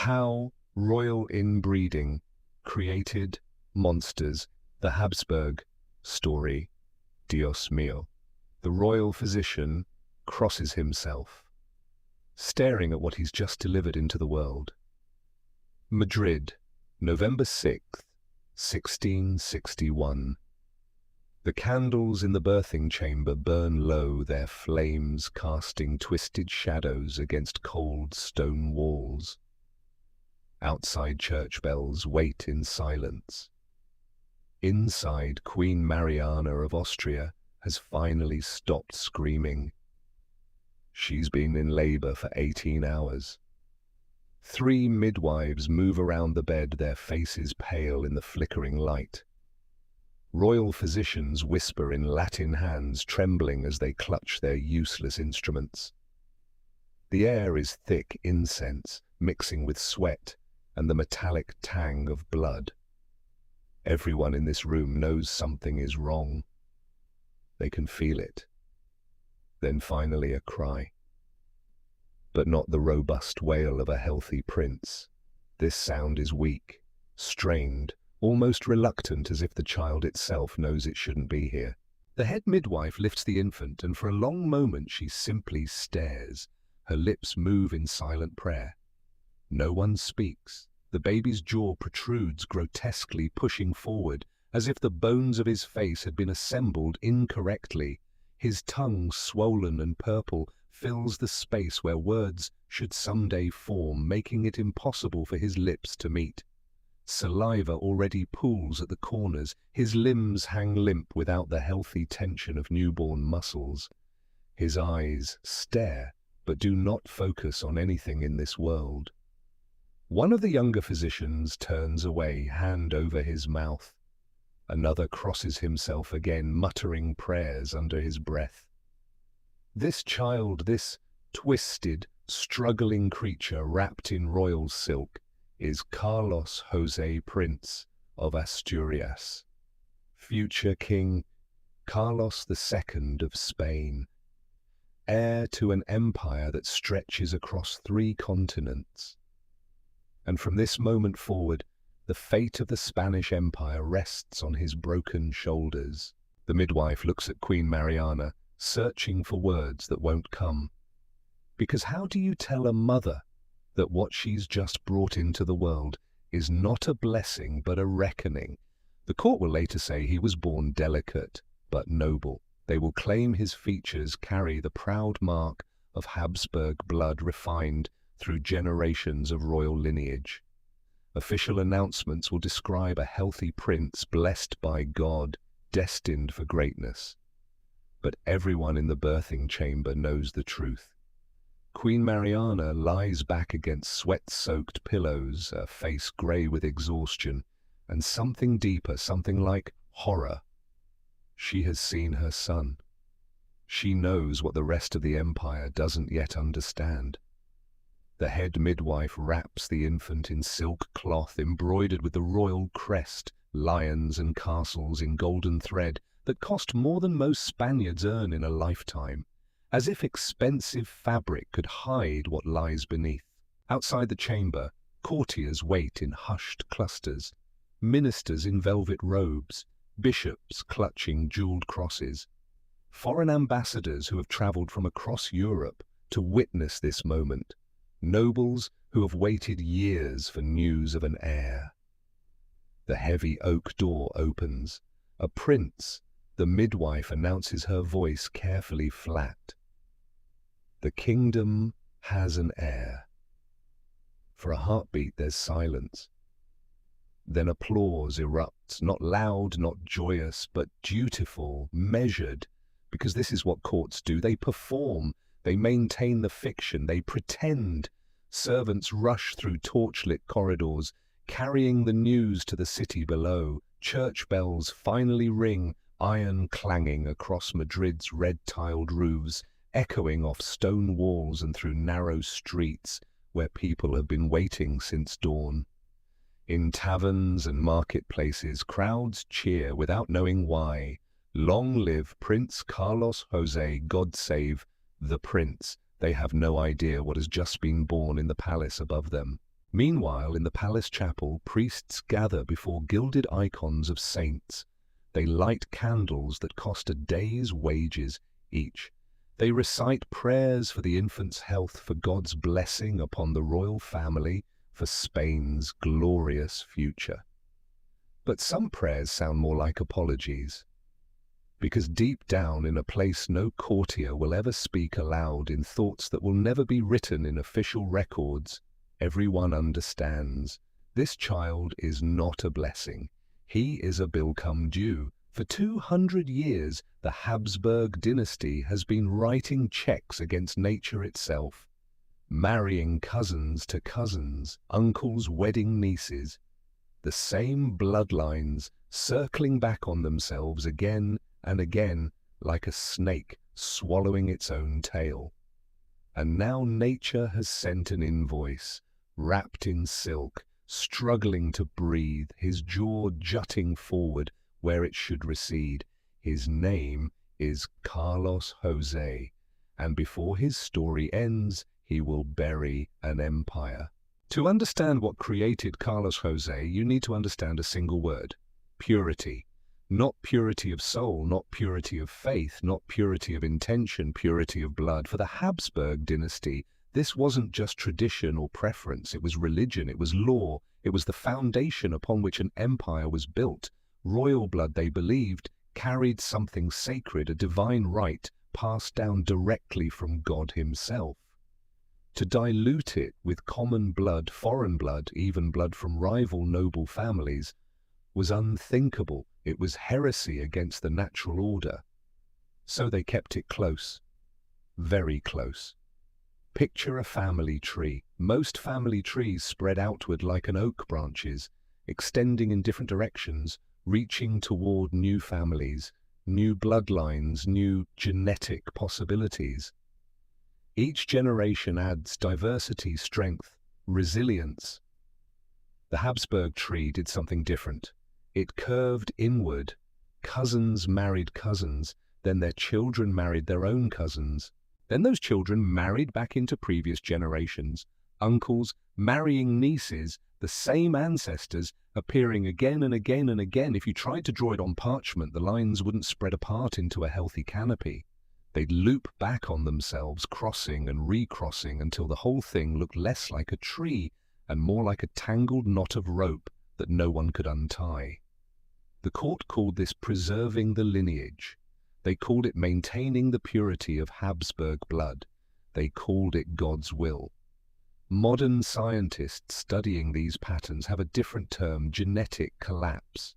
How royal inbreeding created monsters. The Habsburg story. Dios mío. The royal physician crosses himself, staring at what he's just delivered into the world. Madrid, November 6th, 1661. The candles in the birthing chamber burn low, their flames casting twisted shadows against cold stone walls. Outside, church bells wait in silence. Inside, Queen Mariana of Austria has finally stopped screaming. She's been in labor for 18 hours. 3 midwives move around the bed, their faces pale in the flickering light. Royal physicians whisper in Latin hands, trembling as they clutch their useless instruments. The air is thick incense, mixing with sweat and the metallic tang of blood. Everyone in this room knows something is wrong. They can feel it. Then finally a cry. But not the robust wail of a healthy prince. This sound is weak, strained, almost reluctant, as if the child itself knows it shouldn't be here. The head midwife lifts the infant, and for a long moment she simply stares. Her lips move in silent prayer. No one speaks. The baby's jaw protrudes grotesquely, pushing forward, as if the bones of his face had been assembled incorrectly. His tongue, swollen and purple, fills the space where words should someday form, making it impossible for his lips to meet. Saliva already pools at the corners. His limbs hang limp without the healthy tension of newborn muscles. His eyes stare, but do not focus on anything in this world. One of the younger physicians turns away, hand over his mouth. Another crosses himself again, muttering prayers under his breath. This child, this twisted, struggling creature wrapped in royal silk, is Carlos José, Prince of Asturias, future King Carlos II of Spain, heir to an empire that stretches across 3 continents. And from this moment forward, the fate of the Spanish Empire rests on his broken shoulders. The midwife looks at Queen Mariana, searching for words that won't come. Because how do you tell a mother that what she's just brought into the world is not a blessing but a reckoning? The court will later say he was born delicate but noble. They will claim his features carry the proud mark of Habsburg blood refined through generations of royal lineage. Official announcements will describe a healthy prince blessed by God, destined for greatness. But everyone in the birthing chamber knows the truth. Queen Mariana lies back against sweat-soaked pillows, her face grey with exhaustion, and something deeper, something like horror. She has seen her son. She knows what the rest of the empire doesn't yet understand. The head midwife wraps the infant in silk cloth embroidered with the royal crest, lions and castles in golden thread that cost more than most Spaniards earn in a lifetime, as if expensive fabric could hide what lies beneath. Outside the chamber, courtiers wait in hushed clusters, ministers in velvet robes, bishops clutching jeweled crosses, foreign ambassadors who have traveled from across Europe to witness this moment, nobles who have waited years for news of an heir. The heavy oak door opens. A prince, the midwife announces, her voice carefully flat. The kingdom has an heir. For a heartbeat there's silence. Then applause erupts, not loud, not joyous, but dutiful, measured, because this is what courts do. They perform, they maintain the fiction, they pretend. Servants rush through torchlit corridors, carrying the news to the city below. Church bells finally ring, iron clanging across Madrid's red-tiled roofs, echoing off stone walls and through narrow streets where people have been waiting since dawn. In taverns and marketplaces, crowds cheer without knowing why. Long live Prince Carlos José, God save the prince. They have no idea what has just been born in the palace above them. Meanwhile, in the palace chapel, priests gather before gilded icons of saints. They light candles that cost a day's wages each. They recite prayers for the infant's health, for God's blessing upon the royal family, for Spain's glorious future. But some prayers sound more like apologies. Because deep down in a place no courtier will ever speak aloud, in thoughts that will never be written in official records, everyone understands this child is not a blessing. He is a bill come due. For 200 years, the Habsburg dynasty has been writing checks against nature itself, marrying cousins to cousins, uncles wedding nieces, the same bloodlines circling back on themselves again and again like a snake swallowing its own tail. And now nature has sent an invoice, wrapped in silk, struggling to breathe, his jaw jutting forward where it should recede. His name is Carlos José, and before his story ends, he will bury an empire. To understand what created Carlos José, you need to understand a single word: purity. Not purity of soul, not purity of faith, not purity of intention, purity of blood. For the Habsburg dynasty, this wasn't just tradition or preference, it was religion, it was law, it was the foundation upon which an empire was built. Royal blood, they believed, carried something sacred, a divine right passed down directly from God himself. To dilute it with common blood, foreign blood, even blood from rival noble families, was unthinkable. It was heresy against the natural order. So they kept it close, very close. Picture a family tree. Most family trees spread outward like an oak branches, extending in different directions, reaching toward new families, new bloodlines, new genetic possibilities. Each generation adds diversity, strength, resilience. The Habsburg tree did something different. It curved inward. Cousins married cousins, then their children married their own cousins. Then those children married back into previous generations, uncles marrying nieces, the same ancestors appearing again and again and again. If you tried to draw it on parchment, the lines wouldn't spread apart into a healthy canopy. They'd loop back on themselves, crossing and recrossing until the whole thing looked less like a tree and more like a tangled knot of rope that no one could untie. The court called this preserving the lineage. They called it maintaining the purity of Habsburg blood. They called it God's will. Modern scientists studying these patterns have a different term: genetic collapse.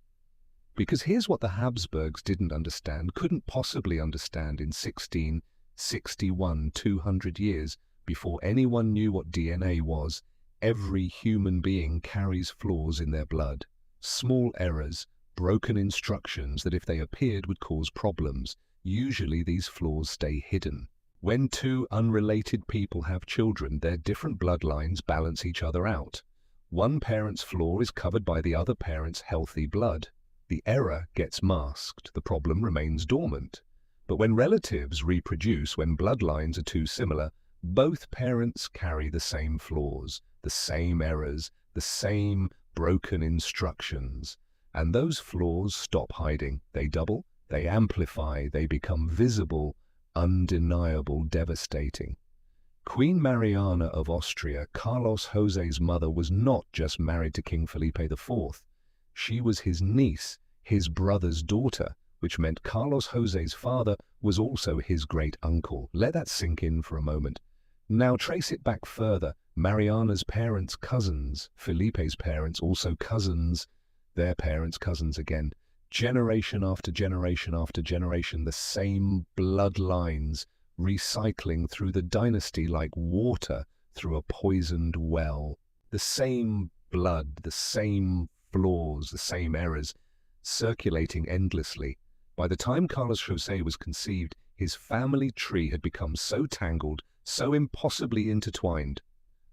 Because here's what the Habsburgs didn't understand, couldn't possibly understand in 1661, 200 years before anyone knew what DNA was. Every human being carries flaws in their blood, small errors, broken instructions that if they appeared would cause problems. Usually these flaws stay hidden. When two unrelated people have children, their different bloodlines balance each other out. One parent's flaw is covered by the other parent's healthy blood. The error gets masked, the problem remains dormant. But when relatives reproduce, when bloodlines are too similar, both parents carry the same flaws, the same errors, the same broken instructions. And those flaws stop hiding. They double, they amplify, they become visible, undeniable, devastating. Queen Mariana of Austria, Carlos José's mother, was not just married to King Felipe IV. She was his niece, his brother's daughter, which meant Carlos José's father was also his great uncle. Let that sink in for a moment. Now trace it back further. Mariana's parents, cousins. Felipe's parents, also cousins. Their parents, cousins again. Generation after generation after generation, the same bloodlines recycling through the dynasty like water through a poisoned well. The same blood, the same flaws, the same errors, circulating endlessly. By the time Carlos José was conceived, his family tree had become so tangled, so impossibly intertwined,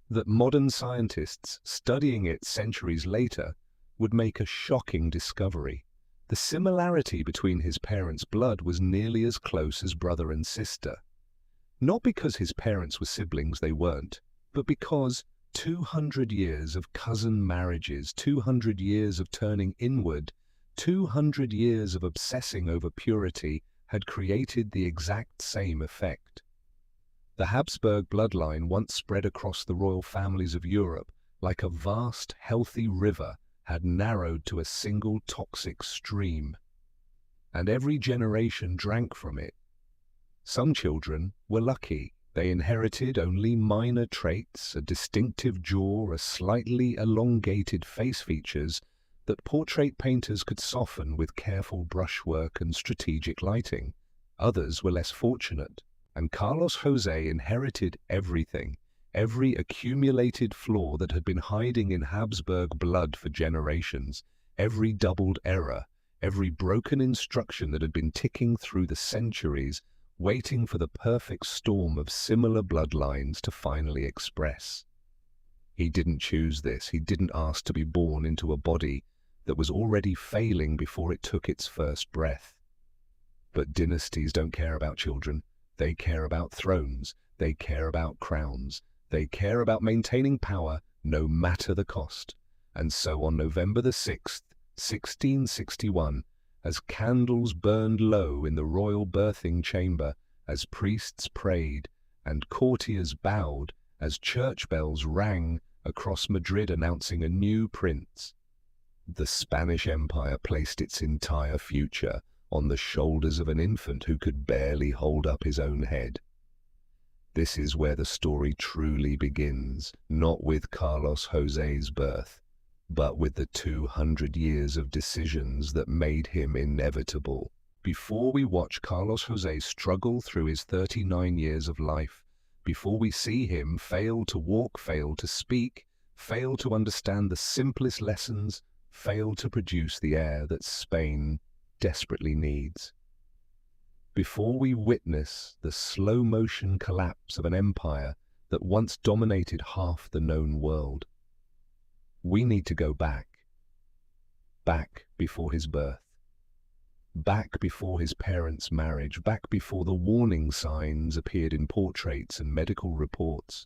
that modern scientists, studying it centuries later, would make a shocking discovery. The similarity between his parents' blood was nearly as close as brother and sister. Not because his parents were siblings, they weren't, but because 200 years of cousin marriages, 200 years of turning inward, 200 years of obsessing over purity had created the exact same effect. The Habsburg bloodline once spread across the royal families of Europe like a vast, healthy river had narrowed to a single toxic stream, and every generation drank from it. Some children were lucky. They inherited only minor traits, a distinctive jaw, a slightly elongated face features that portrait painters could soften with careful brushwork and strategic lighting. Others were less fortunate, and Carlos José inherited everything, every accumulated flaw that had been hiding in Habsburg blood for generations, every doubled error, every broken instruction that had been ticking through the centuries, waiting for the perfect storm of similar bloodlines to finally express. He didn't choose this. He didn't ask to be born into a body that was already failing before it took its first breath. But dynasties don't care about children. They care about thrones. They care about crowns. They care about maintaining power no matter the cost. And so on November the 6th, 1661, as candles burned low in the royal birthing chamber, as priests prayed and courtiers bowed, as church bells rang across Madrid announcing a new prince, the Spanish Empire placed its entire future on the shoulders of an infant who could barely hold up his own head. This is where the story truly begins, not with Carlos José's birth, but with the 200 years of decisions that made him inevitable. Before we watch Carlos José struggle through his 39 years of life, before we see him fail to walk, fail to speak, fail to understand the simplest lessons, fail to produce the heir that Spain desperately needs, before we witness the slow-motion collapse of an empire that once dominated half the known world, we need to go back before his birth, back before his parents' marriage, back before the warning signs appeared in portraits and medical reports,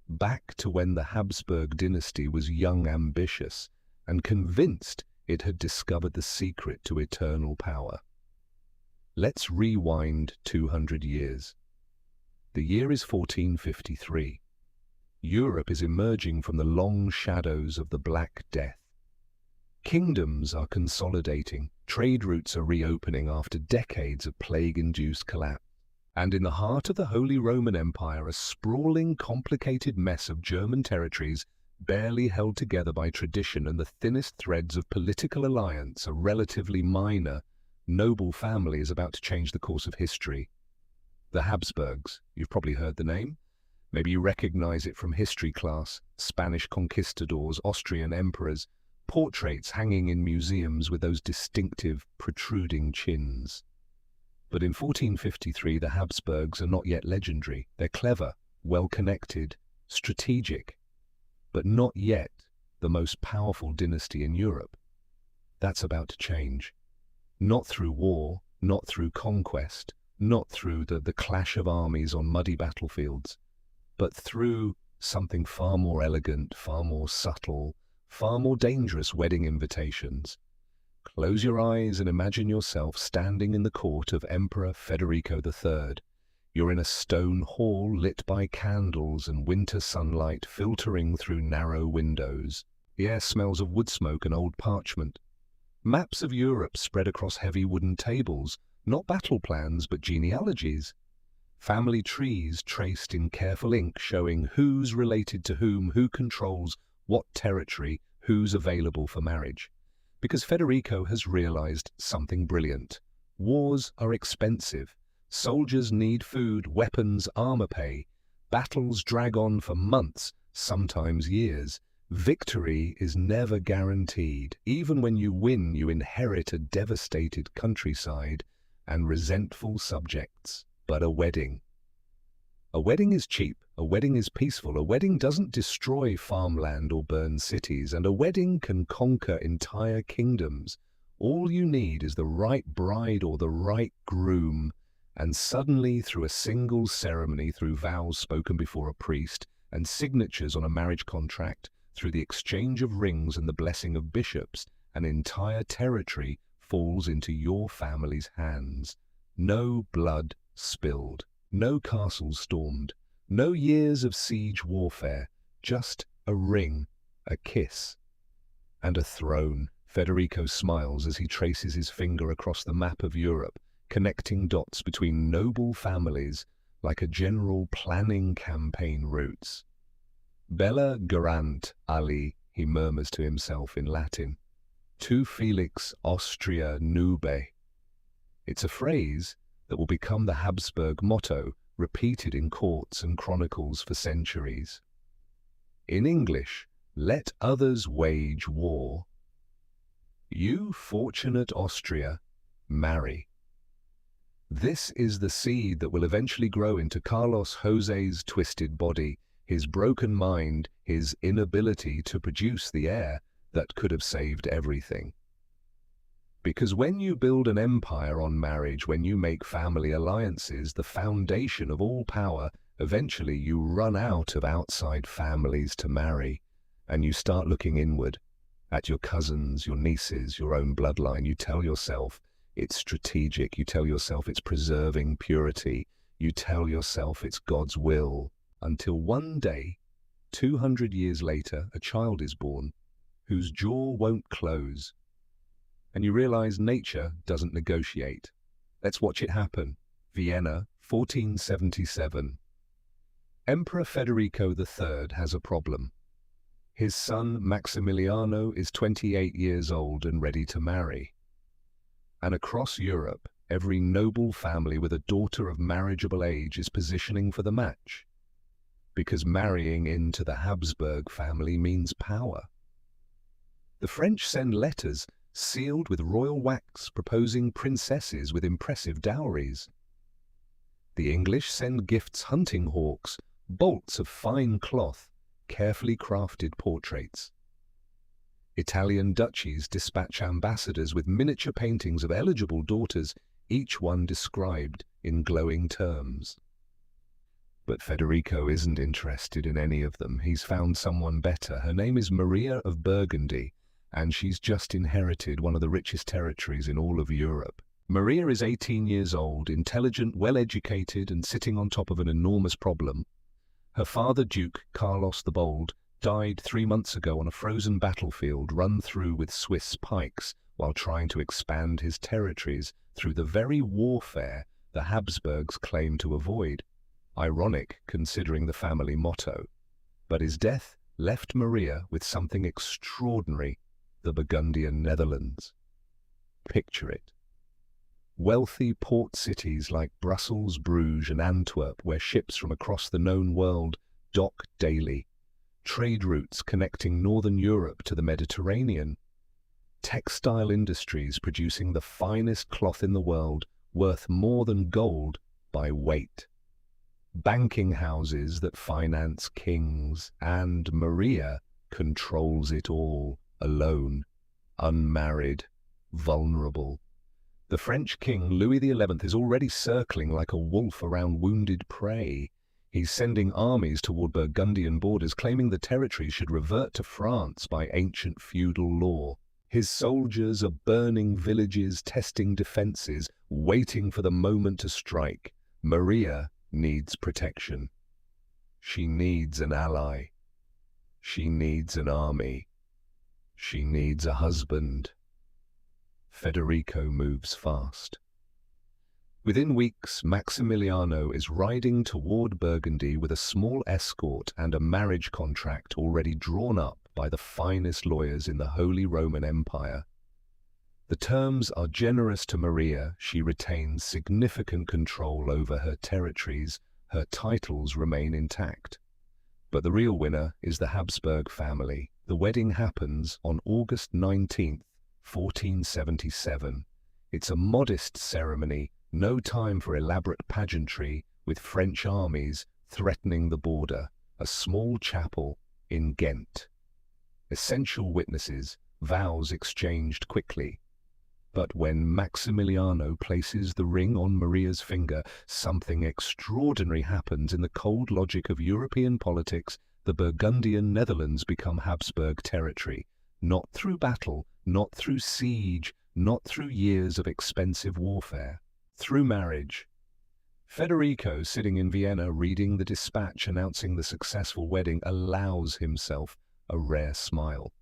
back to when the Habsburg dynasty was young, ambitious, and convinced it had discovered the secret to eternal power. Let's rewind 200 years. The year is 1453. Europe is emerging from the long shadows of the Black Death. Kingdoms are consolidating, trade routes are reopening after decades of plague-induced collapse. And in the heart of the Holy Roman Empire, a sprawling, complicated mess of German territories barely held together by tradition and the thinnest threads of political alliance, a relatively minor, noble family is about to change the course of history. The Habsburgs, you've probably heard the name. Maybe you recognize it from history class, Spanish conquistadors, Austrian emperors, portraits hanging in museums with those distinctive, protruding chins. But in 1453, the Habsburgs are not yet legendary. They're clever, well-connected, strategic, but not yet the most powerful dynasty in Europe. That's about to change. Not through war, not through conquest, not through the clash of armies on muddy battlefields, but through something far more elegant, far more subtle, far more dangerous: wedding invitations. Close your eyes and imagine yourself standing in the court of Emperor Federico III. You're in a stone hall lit by candles and winter sunlight filtering through narrow windows. The air smells of wood smoke and old parchment. Maps of Europe spread across heavy wooden tables, not battle plans but genealogies. Family trees traced in careful ink showing who's related to whom, who controls what territory, who's available for marriage. Because Federico has realized something brilliant. Wars are expensive. Soldiers need food, weapons, armor pay. Battles drag on for months, sometimes years. Victory is never guaranteed. Even when you win, you inherit a devastated countryside and resentful subjects. But a wedding is cheap, a wedding is peaceful, a wedding doesn't destroy farmland or burn cities, and a wedding can conquer entire kingdoms. All you need is the right bride or the right groom, and suddenly, through a single ceremony, through vows spoken before a priest, and signatures on a marriage contract, through the exchange of rings and the blessing of bishops, an entire territory falls into your family's hands. No blood spilled, no castles stormed, no years of siege warfare, just a ring, a kiss, and a throne. Federico smiles as he traces his finger across the map of Europe, connecting dots between noble families like a general planning campaign routes. Bella garant ali, he murmurs to himself in Latin. Tu Felix Austria nube. It's a phrase that will become the Habsburg motto, repeated in courts and chronicles for centuries. In English, let others wage war. You fortunate Austria, marry. This is the seed that will eventually grow into Carlos José's twisted body, his broken mind, his inability to produce the heir that could have saved everything. Because when you build an empire on marriage, when you make family alliances the foundation of all power, eventually you run out of outside families to marry, and you start looking inward at your cousins, your nieces, your own bloodline. You tell yourself it's strategic. You tell yourself it's preserving purity. You tell yourself it's God's will. Until one day, 200 years later, a child is born whose jaw won't close. And you realize nature doesn't negotiate. Let's watch it happen. Vienna, 1477. Emperor Federico III has a problem. His son Maximiliano is 28 years old and ready to marry. And across Europe, every noble family with a daughter of marriageable age is positioning for the match. Because marrying into the Habsburg family means power. The French send letters sealed with royal wax proposing princesses with impressive dowries. The English send gifts hunting hawks, bolts of fine cloth, carefully crafted portraits. Italian duchies dispatch ambassadors with miniature paintings of eligible daughters, each one described in glowing terms. But Federico isn't interested in any of them. He's found someone better. Her name is Maria of Burgundy, and she's just inherited one of the richest territories in all of Europe. Maria is 18 years old, intelligent, well-educated, and sitting on top of an enormous problem. Her father, Duke Carlos the Bold, died 3 months ago on a frozen battlefield run through with Swiss pikes while trying to expand his territories through the very warfare the Habsburgs claim to avoid. Ironic, considering the family motto. But his death left Maria with something extraordinary, the Burgundian Netherlands. Picture it. Wealthy port cities like Brussels, Bruges, and Antwerp, where ships from across the known world dock daily. Trade routes connecting northern Europe to the Mediterranean. Textile industries producing the finest cloth in the world, worth more than gold by weight. Banking houses that finance kings, and Maria controls it all, alone, unmarried, vulnerable. The French king, Louis XI, is already circling like a wolf around wounded prey. He's sending armies toward Burgundian borders, claiming the territory should revert to France by ancient feudal law. His soldiers are burning villages, testing defenses, waiting for the moment to strike. Maria needs protection. She needs an ally. She needs an army. She needs a husband. Federico moves fast. Within weeks, Maximiliano is riding toward Burgundy with a small escort and a marriage contract already drawn up by the finest lawyers in the Holy Roman Empire. The terms are generous to Maria. She retains significant control over her territories. Her titles remain intact. But the real winner is the Habsburg family. The wedding happens on August 19th, 1477. It's a modest ceremony, no time for elaborate pageantry, with French armies threatening the border. A small chapel in Ghent. Essential witnesses, vows exchanged quickly. But when Maximiliano places the ring on Maria's finger, something extraordinary happens. In the cold logic of European politics, the Burgundian Netherlands become Habsburg territory, not through battle, not through siege, not through years of expensive warfare, through marriage. Federico, sitting in Vienna reading the dispatch announcing the successful wedding, allows himself a rare smile.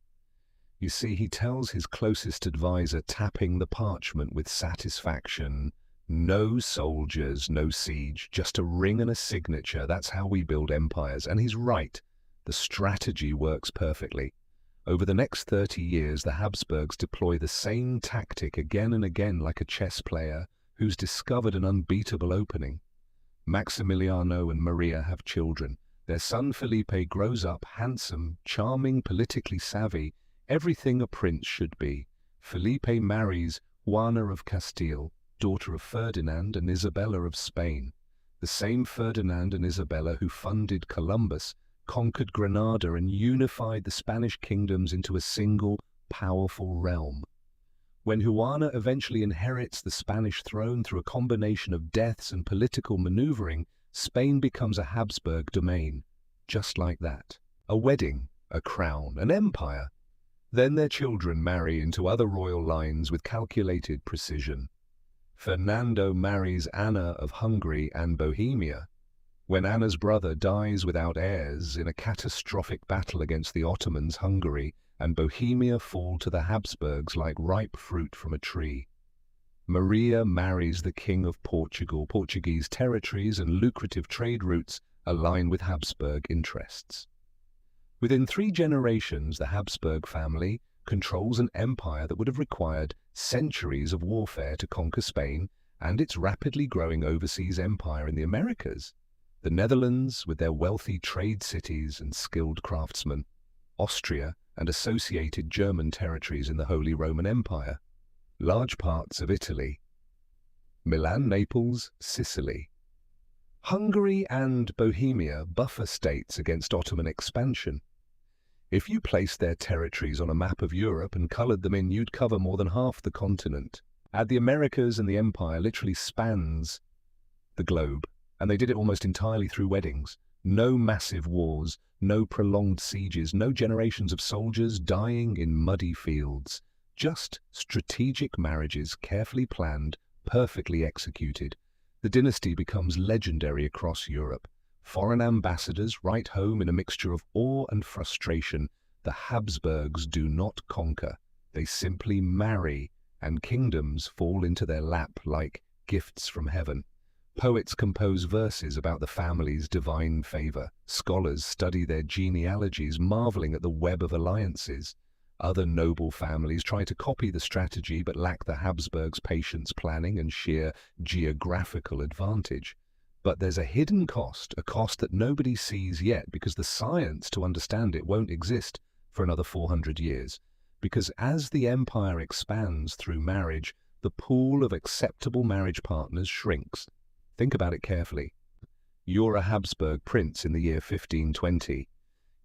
You see, he tells his closest advisor, tapping the parchment with satisfaction, "No soldiers, no siege, just a ring and a signature. That's how we build empires." And he's right. The strategy works perfectly. Over the next 30 years, the Habsburgs deploy the same tactic again and again, like a chess player who's discovered an unbeatable opening. Maximiliano and Maria have children. Their son Felipe grows up handsome, charming, politically savvy, everything a prince should be. Felipe marries Juana of Castile, daughter of Ferdinand and Isabella of Spain. The same Ferdinand and Isabella who funded Columbus, conquered Granada and unified the Spanish kingdoms into a single, powerful realm. When Juana eventually inherits the Spanish throne through a combination of deaths and political maneuvering, Spain becomes a Habsburg domain. Just like that. A wedding, a crown, an empire. Then their children marry into other royal lines with calculated precision. Fernando marries Anna of Hungary and Bohemia. When Anna's brother dies without heirs in a catastrophic battle against the Ottomans, Hungary and Bohemia fall to the Habsburgs like ripe fruit from a tree. Maria marries the King of Portugal. Portuguese territories and lucrative trade routes align with Habsburg interests. Within 3 generations, the Habsburg family controls an empire that would have required centuries of warfare to conquer Spain and its rapidly growing overseas empire in the Americas. The Netherlands, with their wealthy trade cities and skilled craftsmen, Austria and associated German territories in the Holy Roman Empire, large parts of Italy, Milan, Naples, Sicily. Hungary and Bohemia, buffer states against Ottoman expansion. If you placed their territories on a map of Europe and colored them in, you'd cover more than half the continent. Add the Americas and the empire literally spans the globe, and they did it almost entirely through weddings. No massive wars, no prolonged sieges, no generations of soldiers dying in muddy fields. Just strategic marriages, carefully planned, perfectly executed. The dynasty becomes legendary across Europe. Foreign ambassadors write home in a mixture of awe and frustration. The Habsburgs do not conquer. They simply marry, and kingdoms fall into their lap like gifts from heaven. Poets compose verses about the family's divine favor. Scholars study their genealogies, marveling at the web of alliances. Other noble families try to copy the strategy but lack the Habsburgs' patience, planning, and sheer geographical advantage. But there's a hidden cost, a cost that nobody sees yet because the science to understand it won't exist for another 400 years. Because as the empire expands through marriage, the pool of acceptable marriage partners shrinks. Think about it carefully. You're a Habsburg prince in the year 1520.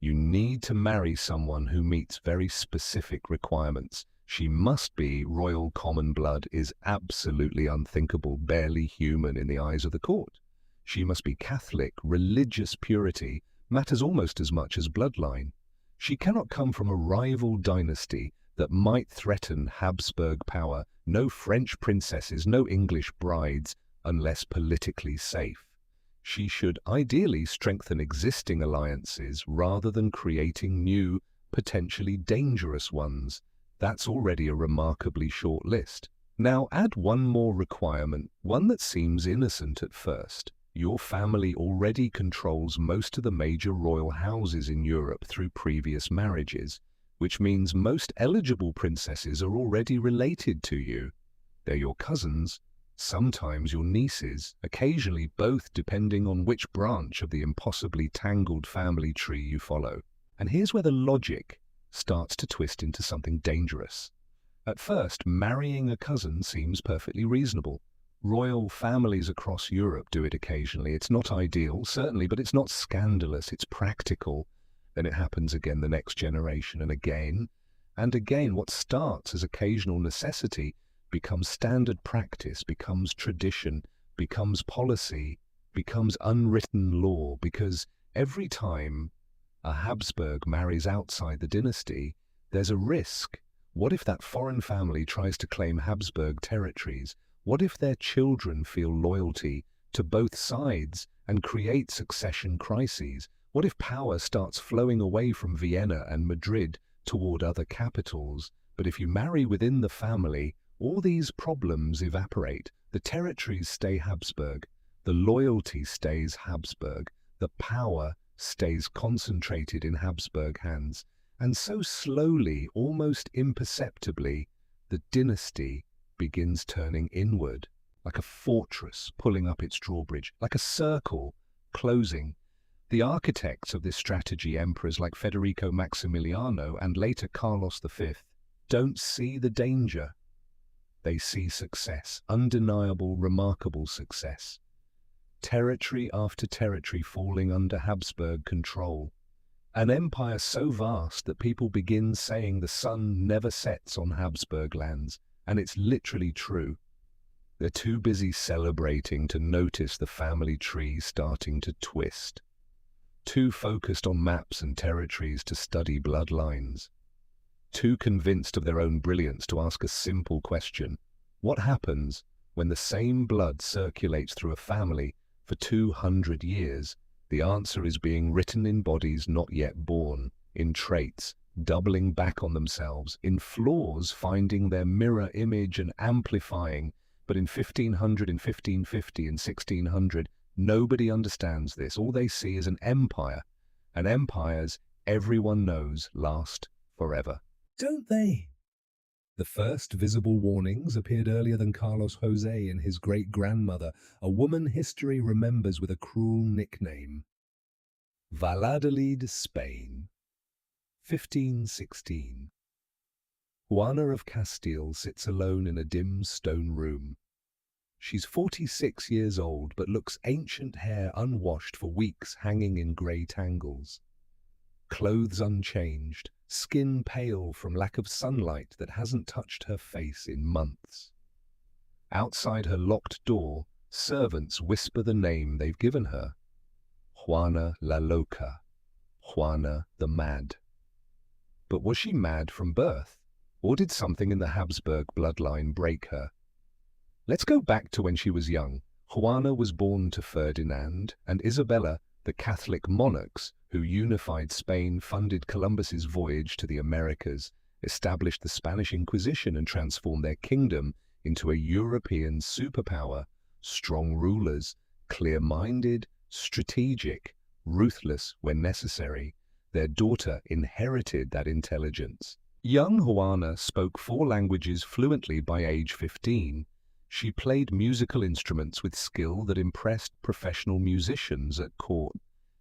You need to marry someone who meets very specific requirements. She must be royal common blood is absolutely unthinkable, barely human in the eyes of the court. She must be Catholic. Religious purity matters almost as much as bloodline. She cannot come from a rival dynasty that might threaten Habsburg power. No French princesses, no English brides, unless politically safe. She should ideally strengthen existing alliances rather than creating new, potentially dangerous ones. That's already a remarkably short list. Now add one more requirement, one that seems innocent at first. Your family already controls most of the major royal houses in Europe through previous marriages, which means most eligible princesses are already related to you. They're your cousins, sometimes your nieces, occasionally both, depending on which branch of the impossibly tangled family tree you follow. And here's where the logic starts to twist into something dangerous. At first, marrying a cousin seems perfectly reasonable. Royal families across Europe do it occasionally. It's not ideal, certainly, but it's not scandalous. It's practical. Then it happens again the next generation, and again. What starts as occasional necessity becomes standard practice, becomes tradition, becomes policy, becomes unwritten law, because every time a Habsburg marries outside the dynasty, there's a risk. What if that foreign family tries to claim Habsburg territories? What if their children feel loyalty to both sides and create succession crises? What if power starts flowing away from Vienna and Madrid toward other capitals? But if you marry within the family, all these problems evaporate. The territories stay Habsburg, the loyalty stays Habsburg, the power stays concentrated in Habsburg hands. And so slowly, almost imperceptibly, the dynasty begins turning inward, like a fortress pulling up its drawbridge, like a circle closing. The architects of this strategy, emperors like Federico Maximiliano and later Carlos V, don't see the danger. They see success, undeniable, remarkable success. Territory after territory falling under Habsburg control. An empire so vast that people begin saying the sun never sets on Habsburg lands, and it's literally true. They're too busy celebrating to notice the family tree starting to twist. Too focused on maps and territories to study bloodlines. Too convinced of their own brilliance to ask a simple question. What happens when the same blood circulates through a family for 200 years? The answer is being written in bodies not yet born, in traits doubling back on themselves, in flaws finding their mirror image and amplifying. But in 1500, in 1550, in 1600, nobody understands this. All they see is an empire, and empires, everyone knows, last forever. Don't they? The first visible warnings appeared earlier than Carlos José and his great-grandmother, a woman history remembers with a cruel nickname. Valladolid, Spain, 1516. Juana of Castile sits alone in a dim stone room. She's 46 years old, but looks ancient, hair unwashed for weeks hanging in grey tangles. Clothes unchanged, skin pale from lack of sunlight that hasn't touched her face in months. Outside her locked door, servants whisper the name they've given her. Juana la Loca, Juana the Mad. But was she mad from birth, or did something in the Habsburg bloodline break her? Let's go back to when she was young. Juana was born to Ferdinand and Isabella, the Catholic monarchs who unified Spain, funded Columbus's voyage to the Americas, established the Spanish Inquisition and transformed their kingdom into a European superpower. Strong rulers, clear-minded, strategic, ruthless when necessary. Their daughter inherited that intelligence. Young Juana spoke 4 languages fluently by age 15. She played musical instruments with skill that impressed professional musicians at court.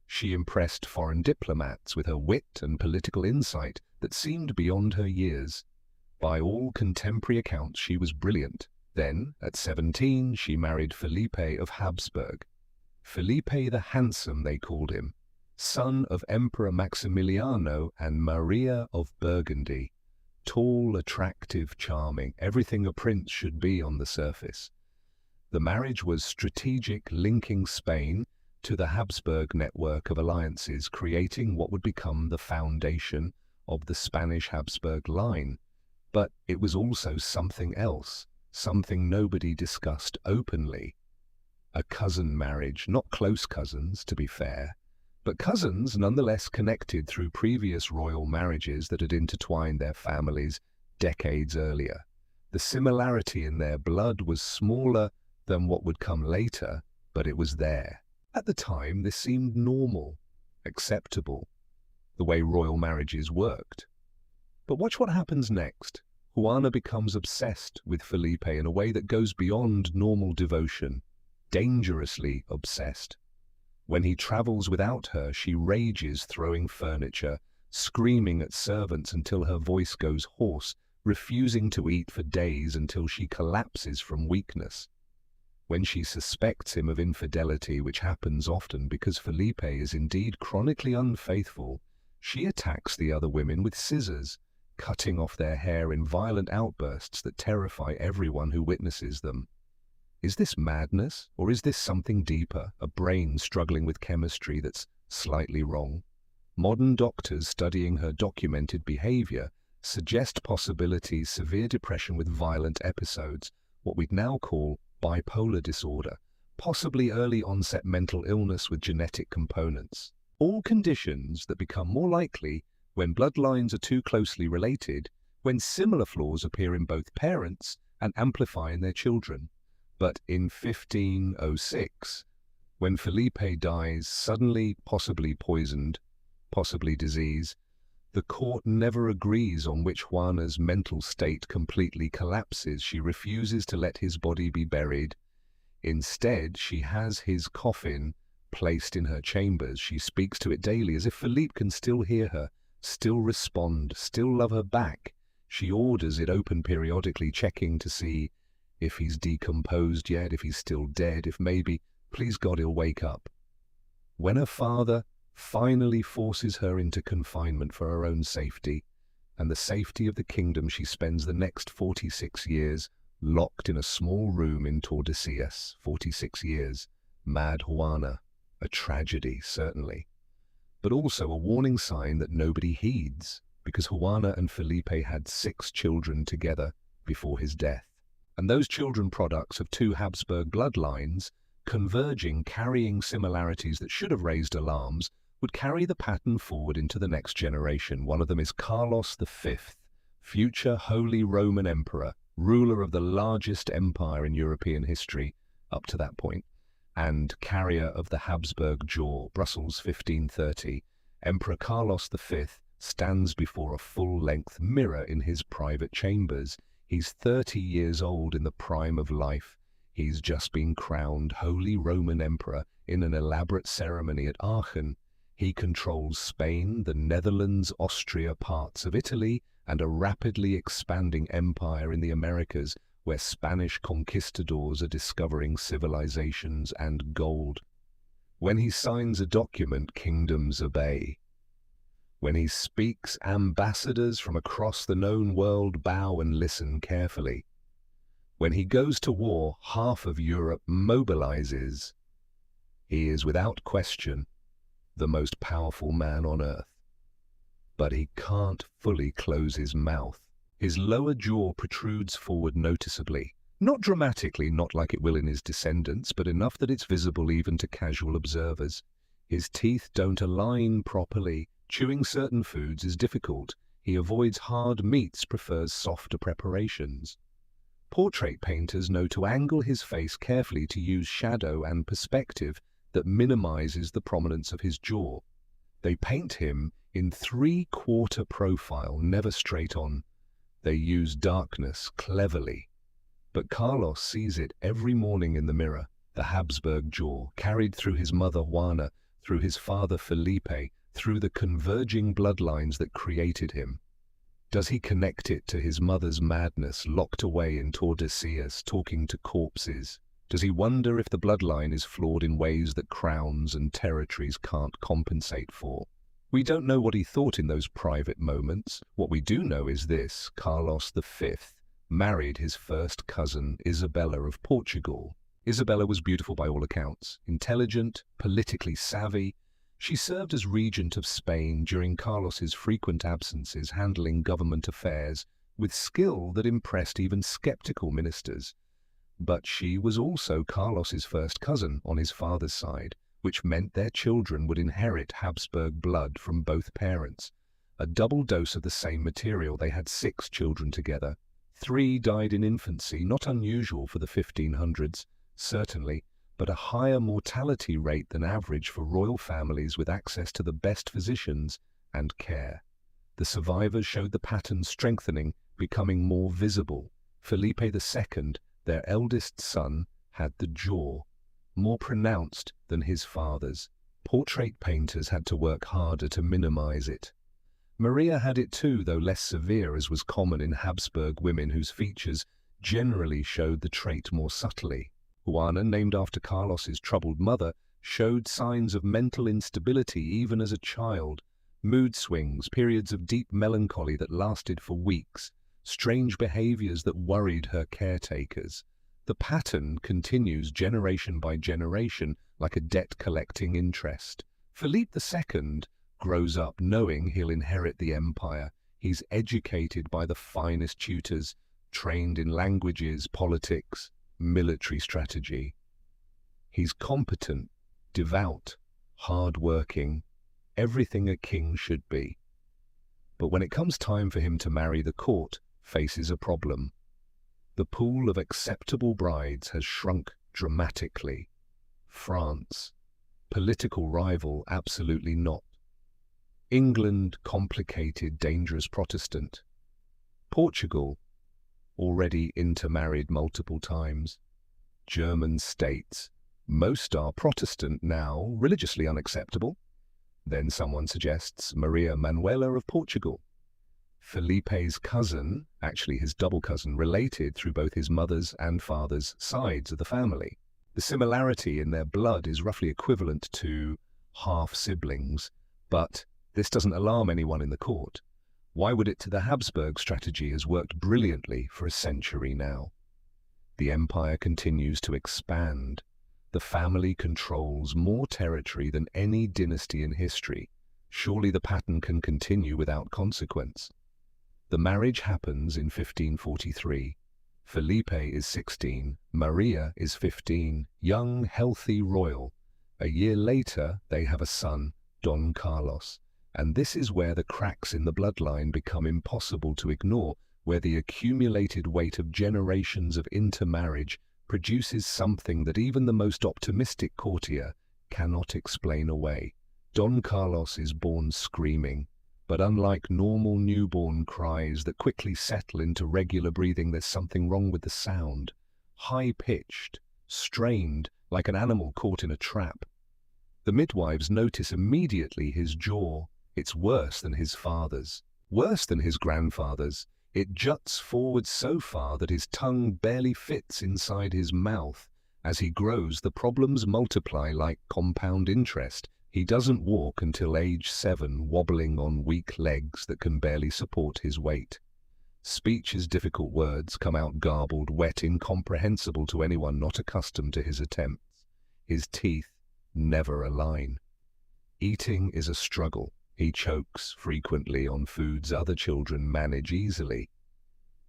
She impressed foreign diplomats with her wit and political insight that seemed beyond her years. By all contemporary accounts, she was brilliant. Then, at 17, she married Felipe of Habsburg. Felipe the Handsome, they called him, son of Emperor Maximiliano and Maria of Burgundy. Tall, attractive, charming, everything a prince should be on the surface. The marriage was strategic, linking Spain to the Habsburg network of alliances, creating what would become the foundation of the Spanish Habsburg line. But it was also something else, something nobody discussed openly. A cousin marriage, not close cousins, to be fair, but cousins nonetheless connected through previous royal marriages that had intertwined their families decades earlier. The similarity in their blood was smaller than what would come later, but it was there. At the time, this seemed normal, acceptable, the way royal marriages worked. But watch what happens next. Juana becomes obsessed with Felipe in a way that goes beyond normal devotion, dangerously obsessed. When he travels without her, she rages, throwing furniture, screaming at servants until her voice goes hoarse, refusing to eat for days until she collapses from weakness. When she suspects him of infidelity, which happens often because Felipe is indeed chronically unfaithful, she attacks the other women with scissors, cutting off their hair in violent outbursts that terrify everyone who witnesses them. Is this madness, or is this something deeper, a brain struggling with chemistry that's slightly wrong? Modern doctors studying her documented behavior suggest possibilities severe depression with violent episodes, what we'd now call bipolar disorder, possibly early onset mental illness with genetic components. All conditions that become more likely when bloodlines are too closely related, when similar flaws appear in both parents and amplify in their children. But in 1506, when Felipe dies suddenly, possibly poisoned, possibly disease, the court never agrees on which Juana's mental state completely collapses. She refuses to let his body be buried. Instead, she has his coffin placed in her chambers. She speaks to it daily as if Felipe can still hear her, still respond, still love her back. She orders it open periodically, checking to see if he's decomposed yet, if he's still dead, if maybe, please God, he'll wake up. When her father finally forces her into confinement for her own safety and the safety of the kingdom, she spends the next 46 years locked in a small room in Tordesillas. 46 years. Mad Juana. A tragedy, certainly. But also a warning sign that nobody heeds, because Juana and Felipe had 6 children together before his death. And those children products of 2 Habsburg bloodlines, converging, carrying similarities that should have raised alarms, would carry the pattern forward into the next generation. One of them is Carlos V, future Holy Roman Emperor, ruler of the largest empire in European history up to that point, and carrier of the Habsburg jaw. Brussels 1530. Emperor Carlos V stands before a full-length mirror in his private chambers. He's 30 years old, in the prime of life. He's just been crowned Holy Roman Emperor in an elaborate ceremony at Aachen. He controls Spain, the Netherlands, Austria, parts of Italy, and a rapidly expanding empire in the Americas, where Spanish conquistadors are discovering civilizations and gold. When he signs a document, kingdoms obey. When he speaks, ambassadors from across the known world bow and listen carefully. When he goes to war, half of Europe mobilizes. He is without question the most powerful man on earth. But he can't fully close his mouth. His lower jaw protrudes forward noticeably. Not dramatically, not like it will in his descendants, but enough that it's visible even to casual observers. His teeth don't align properly. Chewing certain foods is difficult. He avoids hard meats, prefers softer preparations. Portrait painters know to angle his face carefully to use shadow and perspective that minimizes the prominence of his jaw. They paint him in 3/4 profile, never straight on. They use darkness cleverly. But Carlos sees it every morning in the mirror, the Habsburg jaw, carried through his mother Juana, through his father Felipe, through the converging bloodlines that created him. Does he connect it to his mother's madness, locked away in Tordesillas, talking to corpses? Does he wonder if the bloodline is flawed in ways that crowns and territories can't compensate for? We don't know what he thought in those private moments. What we do know is this: Carlos V married his first cousin, Isabella of Portugal. Isabella was beautiful by all accounts, intelligent, politically savvy. She served as regent of Spain during Carlos's frequent absences, handling government affairs with skill that impressed even skeptical ministers. But she was also Carlos's first cousin on his father's side, which meant their children would inherit Habsburg blood from both parents. A double dose of the same material. They had 6 children together. 3 died in infancy, not unusual for the 1500s, certainly, but a higher mortality rate than average for royal families with access to the best physicians and care. The survivors showed the pattern strengthening, becoming more visible. Felipe II, their eldest son, had the jaw, more pronounced than his father's. Portrait painters had to work harder to minimize it. Maria had it too, though less severe, as was common in Habsburg women whose features generally showed the trait more subtly. Juana, named after Carlos's troubled mother, showed signs of mental instability even as a child. Mood swings, periods of deep melancholy that lasted for weeks, strange behaviors that worried her caretakers. The pattern continues generation by generation like a debt-collecting interest. Philippe II grows up knowing he'll inherit the empire. He's educated by the finest tutors, trained in languages, politics, military strategy. He's competent, devout, hard-working, everything a king should be. But when it comes time for him to marry, the court faces a problem. The pool of acceptable brides has shrunk dramatically. France, political rival, absolutely not. England, complicated, dangerous Protestant. Portugal, already intermarried multiple times. German states, most are Protestant now, religiously unacceptable. Then someone suggests Maria Manuela of Portugal. Felipe's cousin, actually his double cousin, related through both his mother's and father's sides of the family. The similarity in their blood is roughly equivalent to half-siblings, but this doesn't alarm anyone in the court. Why would it? To the Habsburg strategy has worked brilliantly for a century now. The empire continues to expand. The family controls more territory than any dynasty in history. Surely the pattern can continue without consequence. The marriage happens in 1543. Felipe is 16, Maria is 15, young, healthy, royal. A year later, they have a son, Don Carlos. And this is where the cracks in the bloodline become impossible to ignore, where the accumulated weight of generations of intermarriage produces something that even the most optimistic courtier cannot explain away. Don Carlos is born screaming, but unlike normal newborn cries that quickly settle into regular breathing, there's something wrong with the sound. High-pitched, strained, like an animal caught in a trap. The midwives notice immediately his jaw. It's worse than his father's, worse than his grandfather's. It juts forward so far that his tongue barely fits inside his mouth. As he grows, the problems multiply like compound interest. He doesn't walk until age 7, wobbling on weak legs that can barely support his weight. Speech is difficult, words come out garbled, wet, incomprehensible to anyone not accustomed to his attempts. His teeth never align. Eating is a struggle. He chokes frequently on foods other children manage easily.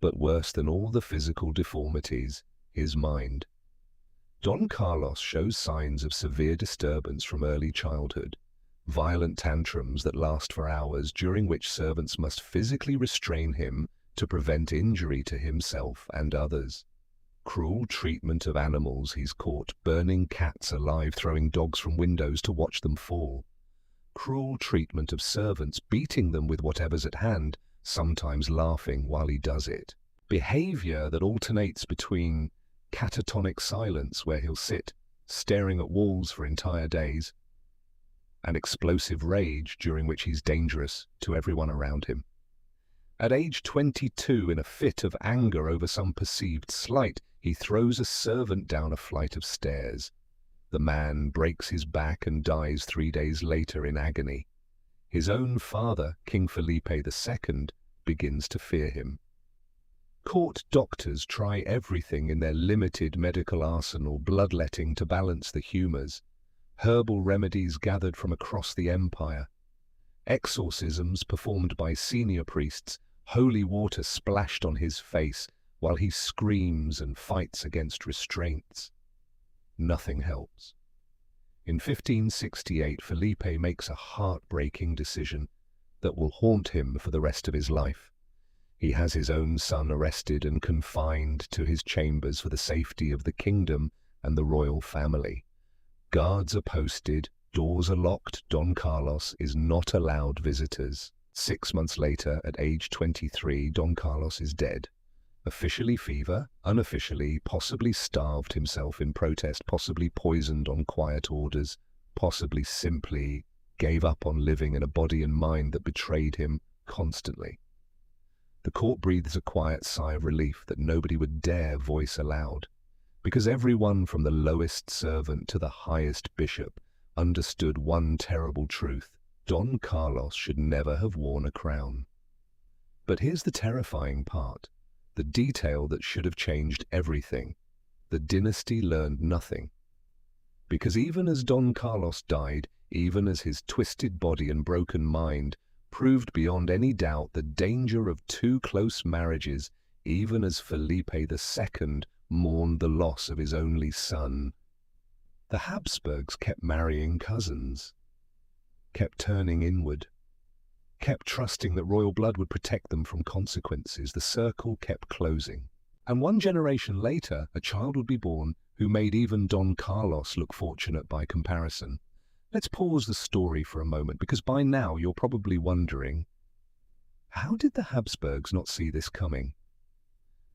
But worse than all the physical deformities, his mind. Don Carlos shows signs of severe disturbance from early childhood, violent tantrums that last for hours, during which servants must physically restrain him to prevent injury to himself and others. Cruel treatment of animals he's caught, burning cats alive, throwing dogs from windows to watch them fall. Cruel treatment of servants, beating them with whatever's at hand, sometimes laughing while he does it. Behavior that alternates between catatonic silence, where he'll sit staring at walls for entire days, and explosive rage, during which he's dangerous to everyone around him. At age 22, in a fit of anger over some perceived slight, he throws a servant down a flight of stairs. The man breaks his back and dies 3 days later in agony. His own father, King Felipe II, begins to fear him. Court doctors try everything in their limited medical arsenal, bloodletting to balance the humours, herbal remedies gathered from across the empire, exorcisms performed by senior priests, holy water splashed on his face while he screams and fights against restraints. Nothing helps. In 1568, Felipe makes a heartbreaking decision that will haunt him for the rest of his life. He has his own son arrested and confined to his chambers for the safety of the kingdom and the royal family. Guards are posted, doors are locked. Don Carlos is not allowed visitors. 6 months later, at age 23, Don Carlos is dead. Officially fever, unofficially possibly starved himself in protest, possibly poisoned on quiet orders, possibly simply gave up on living in a body and mind that betrayed him constantly. The court breathes a quiet sigh of relief that nobody would dare voice aloud, because everyone from the lowest servant to the highest bishop understood one terrible truth. Don Carlos should never have worn a crown. But here's the terrifying part, the detail that should have changed everything. The dynasty learned nothing. Because even as Don Carlos died, even as his twisted body and broken mind proved beyond any doubt the danger of too close marriages, even as Felipe II mourned the loss of his only son, the Habsburgs kept marrying cousins, kept turning inward, kept trusting that royal blood would protect them from consequences. The circle kept closing. And one generation later, a child would be born who made even Don Carlos look fortunate by comparison. Let's pause the story for a moment, because by now you're probably wondering, how did the Habsburgs not see this coming?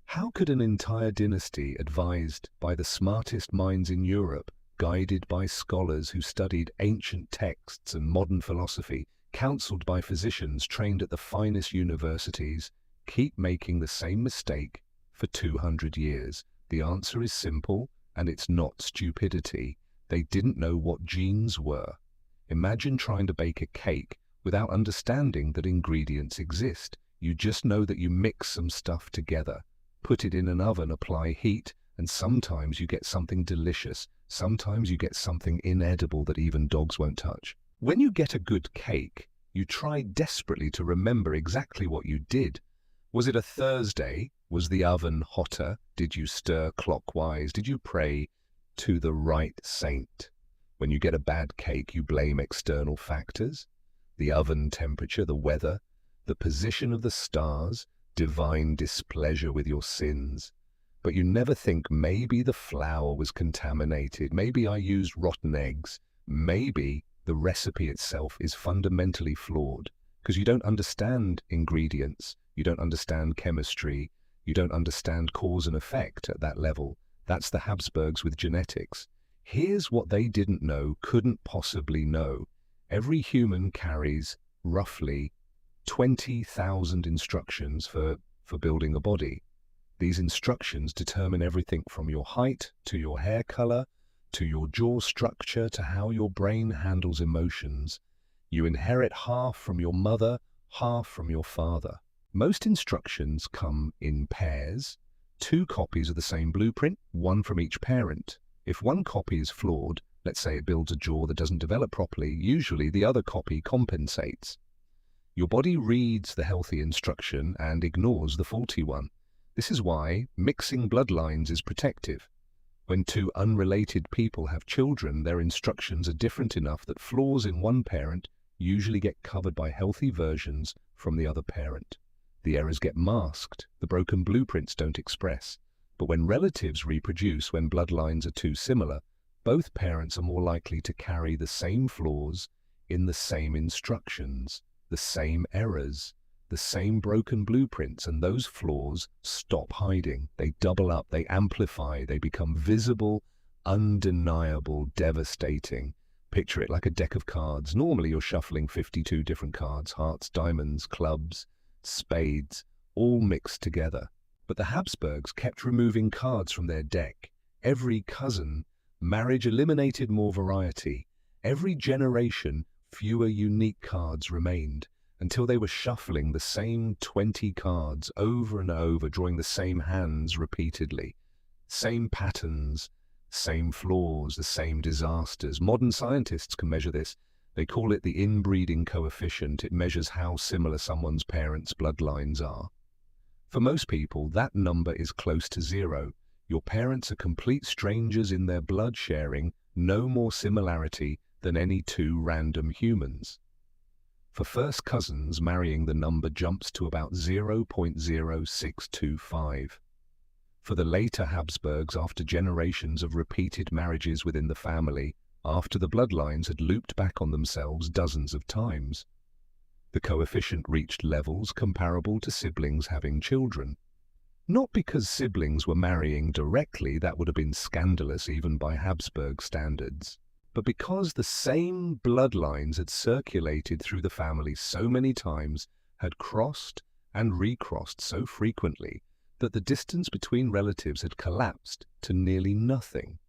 How could an entire dynasty, advised by the smartest minds in Europe, guided by scholars who studied ancient texts and modern philosophy, counseled by physicians trained at the finest universities, keep making the same mistake for 200 years? The answer is simple, and it's not stupidity. They didn't know what genes were. Imagine trying to bake a cake without understanding that ingredients exist. You just know that you mix some stuff together, put it in an oven, apply heat, and sometimes you get something delicious. Sometimes you get something inedible that even dogs won't touch. When you get a good cake, you try desperately to remember exactly what you did. Was it a Thursday? Was the oven hotter? Did you stir clockwise? Did you pray to the right saint? When you get a bad cake, you blame external factors, the oven temperature, the weather, the position of the stars, divine displeasure with your sins. But you never think, maybe the flour was contaminated, maybe I used rotten eggs, maybe the recipe itself is fundamentally flawed, because you don't understand ingredients, you don't understand chemistry, you don't understand cause and effect at that level. That's the Habsburgs with genetics. Here's what they didn't know, couldn't possibly know. Every human carries roughly 20,000 instructions for building a body. These instructions determine everything from your height, to your hair color, to your jaw structure, to how your brain handles emotions. You inherit half from your mother, half from your father. Most instructions come in pairs, 2 copies of the same blueprint, 1 from each parent. If one copy is flawed, let's say it builds a jaw that doesn't develop properly, usually the other copy compensates. Your body reads the healthy instruction and ignores the faulty one. This is why mixing bloodlines is protective. When 2 unrelated people have children, their instructions are different enough that flaws in one parent usually get covered by healthy versions from the other parent. The errors get masked, the broken blueprints don't express. But when relatives reproduce, when bloodlines are too similar, both parents are more likely to carry the same flaws in the same instructions, the same errors, the same broken blueprints, and those flaws stop hiding. They double up, they amplify, they become visible, undeniable, devastating. Picture it like a deck of cards. Normally you're shuffling 52 different cards, hearts, diamonds, clubs, spades, all mixed together. But the Habsburgs kept removing cards from their deck. Every cousin, marriage eliminated more variety. Every generation, fewer unique cards remained, until they were shuffling the same 20 cards over and over, drawing the same hands repeatedly. Same patterns, same flaws, the same disasters. Modern scientists can measure this. They call it the inbreeding coefficient. It measures how similar someone's parents' bloodlines are. For most people, that number is close to 0. Your parents are complete strangers in their blood sharing, no more similarity than any 2 random humans. For first cousins, marrying, the number jumps to about 0.0625. For the later Habsburgs, after generations of repeated marriages within the family, after the bloodlines had looped back on themselves dozens of times, the coefficient reached levels comparable to siblings having children. Not because siblings were marrying directly, that would have been scandalous even by Habsburg standards, but because the same bloodlines had circulated through the family so many times, had crossed and recrossed so frequently, that the distance between relatives had collapsed to nearly nothing.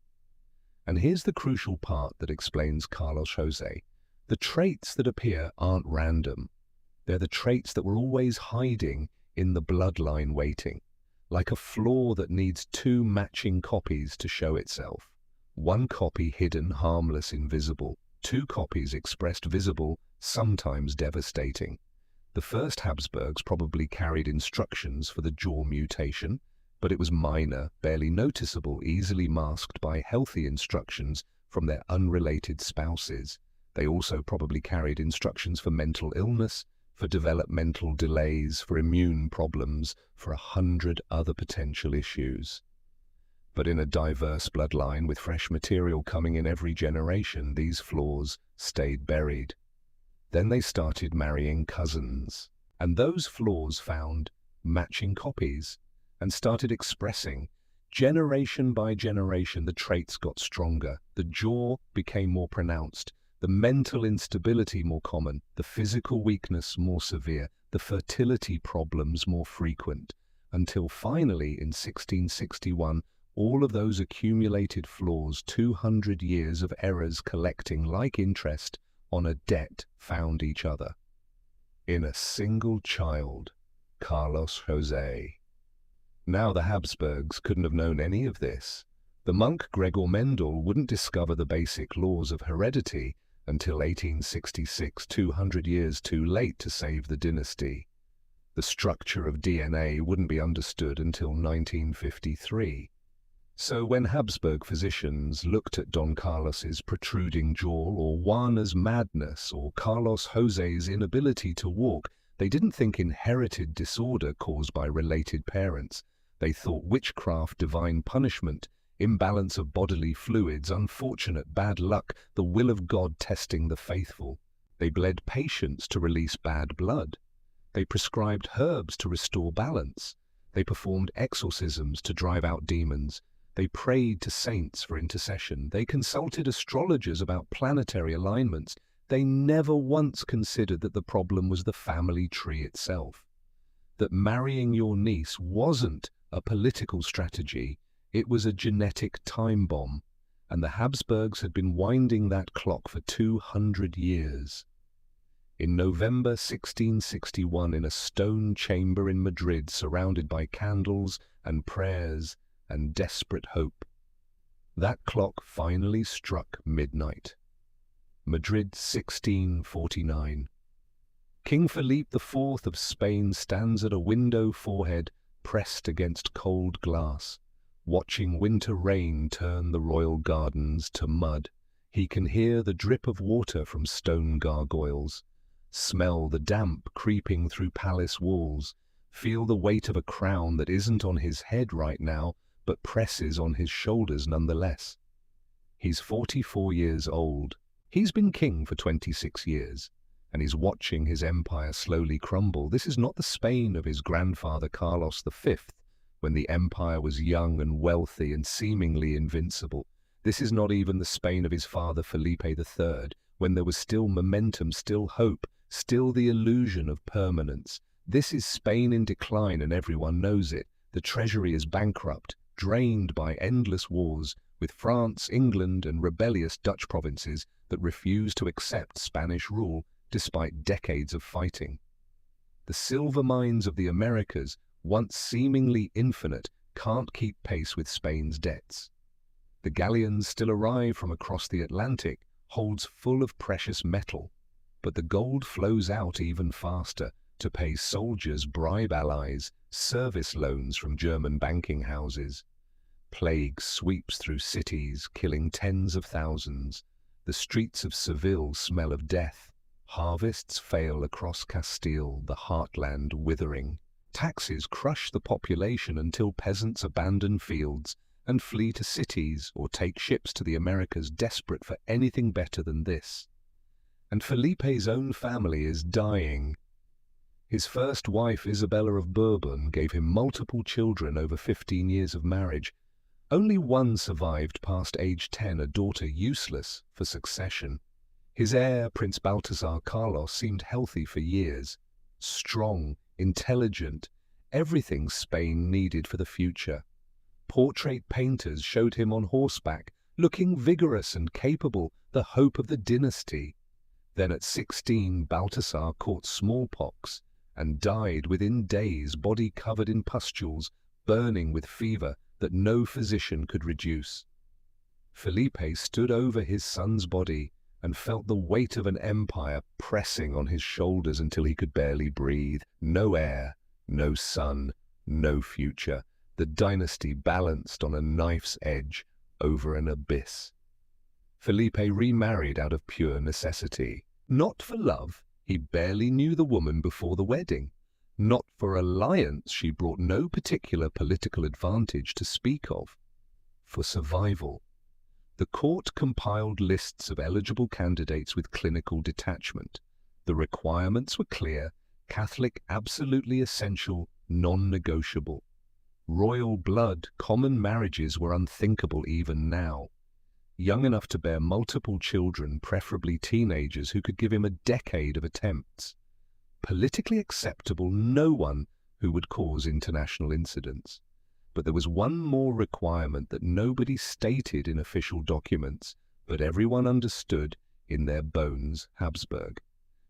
And here's the crucial part that explains Carlos José. The traits that appear aren't random. They're the traits that were always hiding in the bloodline waiting, like a flaw that needs two matching copies to show itself. One copy hidden, harmless, invisible. Two copies expressed, visible, sometimes devastating. The first Habsburgs probably carried instructions for the jaw mutation, but it was minor, barely noticeable, easily masked by healthy instructions from their unrelated spouses. They also probably carried instructions for mental illness, for developmental delays, for immune problems, for 100 other potential issues. But in a diverse bloodline with fresh material coming in every generation, these flaws stayed buried. Then they started marrying cousins, and those flaws found matching copies and started expressing. Generation by generation, the traits got stronger, the jaw became more pronounced, the mental instability more common, the physical weakness more severe, the fertility problems more frequent, until finally in 1661, all of those accumulated flaws, 200 years of errors collecting like interest on a debt, found each other in a single child, Carlos José. Now the Habsburgs couldn't have known any of this. The monk Gregor Mendel wouldn't discover the basic laws of heredity until 1866, 200 years too late to save the dynasty. The structure of DNA wouldn't be understood until 1953. So when Habsburg physicians looked at Don Carlos's protruding jaw, or Juana's madness, or Carlos José's inability to walk, they didn't think inherited disorder caused by related parents. They thought witchcraft, divine punishment, imbalance of bodily fluids, unfortunate bad luck, the will of God testing the faithful. They bled patients to release bad blood. They prescribed herbs to restore balance. They performed exorcisms to drive out demons. They prayed to saints for intercession. They consulted astrologers about planetary alignments. They never once considered that the problem was the family tree itself. That marrying your niece wasn't a political strategy, it was a genetic time bomb, and the Habsburgs had been winding that clock for 200 years. In November 1661, in a stone chamber in Madrid, surrounded by candles and prayers and desperate hope, that clock finally struck midnight. Madrid, 1649. King Philippe IV of Spain stands at a window, forehead pressed against cold glass, watching winter rain turn the royal gardens to mud. He can hear the drip of water from stone gargoyles, smell the damp creeping through palace walls, feel the weight of a crown that isn't on his head right now, but presses on his shoulders nonetheless. He's 44 years old. He's been king for 26 years, and he's watching his empire slowly crumble. This is not the Spain of his grandfather Carlos V, when the empire was young and wealthy and seemingly invincible. This is not even the Spain of his father Felipe III, when there was still momentum, still hope, still the illusion of permanence. This is Spain in decline, and everyone knows it. The treasury is bankrupt, drained by endless wars with France, England, and rebellious Dutch provinces that refuse to accept Spanish rule despite decades of fighting. The silver mines of the Americas, once seemingly infinite, can't keep pace with Spain's debts. The galleons still arrive from across the Atlantic, holds full of precious metal, but the gold flows out even faster to pay soldiers, bribe allies, service loans from German banking houses. Plague sweeps through cities, killing tens of thousands. The streets of Seville smell of death. Harvests fail across Castile, the heartland withering. Taxes crush the population until peasants abandon fields and flee to cities or take ships to the Americas, desperate for anything better than this. And Felipe's own family is dying. His first wife, Isabella of Bourbon, gave him multiple children over 15 years of marriage. Only one survived past age 10, a daughter useless for succession. His heir, Prince Baltasar Carlos, seemed healthy for years. Strong, intelligent, everything Spain needed for the future. Portrait painters showed him on horseback, looking vigorous and capable, the hope of the dynasty. Then at 16, Balthasar caught smallpox and died within days, body covered in pustules, burning with fever that no physician could reduce. Felipe stood over his son's body and felt the weight of an empire pressing on his shoulders until he could barely breathe. No air, no sun, no future. The dynasty balanced on a knife's edge over an abyss. Felipe remarried out of pure necessity. Not for love, he barely knew the woman before the wedding. Not for alliance, she brought no particular political advantage to speak of. For survival. The court compiled lists of eligible candidates with clinical detachment. The requirements were clear: Catholic, absolutely essential, non-negotiable. Royal blood, common marriages were unthinkable even now. Young enough to bear multiple children, preferably teenagers who could give him a decade of attempts. Politically acceptable, no one who would cause international incidents. But there was one more requirement that nobody stated in official documents, but everyone understood in their bones: Habsburg.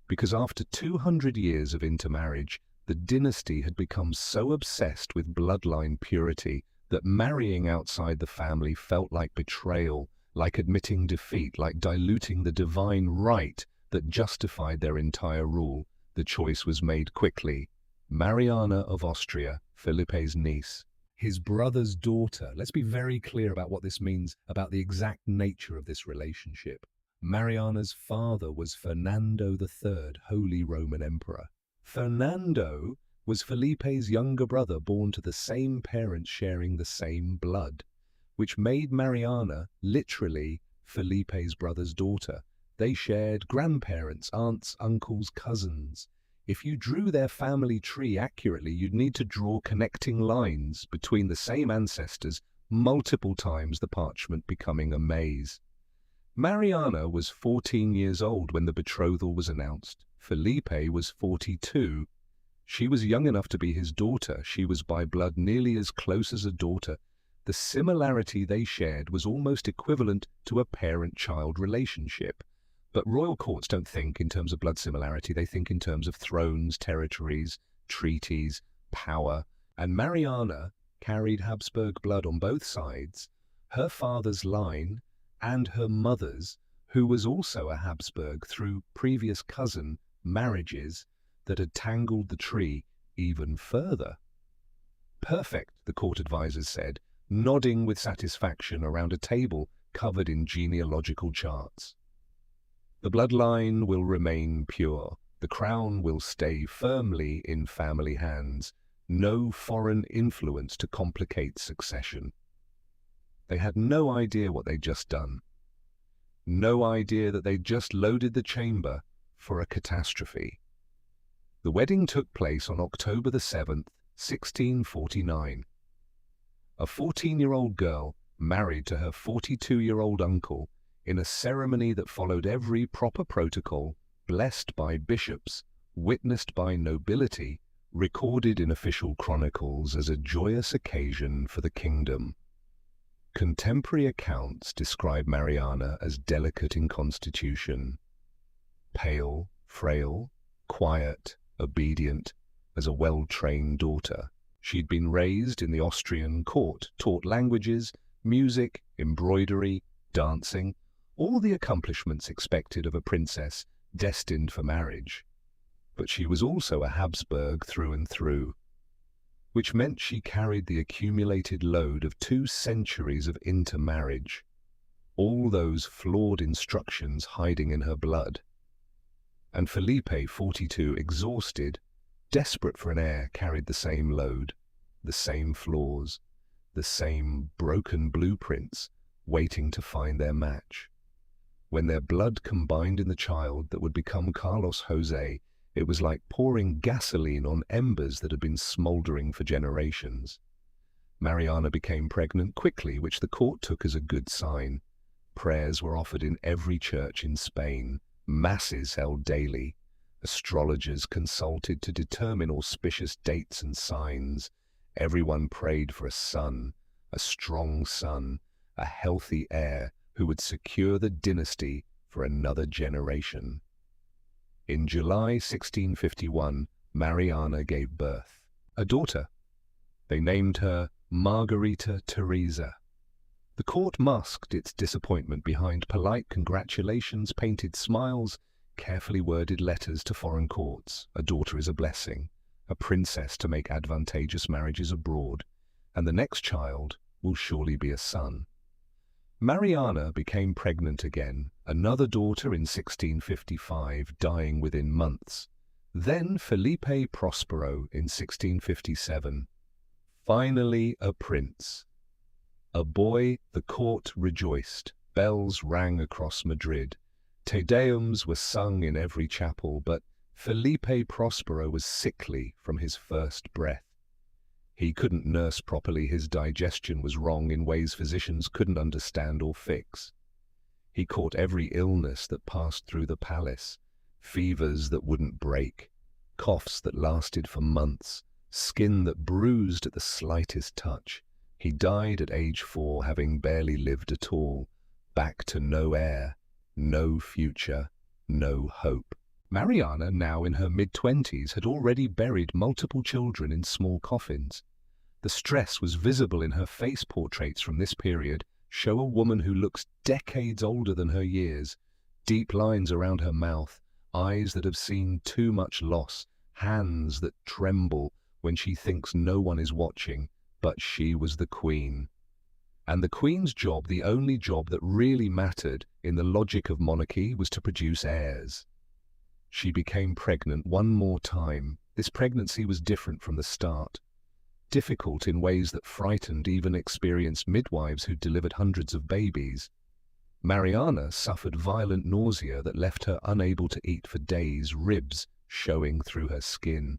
Because after 200 years of intermarriage, the dynasty had become so obsessed with bloodline purity that marrying outside the family felt like betrayal, like admitting defeat, like diluting the divine right that justified their entire rule. The choice was made quickly. Mariana of Austria, Felipe's niece, his brother's daughter. Let's be very clear about what this means, about the exact nature of this relationship. Mariana's father was Fernando III, Holy Roman Emperor. Fernando was Felipe's younger brother, born to the same parents sharing the same blood, which made Mariana literally Felipe's brother's daughter. They shared grandparents, aunts, uncles, cousins. If you drew their family tree accurately, you'd need to draw connecting lines between the same ancestors multiple times, the parchment becoming a maze. Mariana was 14 years old when the betrothal was announced. Felipe was 42. She was young enough to be his daughter. She was by blood nearly as close as a daughter. The similarity they shared was almost equivalent to a parent-child relationship. But royal courts don't think in terms of blood similarity. They think in terms of thrones, territories, treaties, power. And Mariana carried Habsburg blood on both sides. Her father's line and her mother's, who was also a Habsburg through previous cousin marriages that had tangled the tree even further. Perfect, the court advisors said, nodding with satisfaction around a table covered in genealogical charts. The bloodline will remain pure. The crown will stay firmly in family hands. No foreign influence to complicate succession. They had no idea what they'd just done. No idea that they'd just loaded the chamber for a catastrophe. The wedding took place on October the 7th, 1649. A 14-year-old girl married to her 42-year-old uncle in a ceremony that followed every proper protocol, blessed by bishops, witnessed by nobility, recorded in official chronicles as a joyous occasion for the kingdom. Contemporary accounts describe Mariana as delicate in constitution, pale, frail, quiet, obedient, as a well-trained daughter. She'd been raised in the Austrian court, taught languages, music, embroidery, dancing, all the accomplishments expected of a princess destined for marriage. But she was also a Habsburg through and through, which meant she carried the accumulated load of 2 centuries of intermarriage, all those flawed instructions hiding in her blood. And Felipe, 42, exhausted, desperate for an heir, carried the same load, the same flaws, the same broken blueprints, waiting to find their match. When their blood combined in the child that would become Carlos José, it was like pouring gasoline on embers that had been smoldering for generations. Mariana became pregnant quickly, which the court took as a good sign. Prayers were offered in every church in Spain, masses held daily, astrologers consulted to determine auspicious dates and signs. Everyone prayed for a son, a strong son, a healthy heir who would secure the dynasty for another generation. In July 1651, Mariana gave birth. A daughter. They named her Margarita Teresa. The court masked its disappointment behind polite congratulations, painted smiles, carefully worded letters to foreign courts. A daughter is a blessing, a princess to make advantageous marriages abroad, and the next child will surely be a son. Mariana became pregnant again, another daughter in 1655, dying within months. Then Felipe Prospero in 1657. Finally a prince. A boy, the court rejoiced. Bells rang across Madrid. Te Deums were sung in every chapel, but Felipe Prospero was sickly from his first breath. He couldn't nurse properly, his digestion was wrong in ways physicians couldn't understand or fix. He caught every illness that passed through the palace, fevers that wouldn't break, coughs that lasted for months, skin that bruised at the slightest touch. He died at age 4, having barely lived at all, back to no heir, no future, no hope. Mariana, now in her mid-20s, had already buried multiple children in small coffins. The stress was visible in her face. Portraits from this period show a woman who looks decades older than her years, deep lines around her mouth, eyes that have seen too much loss, hands that tremble when she thinks no one is watching, but she was the queen. And the queen's job, the only job that really mattered in the logic of monarchy, was to produce heirs. She became pregnant one more time. This pregnancy was different from the start. Difficult in ways that frightened even experienced midwives who delivered hundreds of babies. Mariana suffered violent nausea that left her unable to eat for days, ribs showing through her skin.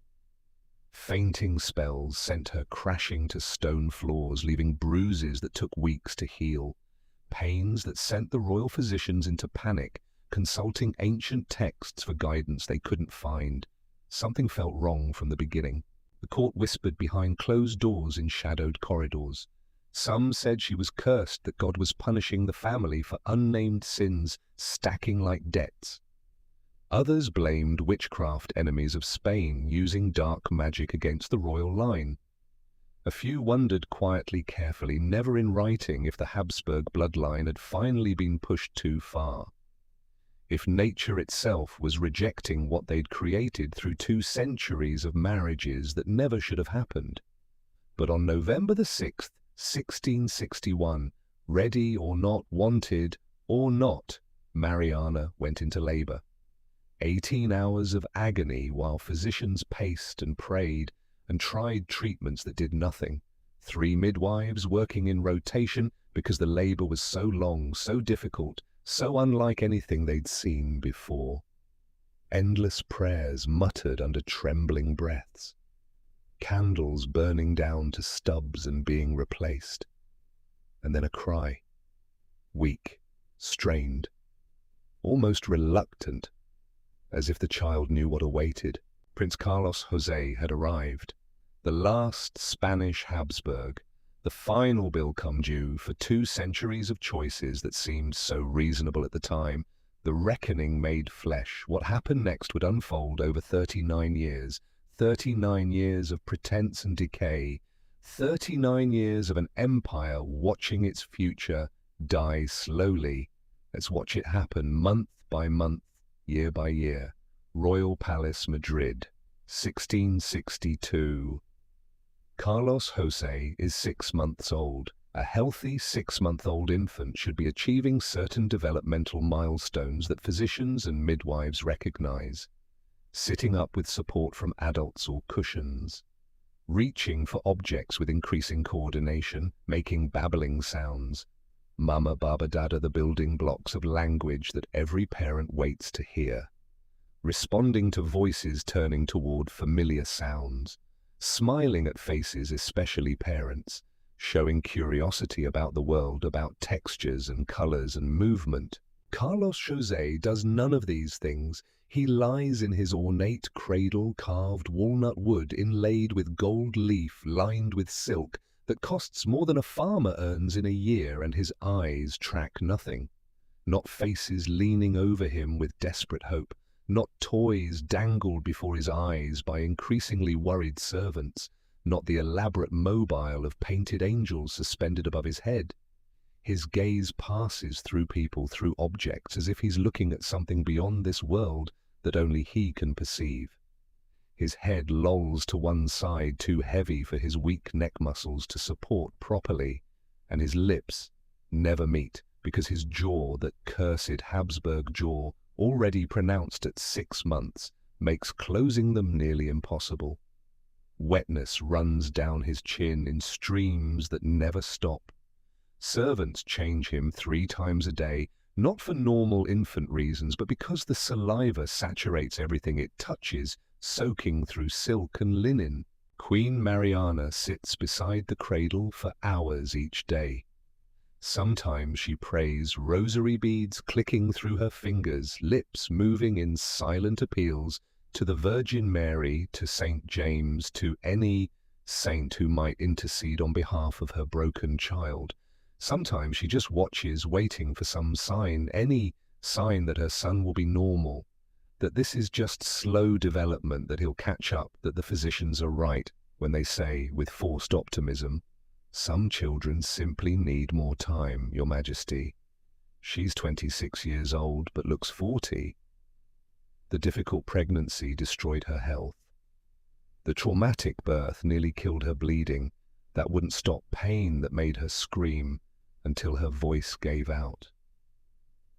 Fainting spells sent her crashing to stone floors, leaving bruises that took weeks to heal. Pains that sent the royal physicians into panic, consulting ancient texts for guidance they couldn't find. Something felt wrong from the beginning. The court whispered behind closed doors in shadowed corridors. Some said she was cursed, that God was punishing the family for unnamed sins stacking like debts. Others blamed witchcraft enemies of Spain using dark magic against the royal line. A few wondered quietly, carefully, never in writing, if the Habsburg bloodline had finally been pushed too far. If nature itself was rejecting what they'd created through 2 centuries of marriages that never should have happened. But on November the 6th, 1661, ready or not, wanted or not, Mariana went into labor. 18 hours of agony while physicians paced and prayed and tried treatments that did nothing. 3 midwives working in rotation because the labor was so long, so difficult, so unlike anything they'd seen before. Endless prayers muttered under trembling breaths. Candles burning down to stubs and being replaced. And then a cry. Weak, strained, almost reluctant, as if the child knew what awaited. Prince Carlos José had arrived. The last Spanish Habsburg, the final bill come due for 2 centuries of choices that seemed so reasonable at the time. The reckoning made flesh. What happened next would unfold over 39 years. 39 years of pretense and decay. 39 years of an empire watching its future die slowly. Let's watch it happen month by month, year by year. Royal Palace, Madrid, 1662. Carlos José is 6 months old. A healthy 6-month-old infant should be achieving certain developmental milestones that physicians and midwives recognize. Sitting up with support from adults or cushions. Reaching for objects with increasing coordination, making babbling sounds. Mama, Baba, Dada, the building blocks of language that every parent waits to hear. Responding to voices turning toward familiar sounds. Smiling at faces, especially parents, showing curiosity about the world, about textures and colors and movement. Carlos José does none of these things. He lies in his ornate cradle, carved walnut wood inlaid with gold leaf lined with silk that costs more than a farmer earns in a year, and his eyes track nothing. Not faces leaning over him with desperate hope, not toys dangled before his eyes by increasingly worried servants, not the elaborate mobile of painted angels suspended above his head. His gaze passes through people, through objects, as if he's looking at something beyond this world that only he can perceive. His head lolls to one side, too heavy for his weak neck muscles to support properly, and his lips never meet, because his jaw, that cursed Habsburg jaw, already pronounced at 6 months, makes closing them nearly impossible. Wetness runs down his chin in streams that never stop. Servants change him 3 times a day, not for normal infant reasons, but because the saliva saturates everything it touches, soaking through silk and linen. Queen Mariana sits beside the cradle for hours each day. Sometimes she prays, rosary beads clicking through her fingers, lips moving in silent appeals to the Virgin Mary, to Saint James, to any saint who might intercede on behalf of her broken child. Sometimes she just watches, waiting for some sign, any sign that her son will be normal, that this is just slow development, that he'll catch up, that the physicians are right when they say, with forced optimism, "Some children simply need more time, Your Majesty. She's 26 years old, but looks 40. The difficult pregnancy destroyed her health. The traumatic birth nearly killed her bleeding. That wouldn't stop pain that made her scream until her voice gave out.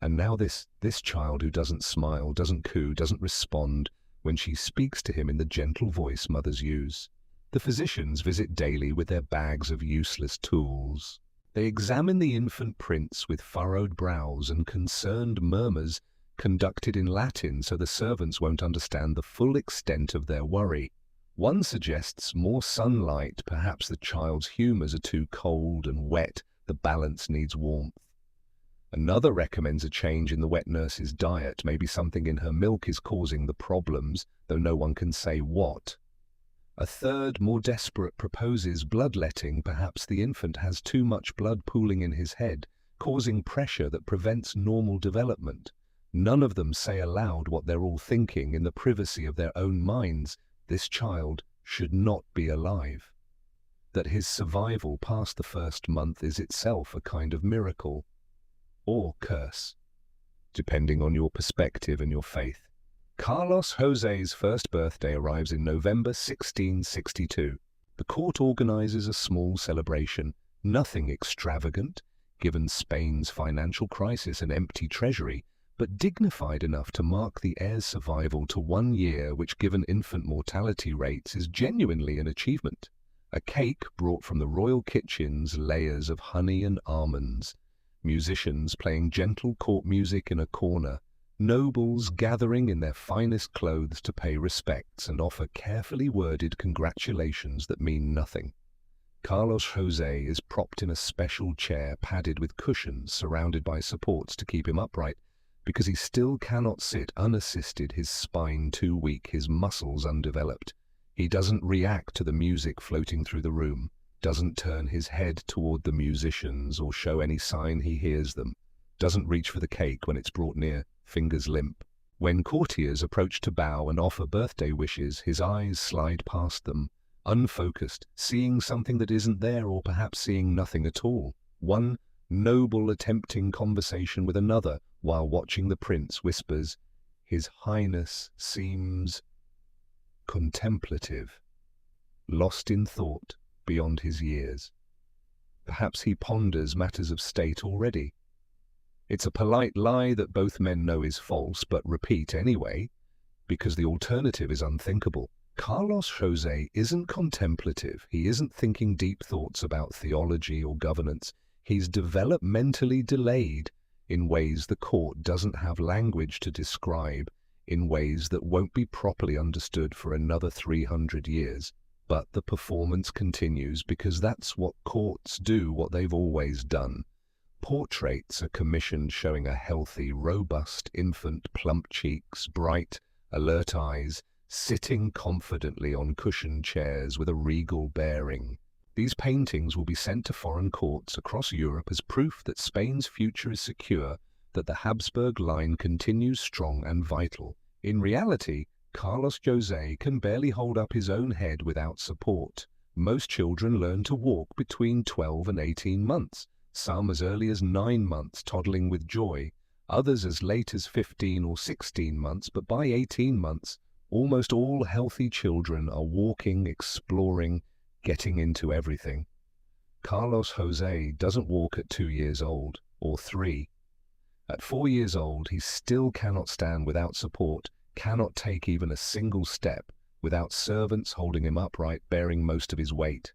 And now this child who doesn't smile, doesn't coo, doesn't respond when she speaks to him in the gentle voice mothers use. The physicians visit daily with their bags of useless tools. They examine the infant prince with furrowed brows and concerned murmurs conducted in Latin so the servants won't understand the full extent of their worry. One suggests more sunlight, perhaps the child's humors are too cold and wet, the balance needs warmth. Another recommends a change in the wet nurse's diet, maybe something in her milk is causing the problems, though no one can say what. A third, more desperate, proposes bloodletting. Perhaps the infant has too much blood pooling in his head, causing pressure that prevents normal development. None of them say aloud what they're all thinking in the privacy of their own minds. This child should not be alive. That his survival past the first month is itself a kind of miracle, or curse, depending on your perspective and your faith. Carlos José's first birthday arrives in November 1662. The court organizes a small celebration, nothing extravagant, given Spain's financial crisis and empty treasury, but dignified enough to mark the heir's survival to 1 year, which given infant mortality rates is genuinely an achievement. A cake brought from the royal kitchens, layers of honey and almonds, musicians playing gentle court music in a corner, nobles gathering in their finest clothes to pay respects and offer carefully worded congratulations that mean nothing. Carlos José is propped in a special chair padded with cushions surrounded by supports to keep him upright, because he still cannot sit unassisted, his spine too weak, his muscles undeveloped. He doesn't react to the music floating through the room, doesn't turn his head toward the musicians or show any sign he hears them, doesn't reach for the cake when it's brought near, fingers limp. When courtiers approach to bow and offer birthday wishes, his eyes slide past them, unfocused, seeing something that isn't there, or perhaps seeing nothing at all. One noble attempting conversation with another while watching the prince whispers, "His Highness seems contemplative, lost in thought beyond his years." Perhaps he ponders matters of state already. It's a polite lie that both men know is false, but repeat anyway, because the alternative is unthinkable. Carlos José isn't contemplative. He isn't thinking deep thoughts about theology or governance. He's developmentally delayed in ways the court doesn't have language to describe, in ways that won't be properly understood for another 300 years. But the performance continues because that's what courts do, what they've always done. Portraits are commissioned showing a healthy, robust infant, plump cheeks, bright, alert eyes, sitting confidently on cushioned chairs with a regal bearing. These paintings will be sent to foreign courts across Europe as proof that Spain's future is secure, that the Habsburg line continues strong and vital. In reality, Carlos José can barely hold up his own head without support. Most children learn to walk between 12 and 18 months, some as early as 9 months toddling with joy, others as late as 15 or 16 months, but by 18 months, almost all healthy children are walking, exploring, getting into everything. Carlos José doesn't walk at 2 years old, or 3. At 4 years old, he still cannot stand without support, cannot take even a single step without servants holding him upright, bearing most of his weight.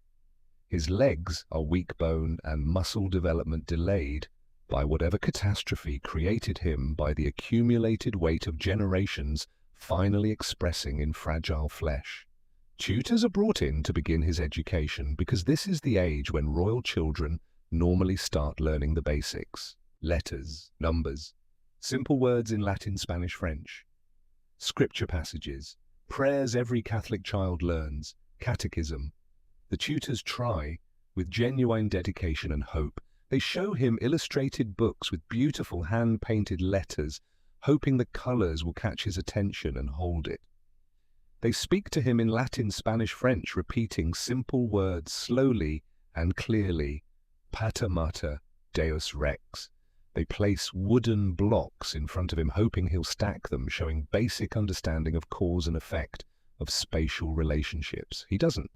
His legs are weak bone and muscle development delayed by whatever catastrophe created him by the accumulated weight of generations finally expressing in fragile flesh. Tutors are brought in to begin his education because this is the age when royal children normally start learning the basics. Letters, numbers, simple words in Latin, Spanish, French, scripture passages, prayers every Catholic child learns, catechism. The tutors try, with genuine dedication and hope. They show him illustrated books with beautiful hand-painted letters, hoping the colors will catch his attention and hold it. They speak to him in Latin, Spanish, French, repeating simple words slowly and clearly. Pater mater, Deus rex. They place wooden blocks in front of him, hoping he'll stack them, showing basic understanding of cause and effect, of spatial relationships. He doesn't.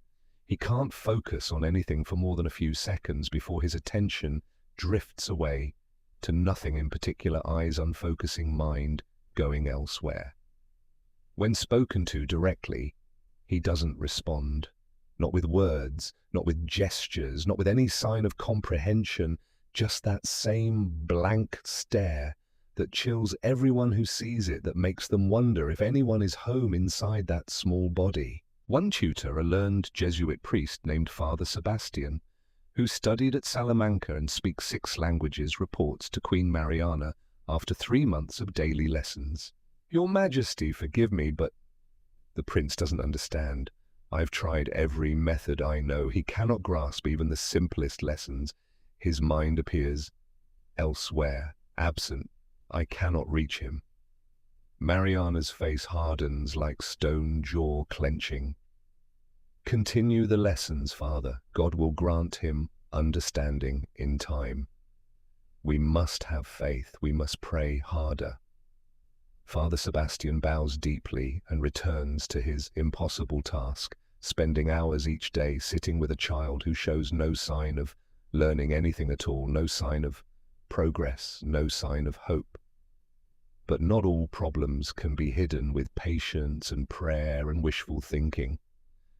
He can't focus on anything for more than a few seconds before his attention drifts away to nothing in particular, eyes unfocusing, mind going elsewhere. When spoken to directly, he doesn't respond. Not with words, not with gestures, not with any sign of comprehension, just that same blank stare that chills everyone who sees it, that makes them wonder if anyone is home inside that small body. One tutor, a learned Jesuit priest named Father Sebastian, who studied at Salamanca and speaks 6 languages, reports to Queen Mariana after 3 months of daily lessons. "Your Majesty, forgive me, but the prince doesn't understand. I've tried every method I know. He cannot grasp even the simplest lessons. His mind appears elsewhere, absent. I cannot reach him." Mariana's face hardens like stone jaw clenching. "Continue the lessons, Father. God will grant him understanding in time. We must have faith. We must pray harder." Father Sebastian bows deeply and returns to his impossible task, spending hours each day sitting with a child who shows no sign of learning anything at all, no sign of progress, no sign of hope. But not all problems can be hidden with patience and prayer and wishful thinking.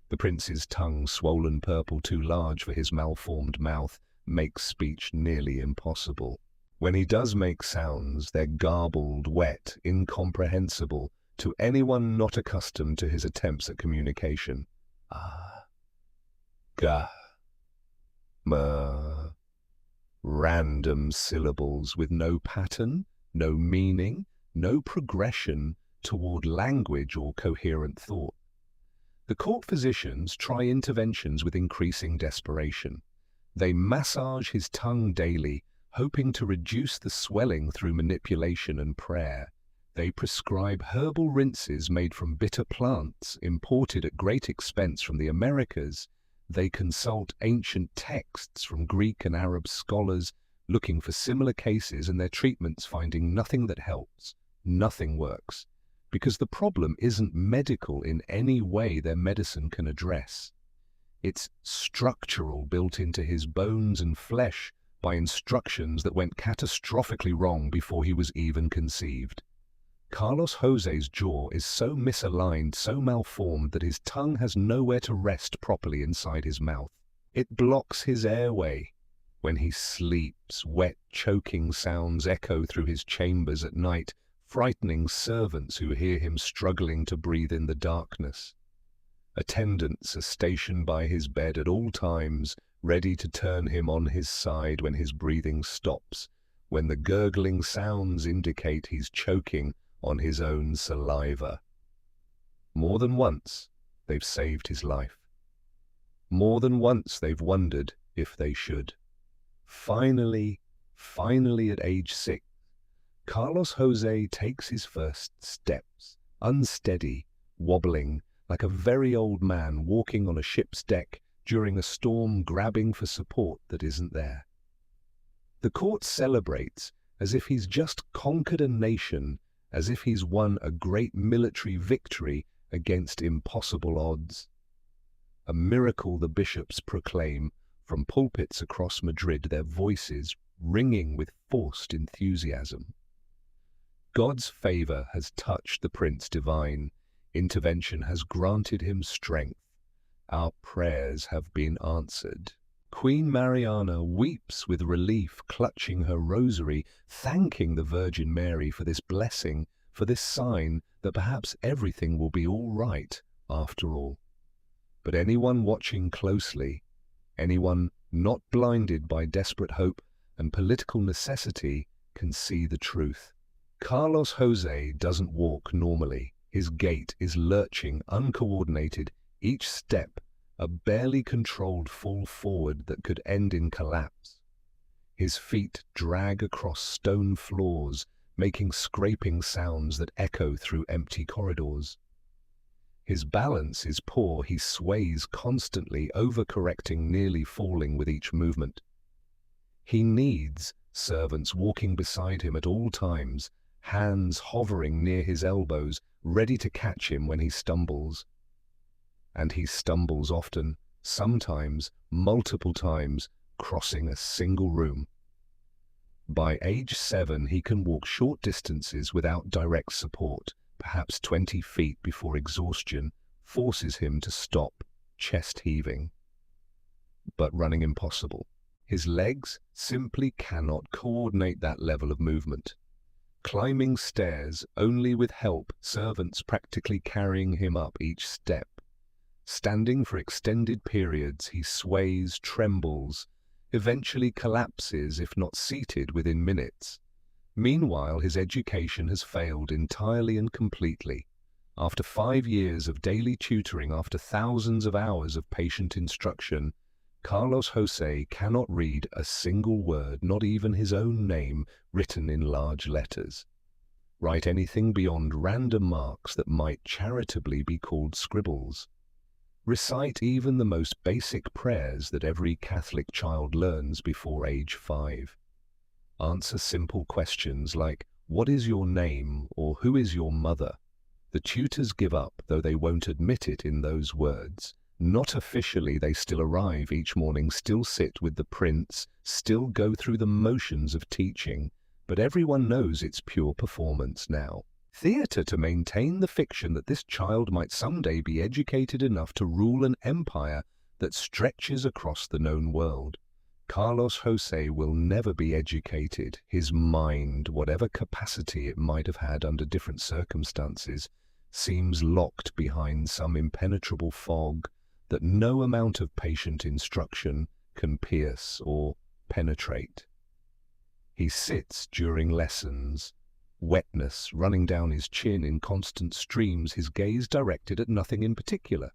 The prince's tongue, swollen purple, too large for his malformed mouth, makes speech nearly impossible. When he does make sounds, they're garbled, wet, incomprehensible to anyone not accustomed to his attempts at communication. Ah, ga, ma, random syllables with no pattern, no meaning, no progression toward language or coherent thought. The court physicians try interventions with increasing desperation. They massage his tongue daily, hoping to reduce the swelling through manipulation and prayer. They prescribe herbal rinses made from bitter plants, imported at great expense from the Americas. They consult ancient texts from Greek and Arab scholars, looking for similar cases, and their treatments finding nothing that helps. Nothing works, because the problem isn't medical in any way their medicine can address. It's structural, built into his bones and flesh by instructions that went catastrophically wrong before he was even conceived. Carlos José's jaw is so misaligned, so malformed, that his tongue has nowhere to rest properly inside his mouth. It blocks his airway. When he sleeps, wet, choking sounds echo through his chambers at night, frightening servants who hear him struggling to breathe in the darkness. Attendants are stationed by his bed at all times, ready to turn him on his side when his breathing stops, when the gurgling sounds indicate he's choking on his own saliva. More than once, they've saved his life. More than once, they've wondered if they should. Finally at age 6, Carlos José takes his first steps, unsteady, wobbling, like a very old man walking on a ship's deck during a storm, grabbing for support that isn't there. The court celebrates as if he's just conquered a nation, as if he's won a great military victory against impossible odds. A miracle, the bishops proclaim from pulpits across Madrid, their voices ringing with forced enthusiasm. God's favor has touched the Prince Divine. Intervention has granted him strength. Our prayers have been answered. Queen Mariana weeps with relief, clutching her rosary, thanking the Virgin Mary for this blessing, for this sign that perhaps everything will be all right after all. But anyone watching closely, anyone not blinded by desperate hope and political necessity, can see the truth. Carlos José doesn't walk normally. His gait is lurching, uncoordinated, each step a barely controlled fall forward that could end in collapse. His feet drag across stone floors, making scraping sounds that echo through empty corridors. His balance is poor. He sways constantly, overcorrecting, nearly falling with each movement. He needs servants walking beside him at all times, hands hovering near his elbows, ready to catch him when he stumbles. And he stumbles often, sometimes multiple times, crossing a single room. By age 7, he can walk short distances without direct support, perhaps 20 feet, before exhaustion forces him to stop, chest heaving. But running impossible. His legs simply cannot coordinate that level of movement. Climbing stairs only with help, servants practically carrying him up each step. Standing for extended periods, he sways, trembles, eventually collapses if not seated within minutes. Meanwhile, his education has failed entirely and completely. After 5 years of daily tutoring, after thousands of hours of patient instruction, Carlos José cannot read a single word, not even his own name written in large letters. Write anything beyond random marks that might charitably be called scribbles. Recite even the most basic prayers that every Catholic child learns before age 5. Answer simple questions like, "What is your name?" or "Who is your mother?" The tutors give up, though they won't admit it in those words. Not officially, they still arrive each morning, still sit with the prince, still go through the motions of teaching, but everyone knows it's pure performance now. Theatre to maintain the fiction that this child might someday be educated enough to rule an empire that stretches across the known world. Carlos José will never be educated. His mind, whatever capacity it might have had under different circumstances, seems locked behind some impenetrable fog that no amount of patient instruction can pierce or penetrate. He sits during lessons, wetness running down his chin in constant streams, his gaze directed at nothing in particular.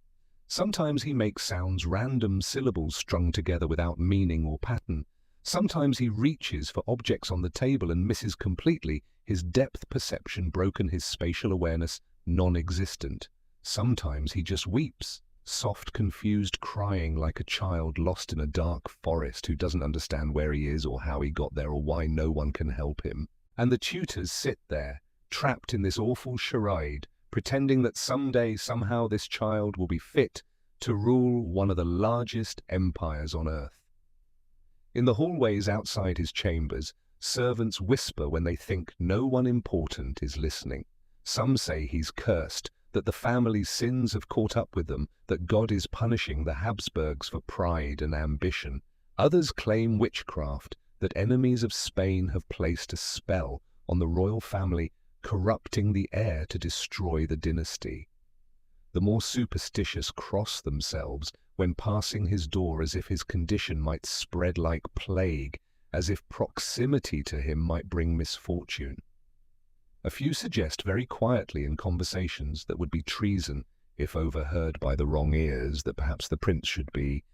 Sometimes he makes sounds, random syllables strung together without meaning or pattern. Sometimes he reaches for objects on the table and misses completely, his depth perception broken, his spatial awareness non-existent. Sometimes he just weeps, soft, confused crying like a child lost in a dark forest who doesn't understand where he is or how he got there or why no one can help him. And the tutors sit there, trapped in this awful charade, pretending that someday, somehow, this child will be fit to rule one of the largest empires on earth. In the hallways outside his chambers, servants whisper when they think no one important is listening. Some say he's cursed, that the family's sins have caught up with them, that God is punishing the Habsburgs for pride and ambition. Others claim witchcraft, that enemies of Spain have placed a spell on the royal family, corrupting the heir to destroy the dynasty. The more superstitious cross themselves when passing his door, as if his condition might spread like plague, as if proximity to him might bring misfortune. A few suggest very quietly in conversations that would be treason if overheard by the wrong ears that perhaps the prince should be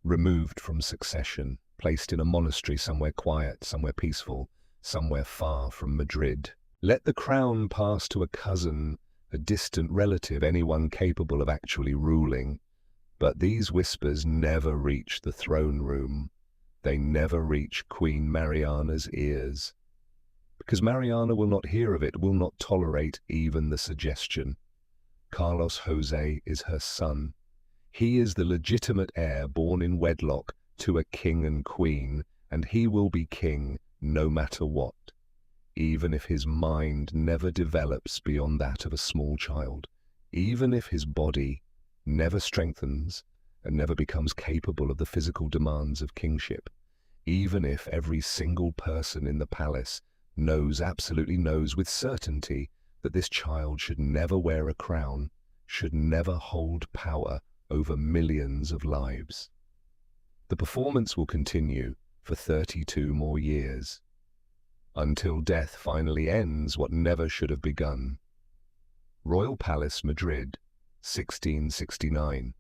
removed from succession, placed in a monastery somewhere quiet, somewhere peaceful, somewhere far from Madrid. Let the crown pass to a cousin, a distant relative, anyone capable of actually ruling. But these whispers never reach the throne room. They never reach Queen Mariana's ears. Because Mariana will not hear of it, will not tolerate even the suggestion. Carlos José is her son. He is the legitimate heir born in wedlock to a king and queen, and he will be king no matter what, even if his mind never develops beyond that of a small child, even if his body never strengthens and never becomes capable of the physical demands of kingship, even if every single person in the palace absolutely knows with certainty that this child should never wear a crown, should never hold power over millions of lives. The performance will continue for 32 more years, until death finally ends what never should have begun. Royal Palace, Madrid, 1669.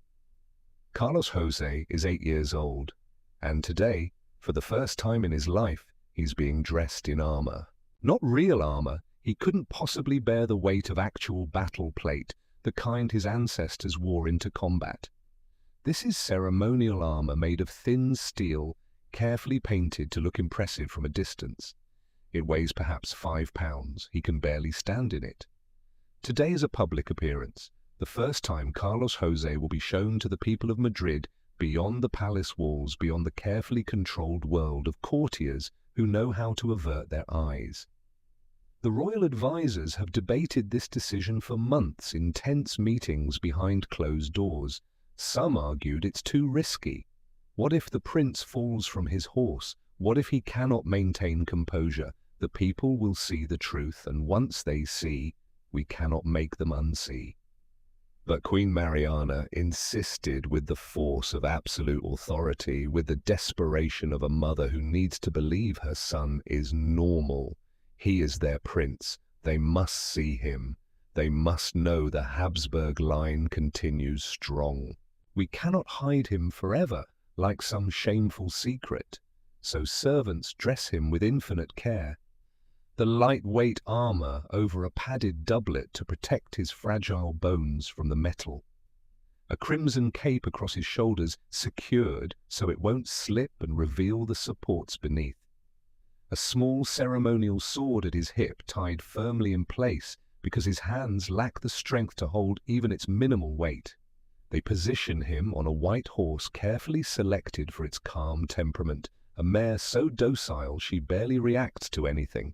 Carlos José is 8 years old, and today, for the first time in his life, he's being dressed in armor. Not real armor. He couldn't possibly bear the weight of actual battle plate, the kind his ancestors wore into combat. This is ceremonial armor made of thin steel, carefully painted to look impressive from a distance. It weighs perhaps 5 pounds. He can barely stand in it. Today is a public appearance, the first time Carlos José will be shown to the people of Madrid beyond the palace walls, beyond the carefully controlled world of courtiers who know how to avert their eyes. The royal advisors have debated this decision for months in tense meetings behind closed doors. Some argued it's too risky. What if the prince falls from his horse? What if he cannot maintain composure? The people will see the truth, and once they see, we cannot make them unsee. But Queen Mariana insisted with the force of absolute authority, with the desperation of a mother who needs to believe her son is normal. He is their prince. They must see him. They must know the Habsburg line continues strong. We cannot hide him forever, like some shameful secret. So servants dress him with infinite care. The lightweight armor over a padded doublet to protect his fragile bones from the metal. A crimson cape across his shoulders, secured so it won't slip and reveal the supports beneath. A small ceremonial sword at his hip tied firmly in place because his hands lack the strength to hold even its minimal weight. They position him on a white horse carefully selected for its calm temperament, a mare so docile she barely reacts to anything.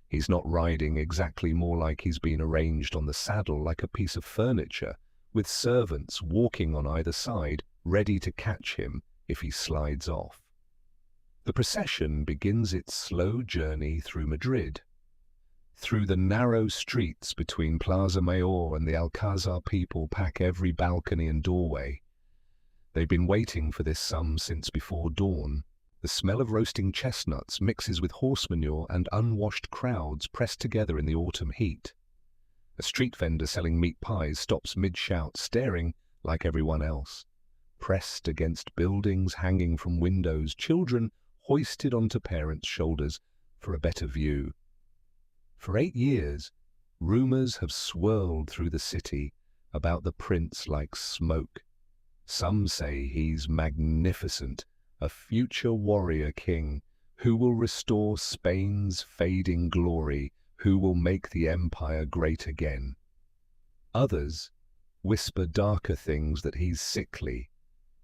He's not riding exactly, more like he's been arranged on the saddle like a piece of furniture, with servants walking on either side, ready to catch him if he slides off. The procession begins its slow journey through Madrid. Through the narrow streets between Plaza Mayor and the Alcázar, people pack every balcony and doorway. They've been waiting for this since before dawn. The smell of roasting chestnuts mixes with horse manure and unwashed crowds pressed together in the autumn heat. A street vendor selling meat pies stops mid-shout, staring like everyone else. Pressed against buildings hanging from windows, children hoisted onto parents' shoulders for a better view. For 8 years, rumors have swirled through the city about the prince like smoke. Some say he's magnificent, a future warrior king who will restore Spain's fading glory, who will make the empire great again. Others whisper darker things, that he's sickly,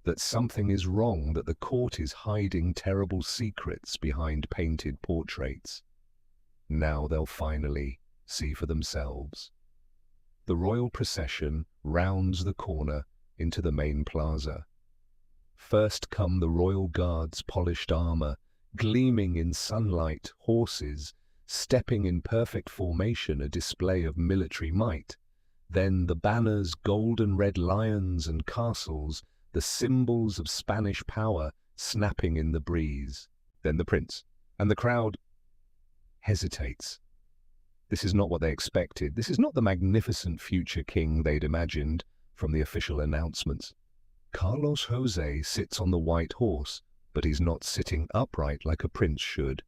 that something is wrong, that the court is hiding terrible secrets behind painted portraits. Now they'll finally see for themselves. The royal procession rounds the corner into the main plaza. First come the royal guard's polished armor, gleaming in sunlight, horses, stepping in perfect formation, a display of military might. Then the banners, golden red lions and castles, the symbols of Spanish power snapping in the breeze. Then the prince, and the crowd hesitates. This is not what they expected. This is not the magnificent future king they'd imagined from the official announcements. Carlos José sits on the white horse, but he's not sitting upright like a prince should.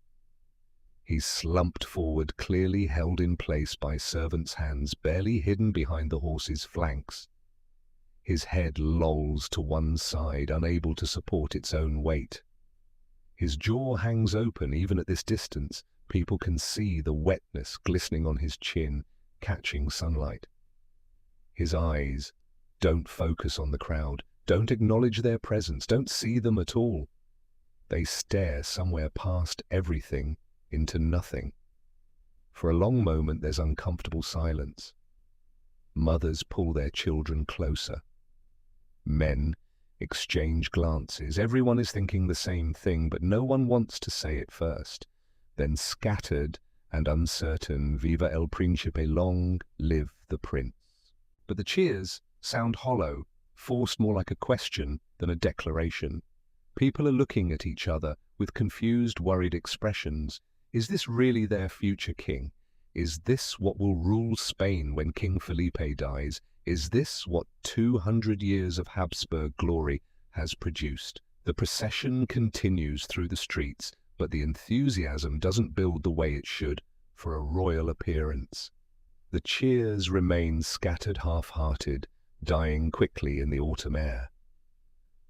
He's slumped forward, clearly held in place by servants' hands, barely hidden behind the horse's flanks. His head lolls to one side, unable to support its own weight. His jaw hangs open even at this distance. People can see the wetness glistening on his chin, catching sunlight. His eyes don't focus on the crowd, don't acknowledge their presence, don't see them at all. They stare somewhere past everything into nothing. For a long moment there's uncomfortable silence. Mothers pull their children closer. Men exchange glances. Everyone is thinking the same thing, but no one wants to say it first. Then scattered and uncertain, Viva el Principe, long live the prince. But the cheers sound hollow, forced more like a question than a declaration. People are looking at each other with confused, worried expressions. Is this really their future king? Is this what will rule Spain when King Felipe dies? Is this what 200 years of Habsburg glory has produced? The procession continues through the streets, but the enthusiasm doesn't build the way it should for a royal appearance. The cheers remain scattered, half-hearted, dying quickly in the autumn air.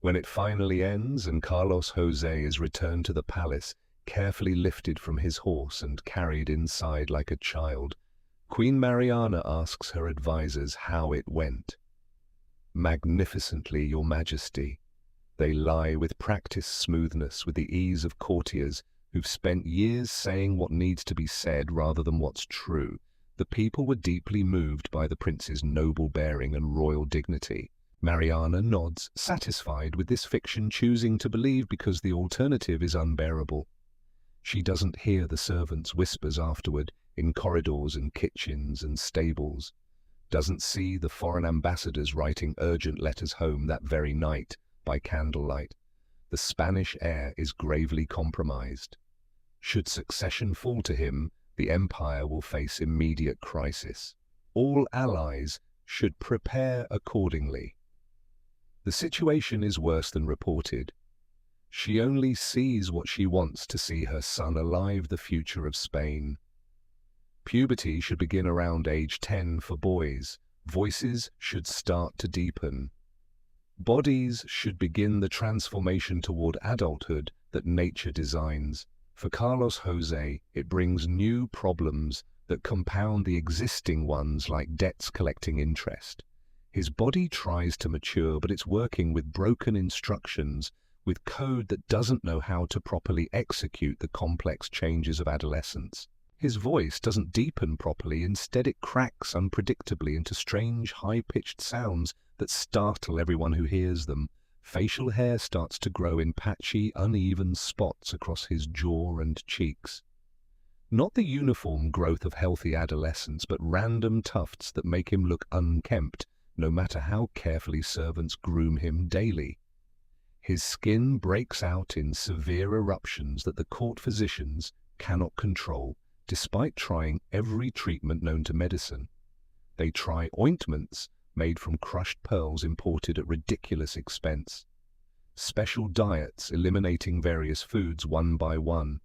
When it finally ends and Carlos José is returned to the palace, carefully lifted from his horse and carried inside like a child, Queen Mariana asks her advisors how it went. "Magnificently, Your Majesty." They lie with practiced smoothness, with the ease of courtiers who've spent years saying what needs to be said rather than what's true. The people were deeply moved by the prince's noble bearing and royal dignity. Mariana nods, satisfied with this fiction, choosing to believe because the alternative is unbearable. She doesn't hear the servants' whispers afterward in corridors and kitchens and stables, doesn't see the foreign ambassadors writing urgent letters home that very night by candlelight. The Spanish heir is gravely compromised. Should succession fall to him, the empire will face immediate crisis. All allies should prepare accordingly. The situation is worse than reported. She only sees what she wants to see her son alive, the future of Spain. Puberty should begin around age 10 for boys. Voices should start to deepen. Bodies should begin the transformation toward adulthood that nature designs. For Carlos José, it brings new problems that compound the existing ones, like debts collecting interest. His body tries to mature, but it's working with broken instructions, with code that doesn't know how to properly execute the complex changes of adolescence. His voice doesn't deepen properly, instead it cracks unpredictably into strange, high-pitched sounds that startle everyone who hears them. Facial hair starts to grow in patchy, uneven spots across his jaw and cheeks. Not the uniform growth of healthy adolescence, but random tufts that make him look unkempt, no matter how carefully servants groom him daily. His skin breaks out in severe eruptions that the court physicians cannot control, despite trying every treatment known to medicine. They try ointments made from crushed pearls imported at ridiculous expense. Special diets eliminating various foods one by one.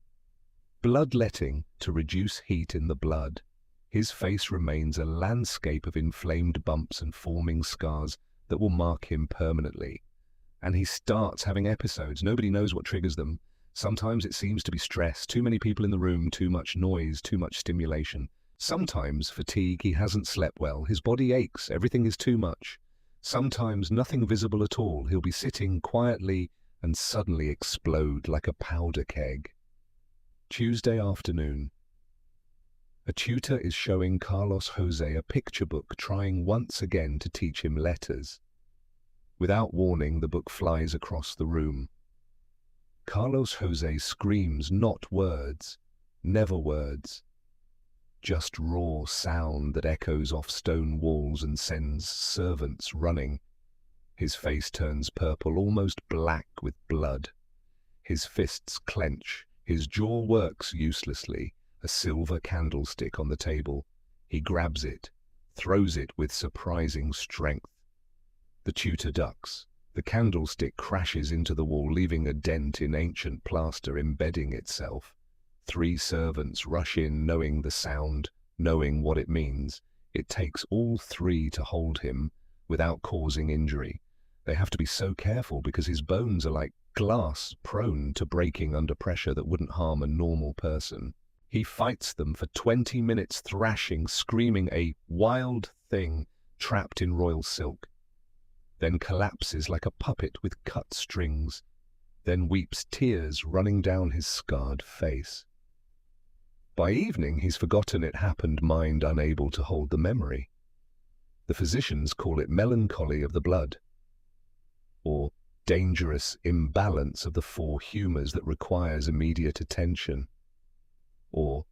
Bloodletting to reduce heat in the blood. His face remains a landscape of inflamed bumps and forming scars that will mark him permanently. And he starts having episodes. Nobody knows what triggers them. Sometimes it seems to be stress, too many people in the room, too much noise, too much stimulation. Sometimes fatigue, he hasn't slept well, his body aches, everything is too much. Sometimes nothing visible at all, he'll be sitting quietly and suddenly explode like a powder keg. Tuesday afternoon. A tutor is showing Carlos José a picture book, trying once again to teach him letters. Without warning, the book flies across the room. Carlos José screams not words, never words. Just raw sound that echoes off stone walls and sends servants running. His face turns purple, almost black with blood. His fists clench, his jaw works uselessly, a silver candlestick on the table. He grabs it, throws it with surprising strength. The tutor ducks. The candlestick crashes into the wall, leaving a dent in ancient plaster embedding itself. 3 servants rush in knowing the sound, knowing what it means. It takes all 3 to hold him without causing injury. They have to be so careful because his bones are like glass, prone to breaking under pressure that wouldn't harm a normal person. He fights them for 20 minutes, thrashing, screaming, a wild thing trapped in royal silk. Then collapses like a puppet with cut strings, then weeps, tears running down his scarred face. By evening, he's forgotten it happened, mind unable to hold the memory. The physicians call it melancholy of the blood, or dangerous imbalance of the 4 humors that requires immediate attention, or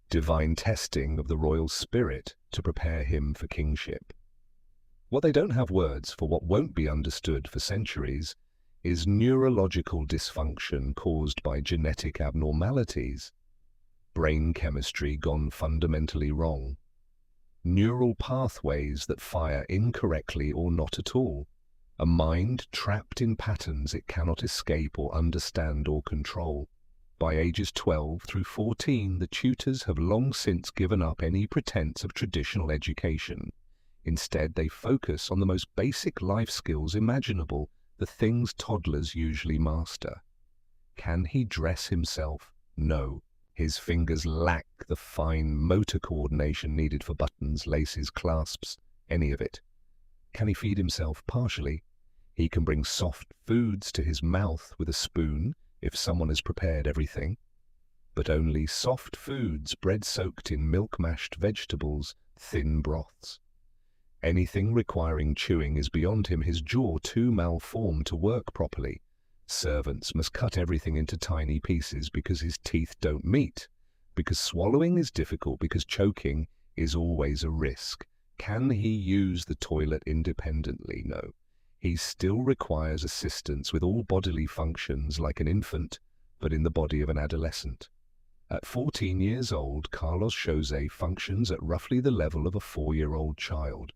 divine testing of the royal spirit to prepare him for kingship. What they don't have words for, what won't be understood for centuries, is neurological dysfunction caused by genetic abnormalities, brain chemistry gone fundamentally wrong, neural pathways that fire incorrectly or not at all, a mind trapped in patterns it cannot escape or understand or control. By ages 12 through 14, the tutors have long since given up any pretense of traditional education. Instead, they focus on the most basic life skills imaginable, the things toddlers usually master. Can he dress himself? No. His fingers lack the fine motor coordination needed for buttons, laces, clasps, any of it. Can he feed himself? Partially. He can bring soft foods to his mouth with a spoon if someone has prepared everything, but only soft foods, bread soaked in milk-mashed vegetables, thin broths. Anything requiring chewing is beyond him, his jaw too malformed to work properly. Servants must cut everything into tiny pieces because his teeth don't meet, because swallowing is difficult, because choking is always a risk. Can he use the toilet independently? No. He still requires assistance with all bodily functions like an infant, but in the body of an adolescent. At 14 years old, Carlos José functions at roughly the level of a 4-year-old child.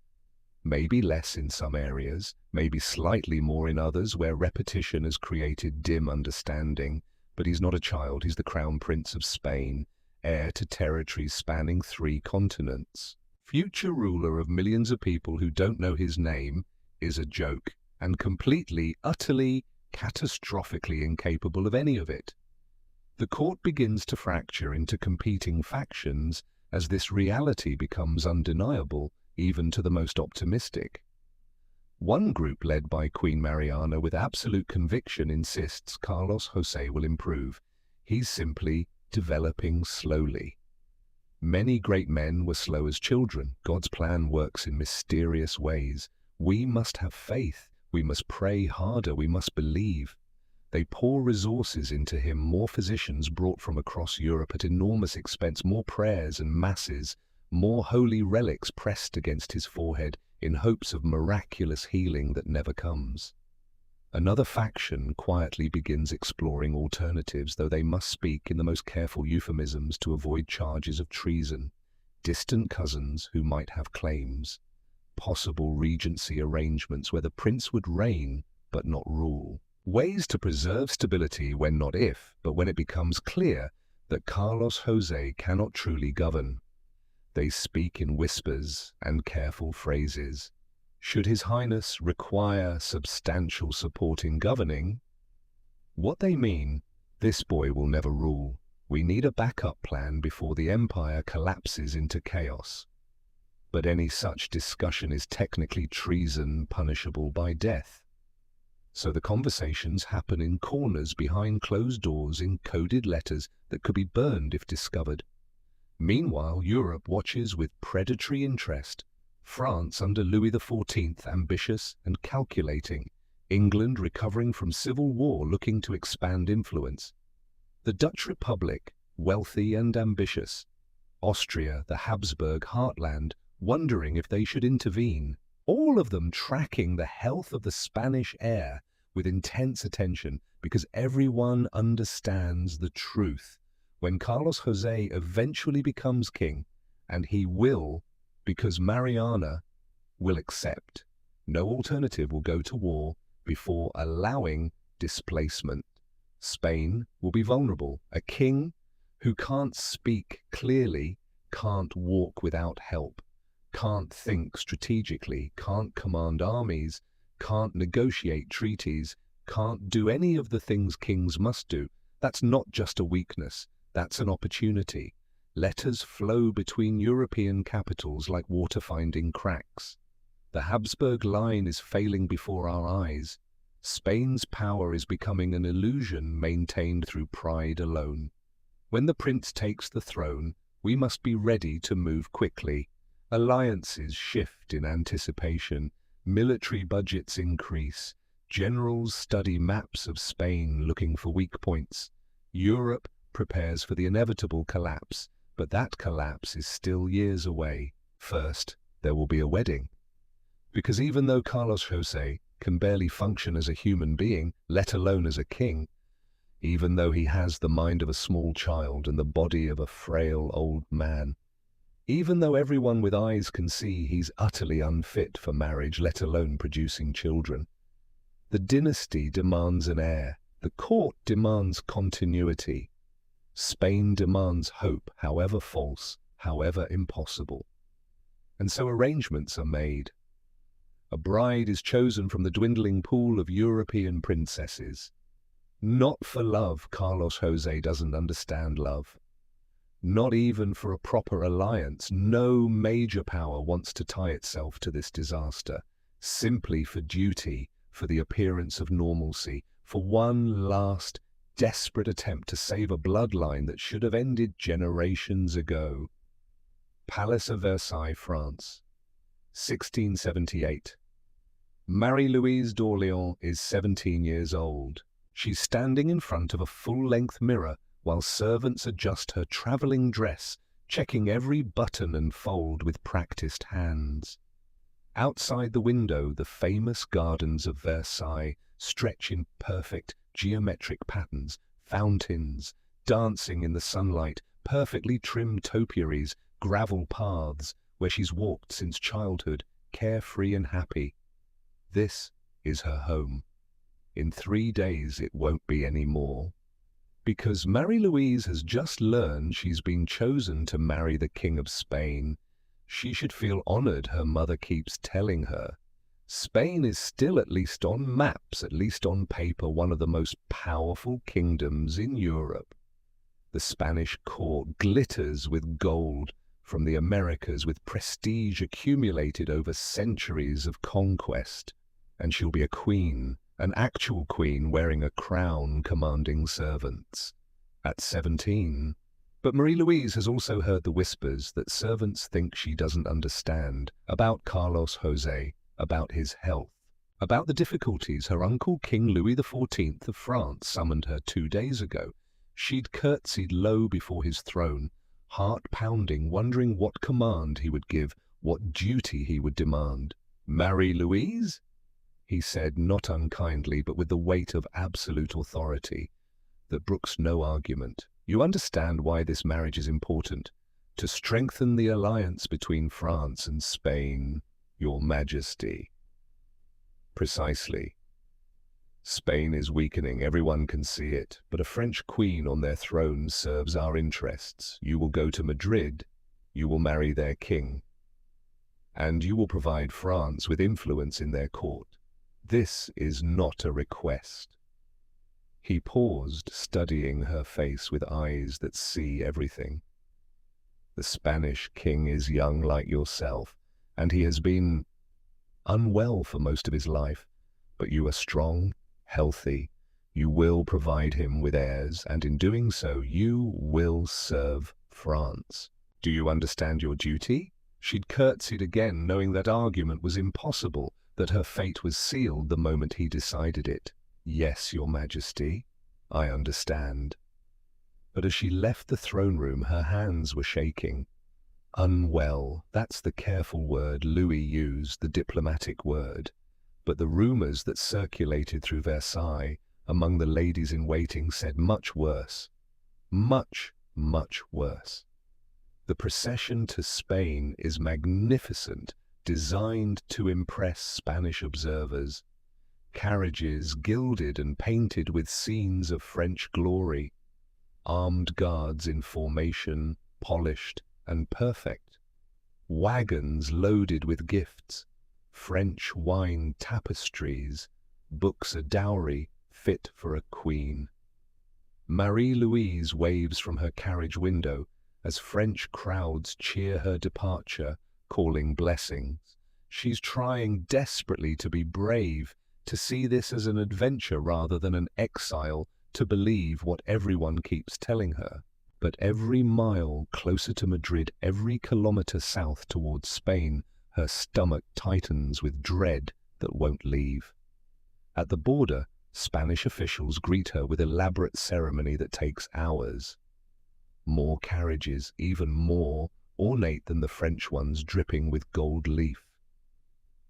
Maybe less in some areas, maybe slightly more in others where repetition has created dim understanding, but he's not a child, he's the Crown Prince of Spain, heir to territories spanning 3 continents. Future ruler of millions of people who don't know his name is a joke, and completely, utterly, catastrophically incapable of any of it. The court begins to fracture into competing factions as this reality becomes undeniable, even to the most optimistic. One group, led by Queen Mariana with absolute conviction, insists Carlos José will improve. He's simply developing slowly. Many great men were slow as children. God's plan works in mysterious ways. We must have faith. We must pray harder. We must believe. They pour resources into him, more physicians brought from across Europe at enormous expense, more prayers and masses, more holy relics pressed against his forehead in hopes of miraculous healing that never comes. Another faction quietly begins exploring alternatives, though they must speak in the most careful euphemisms to avoid charges of treason. Distant cousins who might have claims. Possible regency arrangements where the prince would reign but not rule. Ways to preserve stability when not if, but when it becomes clear that Carlos José cannot truly govern. They speak in whispers and careful phrases. Should His Highness require substantial support in governing? What they mean, this boy will never rule. We need a backup plan before the empire collapses into chaos. But any such discussion is technically treason, punishable by death. So the conversations happen in corners behind closed doors in coded letters that could be burned if discovered. Meanwhile, Europe watches with predatory interest. France under Louis XIV, ambitious and calculating. England recovering from civil war, looking to expand influence. The Dutch Republic, wealthy and ambitious. Austria, the Habsburg heartland, wondering if they should intervene. All of them tracking the health of the Spanish heir with intense attention because everyone understands the truth. When Carlos José eventually becomes king, and he will, because Mariana will accept, no alternative will go to war before allowing displacement. Spain will be vulnerable. A king who can't speak clearly, can't walk without help, can't think strategically, can't command armies, can't negotiate treaties, can't do any of the things kings must do. That's not just a weakness, that's an opportunity. Letters flow between European capitals like water finding cracks. The Habsburg line is failing before our eyes. Spain's power is becoming an illusion maintained through pride alone. When the prince takes the throne, we must be ready to move quickly. Alliances shift in anticipation, military budgets increase, generals study maps of Spain looking for weak points. Europe prepares for the inevitable collapse, but that collapse is still years away. First, there will be a wedding. Because even though Carlos José can barely function as a human being, let alone as a king, even though he has the mind of a small child and the body of a frail old man, even though everyone with eyes can see he's utterly unfit for marriage, let alone producing children, the dynasty demands an heir. The court demands continuity. Spain demands hope, however false, however impossible. And so arrangements are made. A bride is chosen from the dwindling pool of European princesses. Not for love. Carlos José doesn't understand love. Not even for a proper alliance. No major power wants to tie itself to this disaster. Simply for duty, for the appearance of normalcy, for one last, desperate attempt to save a bloodline that should have ended generations ago. Palace of Versailles, France, 1678. Marie Louise d'Orléans is 17 years old. She's standing in front of a full-length mirror while servants adjust her traveling dress, checking every button and fold with practiced hands. Outside the window, the famous gardens of Versailles stretch in perfect geometric patterns, fountains, dancing in the sunlight, perfectly trimmed topiaries, gravel paths where she's walked since childhood, carefree and happy. This is her home. In 3 days it won't be any more. Because Marie Louise has just learned she's been chosen to marry the King of Spain, she should feel honored, her mother keeps telling her. Spain is still, at least on maps, at least on paper, one of the most powerful kingdoms in Europe. The Spanish court glitters with gold from the Americas, with prestige accumulated over centuries of conquest. And she'll be a queen, an actual queen wearing a crown, commanding servants. At 17. But Marie Louise has also heard the whispers that servants think she doesn't understand about Carlos José, about his health, about the difficulties her uncle King Louis XIV of France summoned her 2 days ago. She'd curtsied low before his throne, heart pounding, wondering what command he would give, what duty he would demand. Marie Louise? He said, not unkindly, but with the weight of absolute authority that brooks no argument. You understand why this marriage is important. To strengthen the alliance between France and Spain, Your Majesty. Precisely. Spain is weakening, everyone can see it, but a French queen on their throne serves our interests. You will go to Madrid, you will marry their king, and you will provide France with influence in their court. This is not a request. He paused, studying her face with eyes that see everything. The Spanish king is young like yourself, and he has been unwell for most of his life, but you are strong, healthy. You will provide him with heirs, and in doing so, you will serve France. Do you understand your duty? She'd curtsied again, knowing that argument was impossible, that her fate was sealed the moment he decided it. Yes, Your Majesty, I understand. But as she left the throne room, her hands were shaking. Unwell, that's the careful word Louis used, the diplomatic word. But the rumors that circulated through Versailles among the ladies-in-waiting said much worse. Much, much worse. The procession to Spain is magnificent, designed to impress Spanish observers. Carriages gilded and painted with scenes of French glory. armed guards in formation, polished and perfect, wagons loaded with gifts, French wine tapestries, books a dowry fit for a queen. Marie Louise waves from her carriage window as French crowds cheer her departure, calling blessings. She's trying desperately to be brave, to see this as an adventure rather than an exile, to believe what everyone keeps telling her. But every mile closer to Madrid, every kilometer south towards Spain, her stomach tightens with dread that won't leave. At the border, Spanish officials greet her with elaborate ceremony that takes hours. More carriages, even more ornate than the French ones, dripping with gold leaf.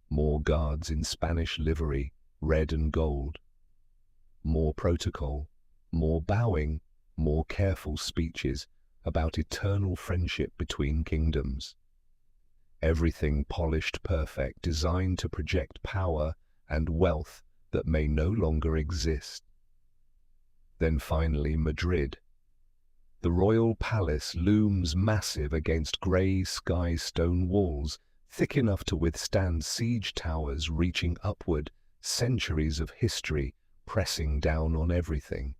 More guards in Spanish livery, red and gold. More protocol, more bowing, more careful speeches about eternal friendship between kingdoms. Everything polished perfect, designed to project power and wealth that may no longer exist. Then finally Madrid. The royal palace looms massive against grey sky stone walls, thick enough to withstand siege towers reaching upward, centuries of history pressing down on everything.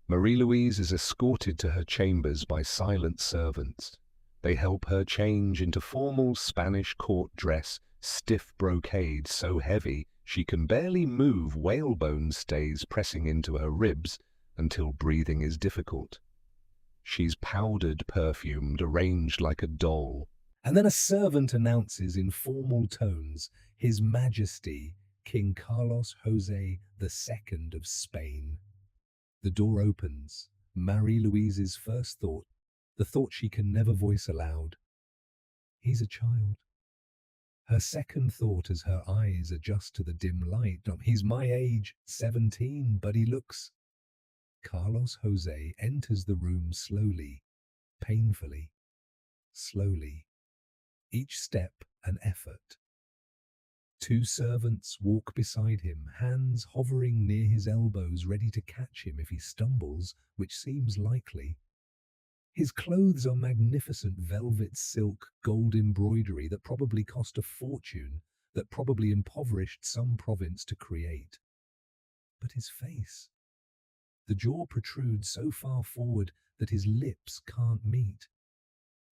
Marie Louise is escorted to her chambers by silent servants. They help her change into formal Spanish court dress, stiff brocade so heavy she can barely move, whalebone stays pressing into her ribs until breathing is difficult. She's powdered, perfumed, arranged like a doll. And then a servant announces in formal tones, His Majesty, King Carlos José II of Spain. The door opens. Marie Louise's first thought, the thought she can never voice aloud. He's a child. Her second thought as her eyes adjust to the dim light, he's my age, 17, but he looks. Carlos José enters the room slowly, painfully, slowly. Each step an effort. Two servants walk beside him, hands hovering near his elbows, ready to catch him if he stumbles, which seems likely. His clothes are magnificent velvet, silk, gold embroidery that probably cost a fortune, that probably impoverished some province to create. But his face. The jaw protrudes so far forward that his lips can't meet.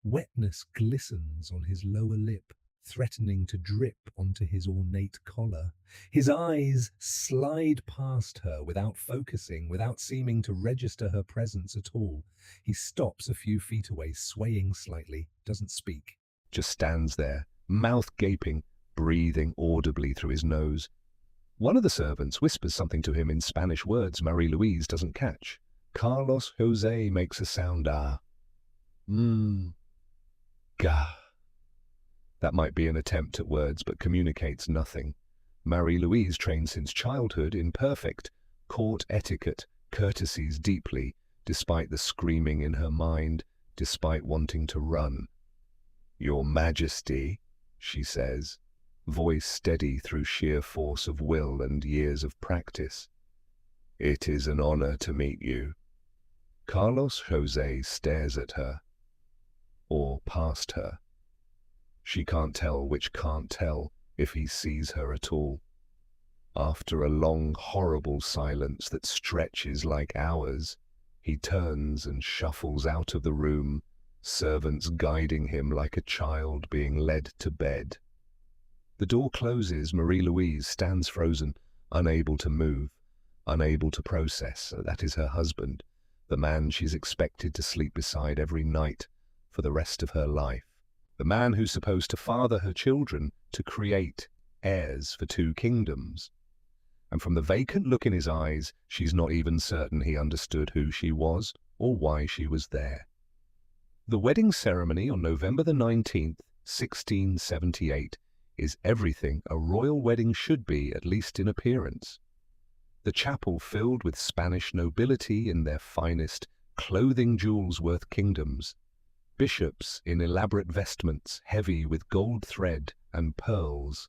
Wetness glistens on his lower lip, threatening to drip onto his ornate collar. His eyes slide past her without focusing, without seeming to register her presence at all. He stops a few feet away, swaying slightly, doesn't speak. Just stands there, mouth gaping, breathing audibly through his nose. One of the servants whispers something to him in Spanish words Marie Louise doesn't catch. Carlos José makes a sound, Gah. That might be an attempt at words, but communicates nothing. Marie Louise, trained since childhood in perfect court etiquette, courtesies deeply, despite the screaming in her mind, despite wanting to run. Your Majesty, she says, voice steady through sheer force of will and years of practice. It is an honor to meet you. Carlos José stares at her, or past her. She can't tell which can't tell, if he sees her at all. After a long, horrible silence that stretches like hours, he turns and shuffles out of the room, servants guiding him like a child being led to bed. The door closes. Marie Louise stands frozen, unable to move, unable to process. That is her husband, the man she's expected to sleep beside every night for the rest of her life. The man who's supposed to father her children, to create heirs for two kingdoms. And from the vacant look in his eyes, she's not even certain he understood who she was or why she was there. The wedding ceremony on November the 19th, 1678, is everything a royal wedding should be, at least in appearance. The chapel filled with Spanish nobility in their finest, clothing jewels worth kingdoms. Bishops in elaborate vestments, heavy with gold thread and pearls.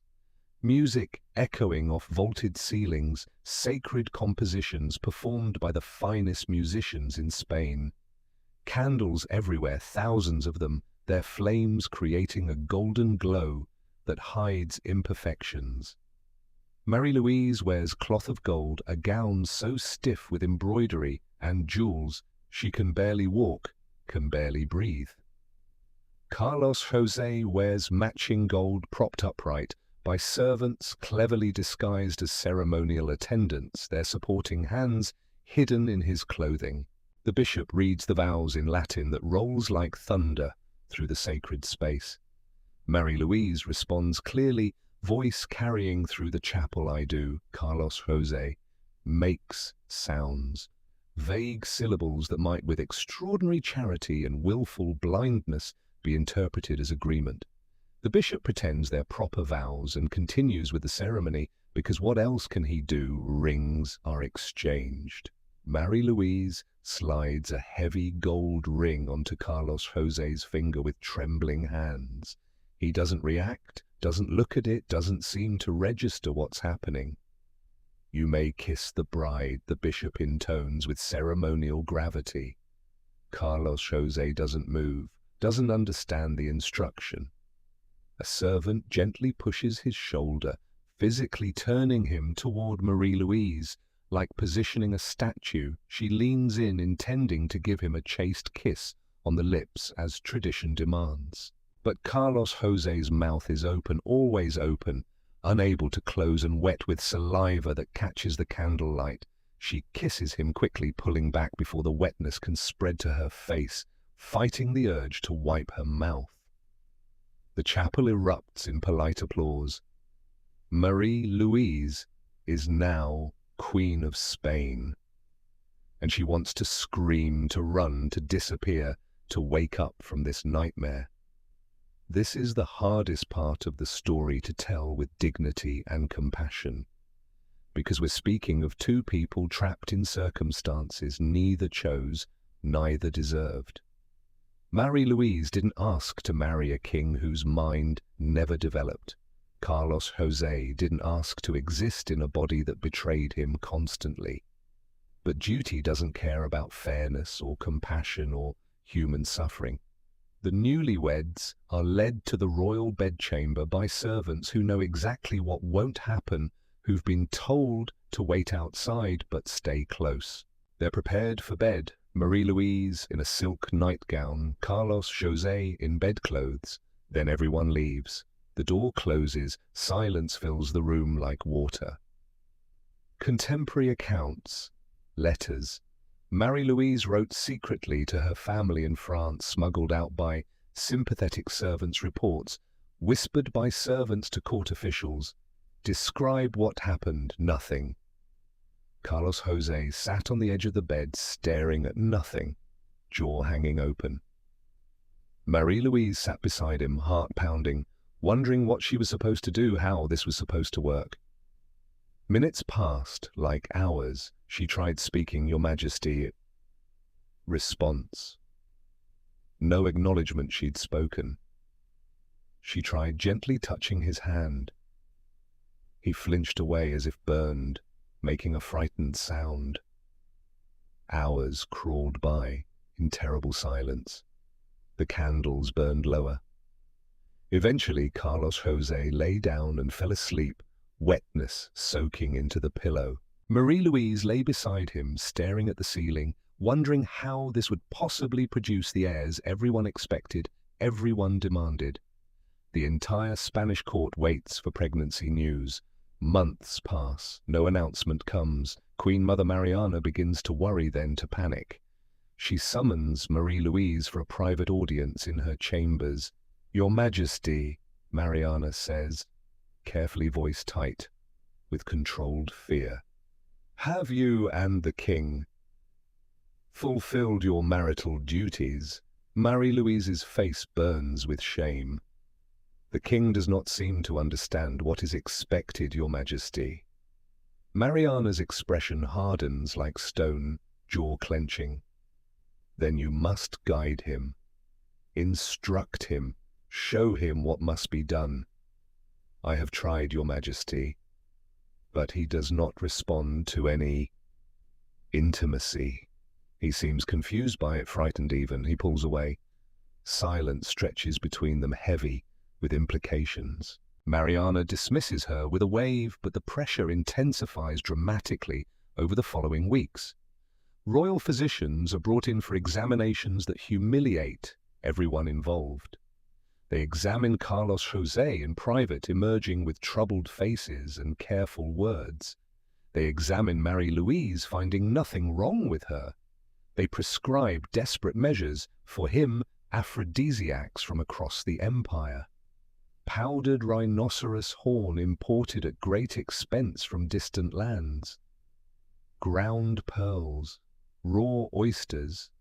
Music echoing off vaulted ceilings, sacred compositions performed by the finest musicians in Spain. Candles everywhere, thousands of them, their flames creating a golden glow that hides imperfections. Marie Louise wears cloth of gold, a gown so stiff with embroidery and jewels she can barely walk, can barely breathe. Carlos José wears matching gold propped upright by servants cleverly disguised as ceremonial attendants, their supporting hands hidden in his clothing. The bishop reads the vows in Latin that rolls like thunder through the sacred space. Marie Louise responds clearly, voice carrying through the chapel. I do. Carlos José makes sounds, vague syllables that might with extraordinary charity and willful blindness be interpreted as agreement. The bishop pretends they're proper vows and continues with the ceremony because what else can he do? Rings are exchanged. Marie Louise slides a heavy gold ring onto Carlos José's finger with trembling hands. He doesn't react, doesn't look at it, doesn't seem to register what's happening. You may kiss the bride, the bishop intones with ceremonial gravity. Carlos José doesn't move, doesn't understand the instruction. A servant gently pushes his shoulder, physically turning him toward Marie Louise. Like positioning a statue, she leans in, intending to give him a chaste kiss on the lips as tradition demands. But Carlos José's mouth is open, always open, unable to close and wet with saliva that catches the candlelight. She kisses him quickly, pulling back before the wetness can spread to her face, fighting the urge to wipe her mouth. The chapel erupts in polite applause. Marie Louise is now Queen of Spain, and she wants to scream, to run, to disappear, to wake up from this nightmare. This is the hardest part of the story to tell with dignity and compassion, because we're speaking of two people trapped in circumstances neither chose, neither deserved. Marie Louise didn't ask to marry a king whose mind never developed. Carlos José didn't ask to exist in a body that betrayed him constantly. But duty doesn't care about fairness or compassion or human suffering. The newlyweds are led to the royal bedchamber by servants who know exactly what won't happen, who've been told to wait outside but stay close. They're prepared for bed, Marie Louise in a silk nightgown, Carlos José in bedclothes. Then everyone leaves. The door closes, silence fills the room like water. Contemporary accounts, letters. Marie Louise wrote secretly to her family in France, smuggled out by sympathetic servants' reports, whispered by servants to court officials. Describe what happened. Nothing. Carlos José sat on the edge of the bed, staring at nothing, jaw hanging open. Marie Louise sat beside him, heart pounding, wondering what she was supposed to do, how this was supposed to work. Minutes passed like hours. She tried speaking, "Your Majesty." Response. No acknowledgement she'd spoken. She tried gently touching his hand. He flinched away as if burned, making a frightened sound. Hours crawled by in terrible silence. The candles burned lower. Eventually, Carlos José lay down and fell asleep, wetness soaking into the pillow. Marie Louise lay beside him, staring at the ceiling, wondering how this would possibly produce the heirs everyone expected, everyone demanded. The entire Spanish court waits for pregnancy news. Months pass, no announcement comes. Queen Mother Mariana begins to worry, then to panic. She summons Marie Louise for a private audience in her chambers. "Your Majesty," Mariana says, carefully voiced tight, with controlled fear. "Have you and the king fulfilled your marital duties?" Marie Louise's face burns with shame. "The king does not seem to understand what is expected, Your Majesty." Mariana's expression hardens like stone, jaw clenching. "Then you must guide him, instruct him, show him what must be done. "I have tried, Your Majesty," but he does not respond to any intimacy. He seems confused by it, frightened even. He pulls away. Silence stretches between them, heavy with implications. Mariana dismisses her with a wave, but the pressure intensifies dramatically over the following weeks. Royal physicians are brought in for examinations that humiliate everyone involved. They examine Carlos José in private, emerging with troubled faces and careful words. They examine Marie Louise, finding nothing wrong with her. They prescribe desperate measures, for him aphrodisiacs from across the empire. Powdered rhinoceros horn imported at great expense from distant lands. Ground pearls, raw oysters,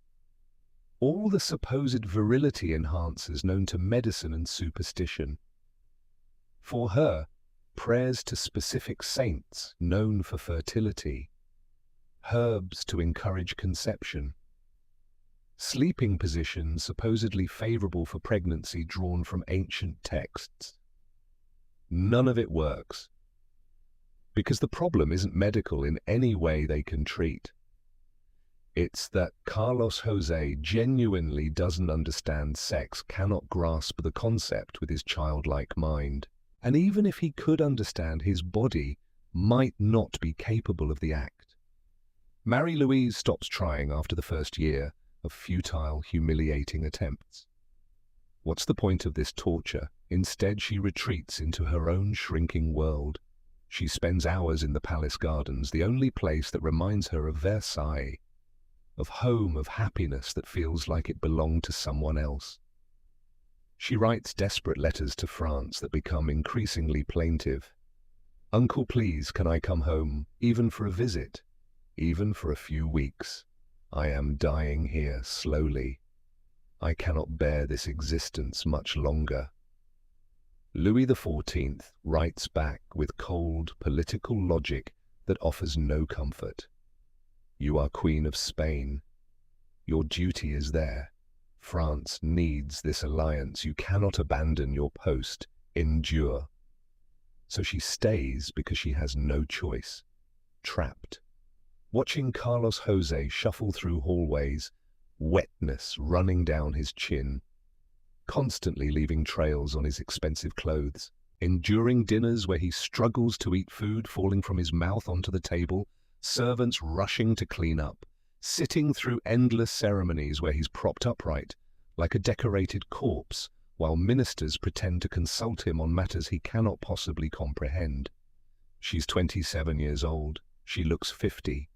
all the supposed virility enhancers known to medicine and superstition. For her, prayers to specific saints known for fertility, herbs to encourage conception, sleeping positions supposedly favorable for pregnancy drawn from ancient texts. None of it works, because the problem isn't medical in any way they can treat. It's that Carlos José genuinely doesn't understand sex, cannot grasp the concept with his childlike mind. And even if he could understand, his body might not be capable of the act. Marie Louise stops trying after the first year of futile, humiliating attempts. What's the point of this torture? Instead, she retreats into her own shrinking world. She spends hours in the palace gardens, the only place that reminds her of Versailles, of home, of happiness that feels like it belonged to someone else. She writes desperate letters to France that become increasingly plaintive. "Uncle, please, can I come home, even for a visit, even for a few weeks? I am dying here slowly. I cannot bear this existence much longer." Louis XIV writes back with cold political logic that offers no comfort. "You are Queen of Spain. Your duty is there. France needs this alliance. You cannot abandon your post. Endure." So she stays because she has no choice. Trapped. Watching Carlos José shuffle through hallways, wetness running down his chin, constantly leaving trails on his expensive clothes, enduring dinners where he struggles to eat food falling from his mouth onto the table, servants rushing to clean up, sitting through endless ceremonies where he's propped upright, like a decorated corpse, while ministers pretend to consult him on matters he cannot possibly comprehend. She's 27 years old. She looks 50.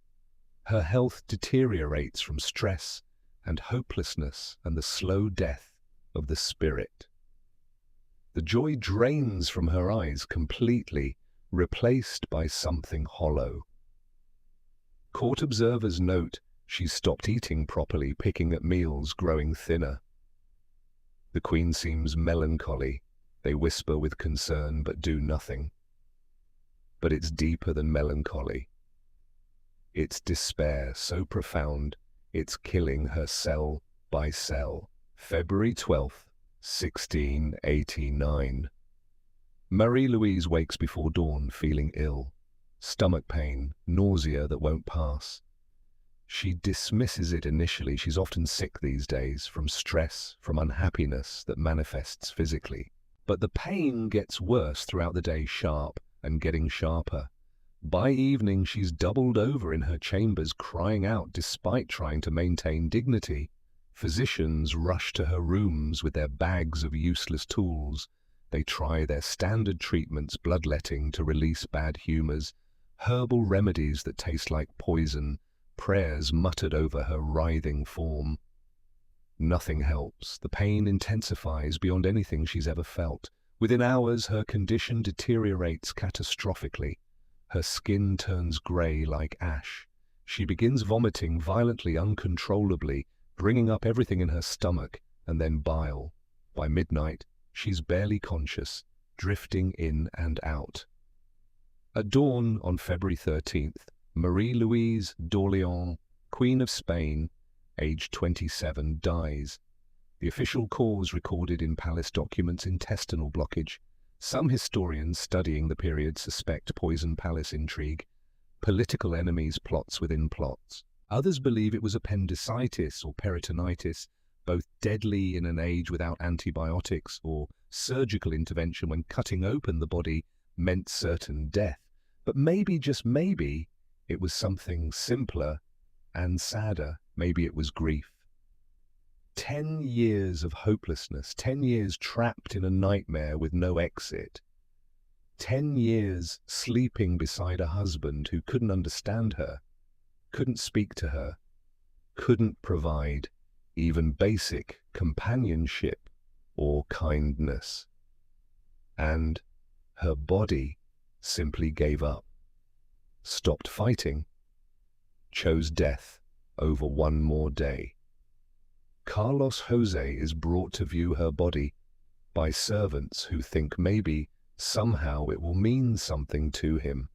Her health deteriorates from stress and hopelessness and the slow death of the spirit. The joy drains from her eyes completely, replaced by something hollow. Court observers note she's stopped eating properly, picking at meals, growing thinner. The Queen seems melancholy. They whisper with concern but do nothing. But it's deeper than melancholy. It's despair so profound, it's killing her cell by cell. February 12th, 1689. Marie Louise wakes before dawn, feeling ill. Stomach pain, nausea that won't pass. She dismisses it initially. She's often sick these days, from stress, from unhappiness that manifests physically. But the pain gets worse throughout the day, sharp and getting sharper. By evening, she's doubled over in her chambers, crying out despite trying to maintain dignity. Physicians rush to her rooms with their bags of useless tools. They try their standard treatments, bloodletting to release bad humors, herbal remedies that taste like poison, prayers muttered over her writhing form. Nothing helps. The pain intensifies beyond anything she's ever felt. Within hours, her condition deteriorates catastrophically. Her skin turns gray like ash. She begins vomiting violently, uncontrollably, bringing up everything in her stomach, and then bile. By midnight, she's barely conscious, drifting in and out. At dawn on February 13th, Marie Louise d'Orléans, Queen of Spain, aged 27, dies. The official cause recorded in palace documents: intestinal blockage. Some historians studying the period suspect Poison Palace intrigue, political enemies, plots within plots. Others believe it was appendicitis or peritonitis, both deadly in an age without antibiotics, or surgical intervention when cutting open the body meant certain death. But maybe, just maybe, it was something simpler and sadder. Maybe it was grief. 10 years of hopelessness, 10 years trapped in a nightmare with no exit. 10 years sleeping beside a husband who couldn't understand her, couldn't speak to her, couldn't provide even basic companionship or kindness. And her body simply gave up, stopped fighting, chose death over one more day. Carlos José is brought to view her body by servants who think maybe somehow it will mean something to him.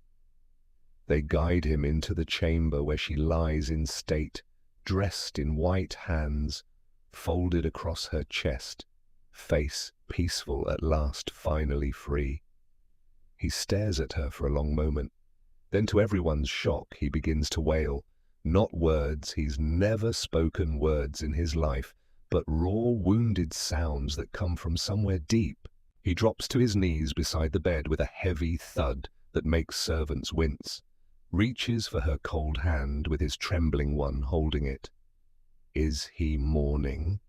They guide him into the chamber where she lies in state, dressed in white hands, folded across her chest, face peaceful at last, finally free. He stares at her for a long moment. Then, to everyone's shock, he begins to wail. Not words, he's never spoken words in his life, but raw, wounded sounds that come from somewhere deep. He drops to his knees beside the bed with a heavy thud that makes servants wince, reaches for her cold hand with his trembling one holding it. Is he mourning?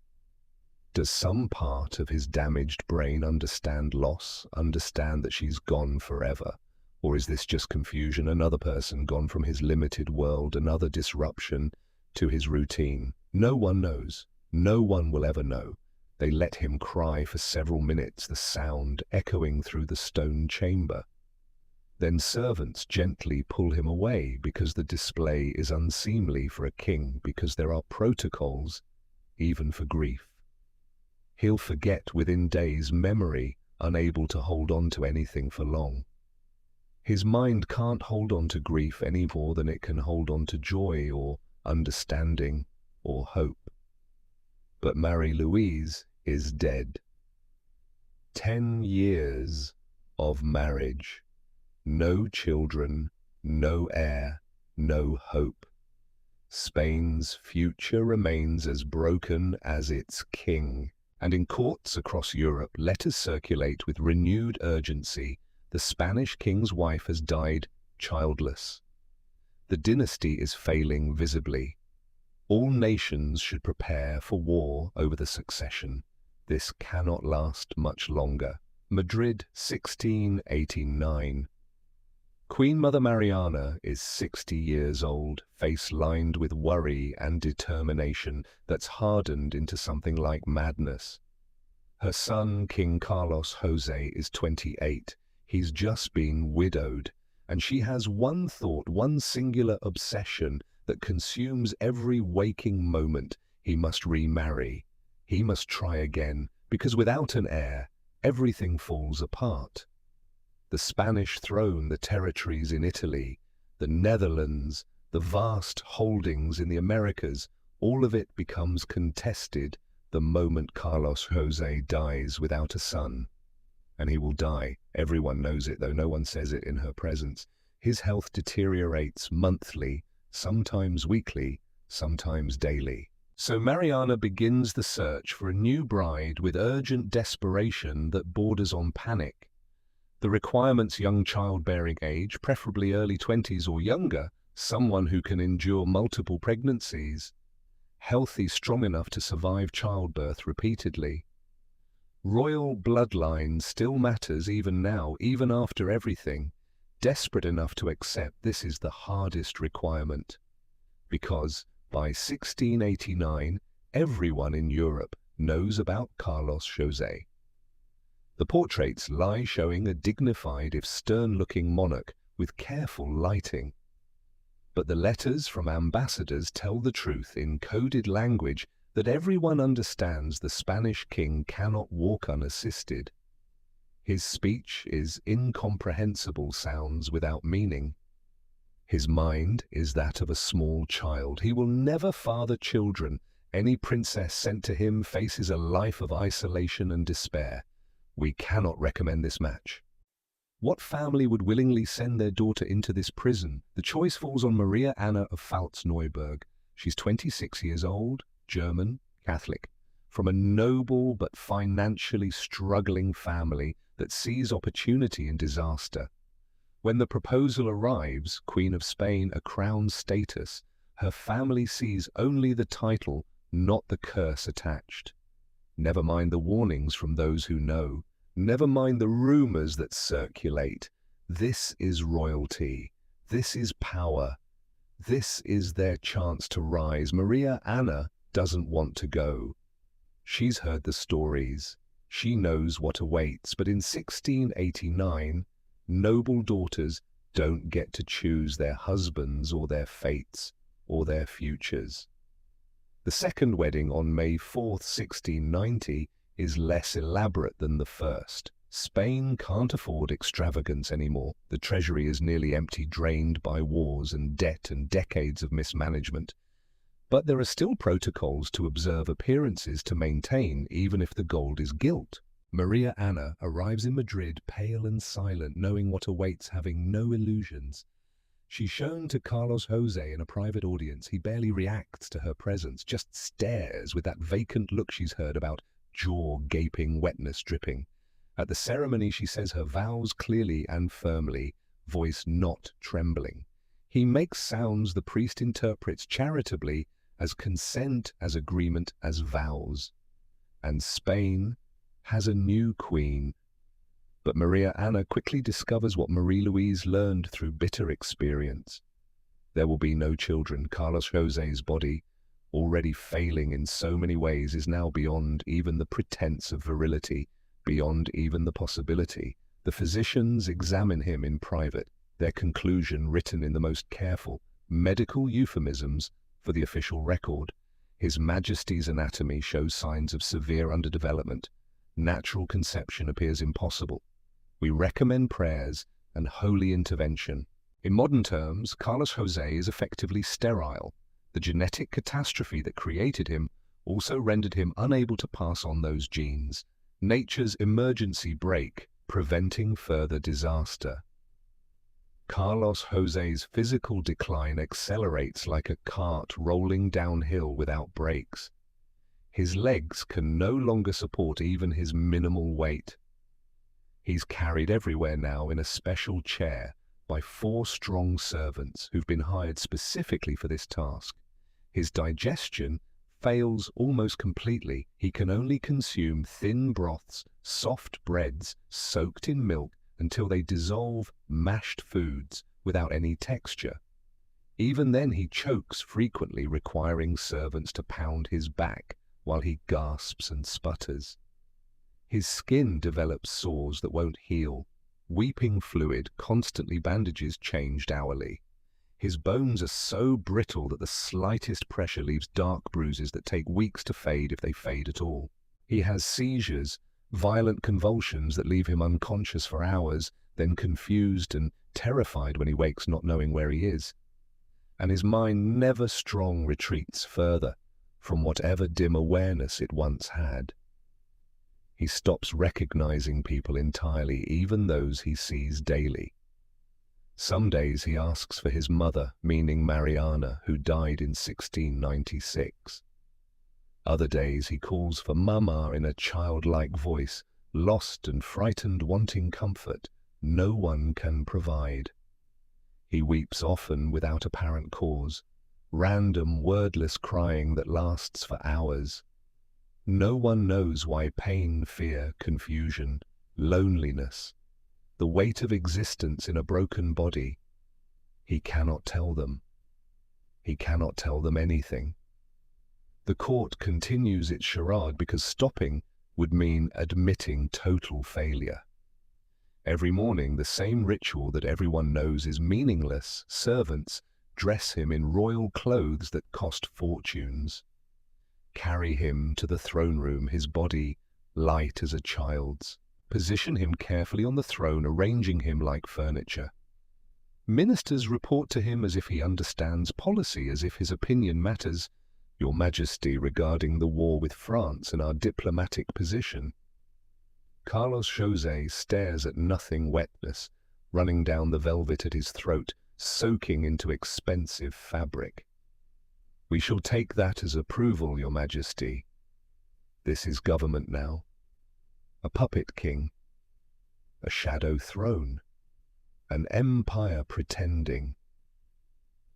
Does some part of his damaged brain understand loss, understand that she's gone forever? Or is this just confusion, another person gone from his limited world, another disruption to his routine? No one knows. No one will ever know. They let him cry for several minutes, the sound echoing through the stone chamber. Then servants gently pull him away because the display is unseemly for a king, because there are protocols, even for grief. He'll forget within days, memory unable to hold on to anything for long. His mind can't hold on to grief any more than it can hold on to joy or understanding or hope. But Marie Louise is dead. 10 years of marriage. No children, no heir, no hope. Spain's future remains as broken as its king. And in courts across Europe, letters circulate with renewed urgency. The Spanish king's wife has died childless. The dynasty is failing visibly. All nations should prepare for war over the succession. This cannot last much longer. Madrid, 1689. Queen Mother Mariana is 60 years old, face lined with worry and determination that's hardened into something like madness. Her son, King Carlos José, is 28. He's just been widowed, and she has one thought, one singular obsession that consumes every waking moment. He must remarry. He must try again, because without an heir, everything falls apart. The Spanish throne, the territories in Italy, the Netherlands, the vast holdings in the Americas, all of it becomes contested the moment Carlos José dies without a son. And he will die. Everyone knows it, though no one says it in her presence. His health deteriorates monthly, sometimes weekly, sometimes daily. So Mariana begins the search for a new bride with urgent desperation that borders on panic. The requirements: young childbearing age, preferably early 20s or younger, someone who can endure multiple pregnancies, healthy, strong enough to survive childbirth repeatedly. Royal bloodline still matters even now, even after everything. Desperate enough to accept this is the hardest requirement. Because by 1689, everyone in Europe knows about Carlos José. The portraits lie showing a dignified if stern-looking monarch with careful lighting. But the letters from ambassadors tell the truth in coded language that everyone understands. The Spanish king cannot walk unassisted. His speech is incomprehensible sounds without meaning. His mind is that of a small child. He will never father children. Any princess sent to him faces a life of isolation and despair. We cannot recommend this match. What family would willingly send their daughter into this prison? The choice falls on Maria Anna of Pfalz-Neuburg. She's 26 years old, German, Catholic, from a noble but financially struggling family that sees opportunity in disaster. When the proposal arrives, Queen of Spain, a crown status, her family sees only the title, not the curse attached. Never mind the warnings from those who know. Never mind the rumors that circulate. This is royalty. This is power. This is their chance to rise. Maria Anna doesn't want to go. She's heard the stories. She knows what awaits. But in 1689, noble daughters don't get to choose their husbands or their fates or their futures. The second wedding on May 4th, 1690, is less elaborate than the first. Spain can't afford extravagance anymore. The treasury is nearly empty, drained by wars and debt and decades of mismanagement. But there are still protocols to observe, appearances to maintain, even if the gold is gilt. Maria Anna arrives in Madrid, pale and silent, knowing what awaits, having no illusions. She's shown to Carlos José in a private audience. He barely reacts to her presence, just stares with that vacant look she's heard about, jaw gaping, wetness dripping. At the ceremony, she says her vows clearly and firmly, voice not trembling. He makes sounds the priest interprets charitably as consent, as agreement, as vows. And Spain has a new queen. But Maria Anna quickly discovers what Marie Louise learned through bitter experience. There will be no children. Carlos José's body, already failing in so many ways, is now beyond even the pretense of virility, beyond even the possibility. The physicians examine him in private, their conclusion written in the most careful medical euphemisms for the official record. His Majesty's anatomy shows signs of severe underdevelopment. Natural conception appears impossible. We recommend prayers and holy intervention. In modern terms, Carlos José is effectively sterile. The genetic catastrophe that created him also rendered him unable to pass on those genes. Nature's emergency brake, preventing further disaster. Carlos José's physical decline accelerates like a cart rolling downhill without brakes. His legs can no longer support even his minimal weight. He's carried everywhere now in a special chair by 4 strong servants who've been hired specifically for this task. His digestion fails almost completely. He can only consume thin broths, soft breads soaked in milk until they dissolve, mashed foods without any texture. Even then he chokes frequently, requiring servants to pound his back while he gasps and sputters. His skin develops sores that won't heal, weeping fluid, constantly bandages changed hourly. His bones are so brittle that the slightest pressure leaves dark bruises that take weeks to fade, if they fade at all. He has seizures, violent convulsions that leave him unconscious for hours, then confused and terrified when he wakes, not knowing where he is. And his mind, never strong, retreats further from whatever dim awareness it once had. He stops recognizing people entirely, even those he sees daily. Some days he asks for his mother, meaning Mariana, who died in 1696. Other days he calls for Mama in a childlike voice, lost and frightened, wanting comfort no one can provide. He weeps often without apparent cause, random wordless crying that lasts for hours. No one knows why. Pain, fear, confusion, loneliness, the weight of existence in a broken body. He cannot tell them. He cannot tell them anything. The court continues its charade because stopping would mean admitting total failure. Every morning, the same ritual that everyone knows is meaningless. Servants dress him in royal clothes that cost fortunes. Carry him to the throne room, his body light as a child's. Position him carefully on the throne, arranging him like furniture. Ministers report to him as if he understands policy, as if his opinion matters. Your Majesty, regarding the war with France and our diplomatic position. Carlos José stares at nothing wetness, running down the velvet at his throat, soaking into expensive fabric. "We shall take that as approval, Your Majesty. This is government now. A puppet king. A shadow throne. An empire pretending.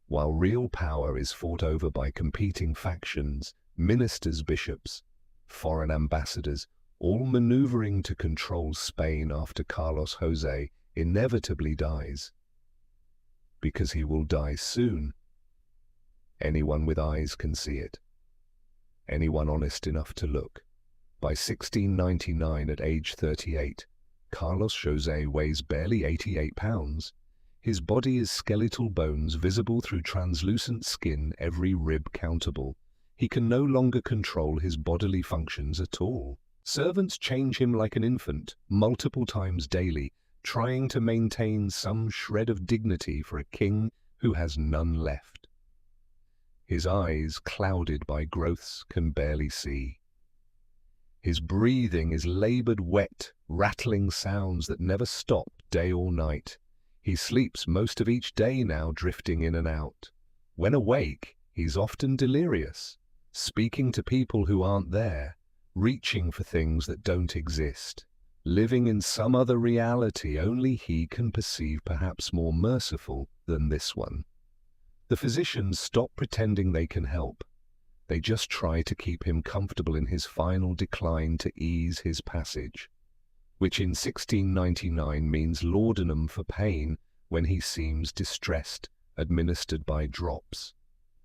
While real power is fought over by competing factions, ministers, bishops, foreign ambassadors, all maneuvering to control Spain after Carlos José inevitably dies. Because he will die soon. Anyone with eyes can see it. Anyone honest enough to look. By 1699, at age 38, Carlos José weighs barely 88 pounds. His body is skeletal bones visible through translucent skin, every rib countable. He can no longer control his bodily functions at all. Servants change him like an infant, multiple times daily, trying to maintain some shred of dignity for a king who has none left. His eyes, clouded by growths, can barely see. His breathing is labored, wet, rattling sounds that never stop day or night. He sleeps most of each day now, drifting in and out. When awake, he's often delirious, speaking to people who aren't there, reaching for things that don't exist, living in some other reality only he can perceive, perhaps more merciful than this one. The physicians stop pretending they can help. They just try to keep him comfortable in his final decline, to ease his passage, which in 1699 means laudanum for pain when he seems distressed, administered by drops.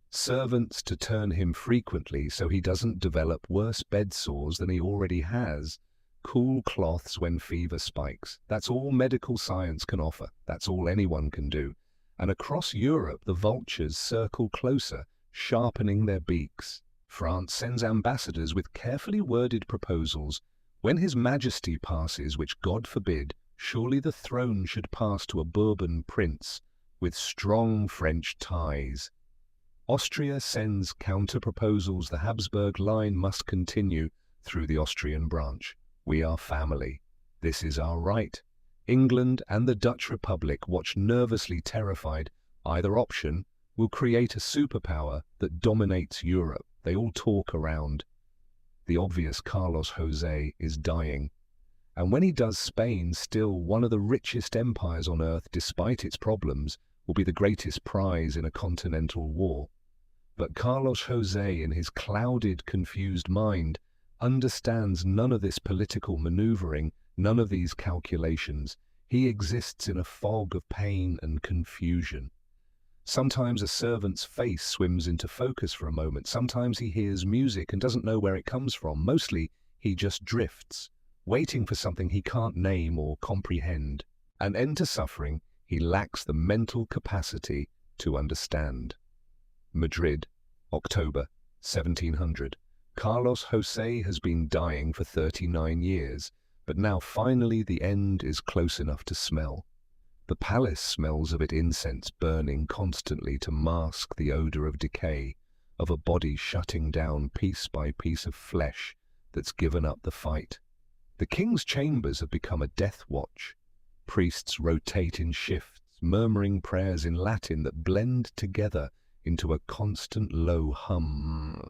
Servants to turn him frequently so he doesn't develop worse bed sores than he already has. Cool cloths when fever spikes. That's all medical science can offer. That's all anyone can do. And across Europe, the vultures circle closer, sharpening their beaks. France sends ambassadors with carefully worded proposals. When His Majesty passes, which God forbid, surely the throne should pass to a Bourbon prince with strong French ties. Austria sends counter-proposals. The Habsburg line must continue through the Austrian branch. We are family. This is our right. England and the Dutch Republic watch nervously, terrified. Either option will create a superpower that dominates Europe. They all talk around. The obvious Carlos José is dying. And when he does, Spain, still one of the richest empires on earth despite its problems, will be the greatest prize in a continental war. But Carlos José, in his clouded, confused mind, understands none of this political maneuvering, none of these calculations. He exists in a fog of pain and confusion. Sometimes a servant's face swims into focus for a moment. Sometimes he hears music and doesn't know where it comes from. Mostly, he just drifts, waiting for something he can't name or comprehend. An end to suffering he lacks the mental capacity to understand. Madrid, October 1700. Carlos José has been dying for 39 years, but now finally the end is close enough to smell. The palace smells of it, incense burning constantly to mask the odor of decay, of a body shutting down piece by piece of flesh that's given up the fight. The king's chambers have become a death watch. Priests rotate in shifts, murmuring prayers in Latin that blend together into a constant low hum.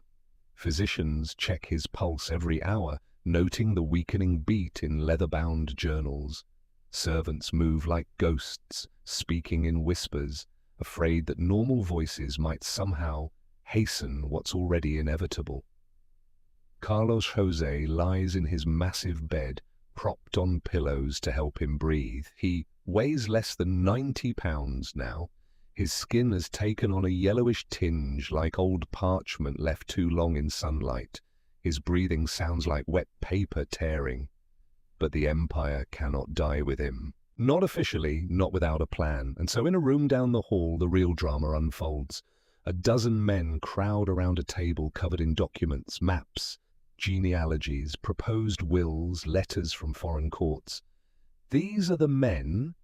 Physicians check his pulse every hour, noting the weakening beat in leather-bound journals. Servants move like ghosts, speaking in whispers, afraid that normal voices might somehow hasten what's already inevitable. Carlos José lies in his massive bed, propped on pillows to help him breathe. He weighs less than 90 pounds now. His skin has taken on a yellowish tinge like old parchment left too long in sunlight. His breathing sounds like wet paper tearing. But the empire cannot die with him. Not officially, not without a plan. And so in a room down the hall, the real drama unfolds. A dozen men crowd around a table covered in documents, maps, genealogies, proposed wills, letters from foreign courts. These are the men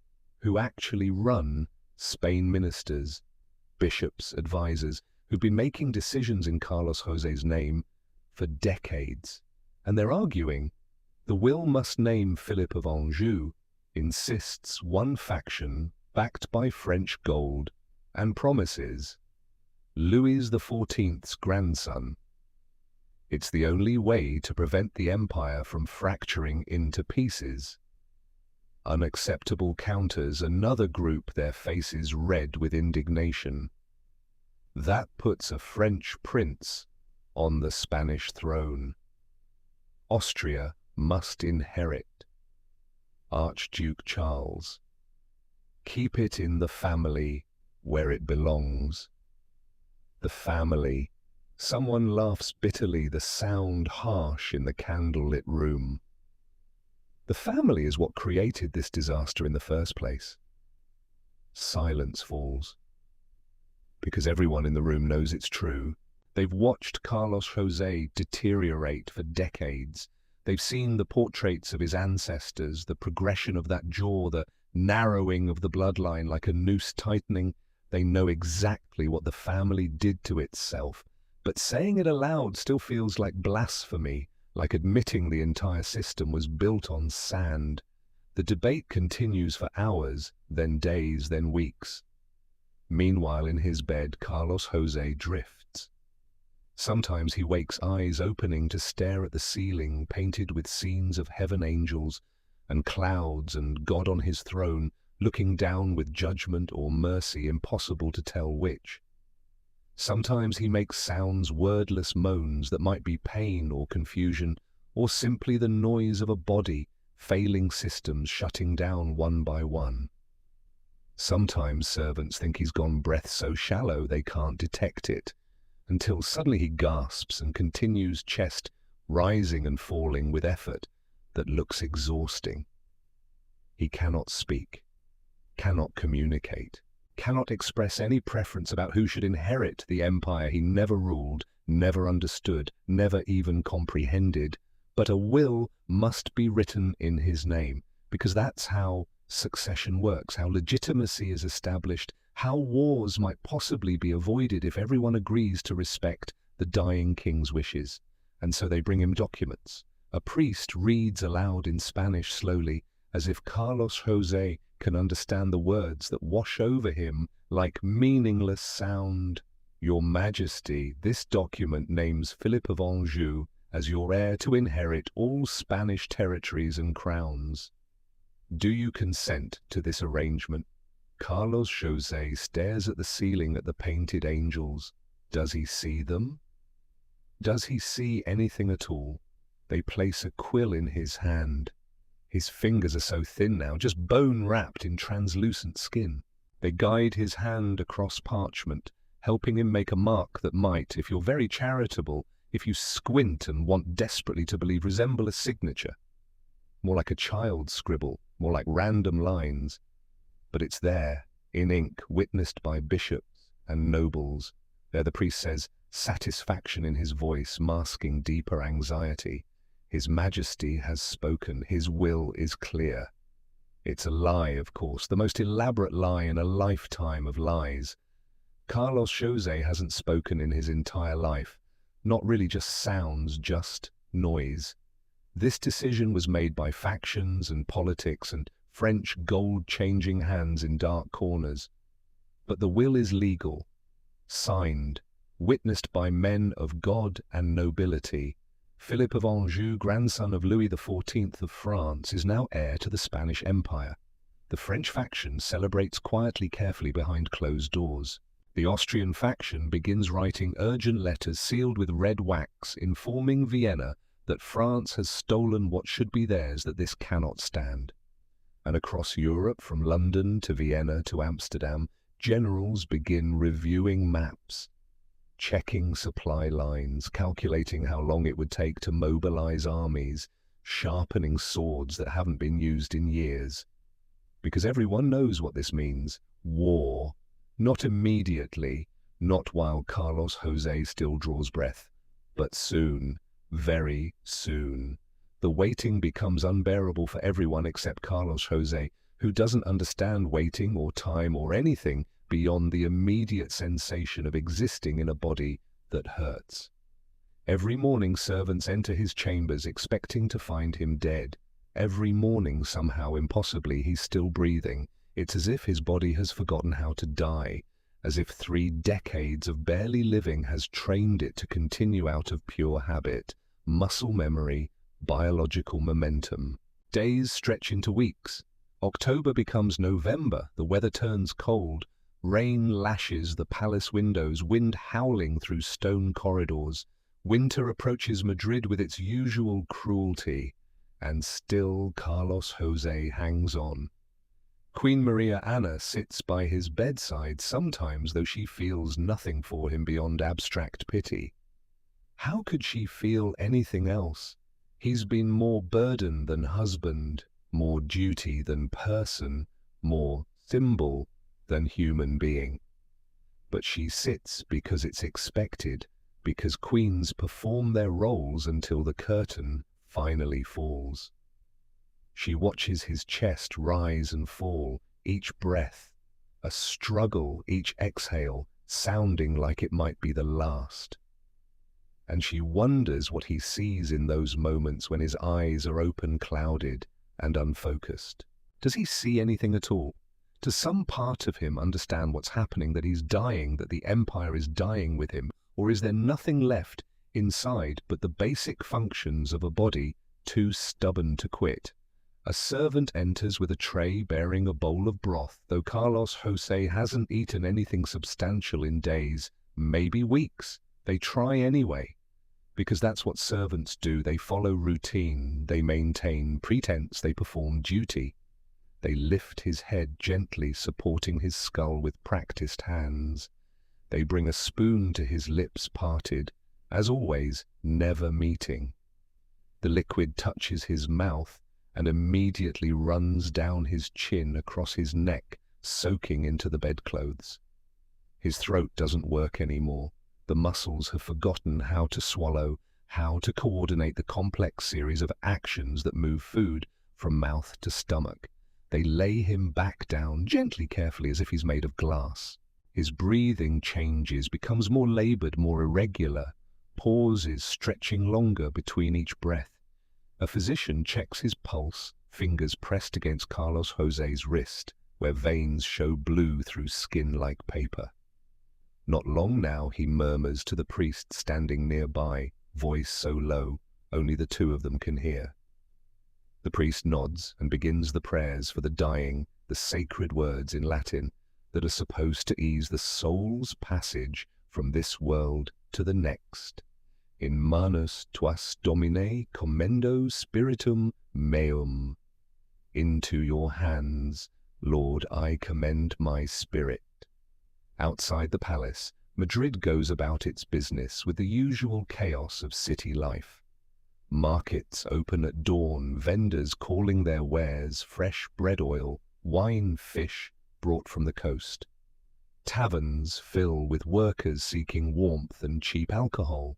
who actually run Spain, ministers, bishops, advisors, who've been making decisions in Carlos José's name for decades. And they're arguing. The will must name Philip of Anjou, insists one faction, backed by French gold and promises, Louis XIV's grandson. It's the only way to prevent the empire from fracturing into pieces. Unacceptable counters another group, their faces red with indignation. That puts a French prince on the Spanish throne. Austria must inherit. Archduke Charles. Keep it in the family where it belongs. The family. Someone laughs bitterly, the sound harsh in the candlelit room. The family is what created this disaster in the first place. Silence falls. Because everyone in the room knows it's true. They've watched Carlos José deteriorate for decades. They've seen the portraits of his ancestors, the progression of that jaw, the narrowing of the bloodline like a noose tightening. They know exactly what the family did to itself. But saying it aloud still feels like blasphemy, like admitting the entire system was built on sand. The debate continues for hours, then days, then weeks. Meanwhile, in his bed, Carlos José drifts. Sometimes he wakes, eyes opening to stare at the ceiling, painted with scenes of heaven, angels and clouds, and God on his throne, looking down with judgment or mercy, impossible to tell which. Sometimes he makes sounds, wordless moans that might be pain or confusion, or simply the noise of a body, failing systems shutting down one by one. Sometimes servants think he's gone breath so shallow they can't detect it, until suddenly he gasps and continues, chest rising and falling with effort that looks exhausting. He cannot speak, cannot communicate, cannot express any preference about who should inherit the empire he never ruled, never understood, never even comprehended. But a will must be written in his name, because that's how succession works, how legitimacy is established, how wars might possibly be avoided if everyone agrees to respect the dying king's wishes. And so they bring him documents. A priest reads aloud in Spanish slowly, as if Carlos José can understand the words that wash over him like meaningless sound. Your Majesty, this document names Philip of Anjou as your heir to inherit all Spanish territories and crowns. Do you consent to this arrangement? Carlos José stares at the ceiling, at the painted angels. Does he see them? Does he see anything at all? They place a quill in his hand. His fingers are so thin now, just bone wrapped in translucent skin. They guide his hand across parchment, helping him make a mark that might, if you're very charitable, if you squint and want desperately to believe, resemble a signature. More like a child's scribble, more like random lines. But it's there, in ink, witnessed by bishops and nobles. There the priest says, satisfaction in his voice, masking deeper anxiety. His Majesty has spoken. His will is clear. It's a lie, of course, the most elaborate lie in a lifetime of lies. Carlos José hasn't spoken in his entire life. Not really just sounds, just noise. This decision was made by factions and politics and French gold-changing hands in dark corners. But the will is legal, signed, witnessed by men of God and nobility. Philip of Anjou, grandson of Louis XIV of France, is now heir to the Spanish Empire. The French faction celebrates quietly, carefully behind closed doors. The Austrian faction begins writing urgent letters sealed with red wax, informing Vienna that France has stolen what should be theirs, that this cannot stand. And across Europe, from London to Vienna to Amsterdam, generals begin reviewing maps, checking supply lines, calculating how long it would take to mobilize armies, sharpening swords that haven't been used in years. Because everyone knows what this means. War. Not immediately, not while Carlos José still draws breath, but soon, very soon. The waiting becomes unbearable for everyone except Carlos José, who doesn't understand waiting or time or anything beyond the immediate sensation of existing in a body that hurts. Every morning servants enter his chambers expecting to find him dead. Every morning, somehow, impossibly, he's still breathing. It's as if his body has forgotten how to die, as if 3 decades of barely living has trained it to continue out of pure habit, muscle memory, biological momentum. Days stretch into weeks. October becomes November, the weather turns cold. Rain lashes the palace windows, wind howling through stone corridors. Winter approaches Madrid with its usual cruelty, and still Carlos José hangs on. Queen Maria Anna sits by his bedside sometimes, though she feels nothing for him beyond abstract pity. How could she feel anything else? He's been more burden than husband, more duty than person, more symbol than human being. But she sits because it's expected, because queens perform their roles until the curtain finally falls. She watches his chest rise and fall, each breath a struggle, each exhale sounding like it might be the last. And she wonders what he sees in those moments when his eyes are open, clouded, and unfocused. Does he see anything at all? Does some part of him understand what's happening, that he's dying, that the empire is dying with him? Or is there nothing left inside but the basic functions of a body too stubborn to quit? A servant enters with a tray bearing a bowl of broth, though Carlos José hasn't eaten anything substantial in days, maybe weeks. They try anyway, because that's what servants do. They follow routine, they maintain pretense, they perform duty. They lift his head gently, supporting his skull with practiced hands. They bring a spoon to his lips parted, as always, never meeting. The liquid touches his mouth and immediately runs down his chin across his neck, soaking into the bedclothes. His throat doesn't work anymore. The muscles have forgotten how to swallow, how to coordinate the complex series of actions that move food from mouth to stomach. They lay him back down, gently, carefully, as if he's made of glass. His breathing changes, becomes more labored, more irregular, pauses stretching longer between each breath. A physician checks his pulse, fingers pressed against Carlos José's wrist, where veins show blue through skin like paper. Not long now, he murmurs to the priest standing nearby, voice so low, only the two of them can hear. The priest nods and begins the prayers for the dying, the sacred words in Latin that are supposed to ease the soul's passage from this world to the next. In manus tuas Domine commendo spiritum meum. Into your hands, Lord, I commend my spirit. Outside the palace, Madrid goes about its business with the usual chaos of city life. Markets open at dawn, vendors calling their wares fresh bread oil, wine, fish brought from the coast. Taverns fill with workers seeking warmth and cheap alcohol.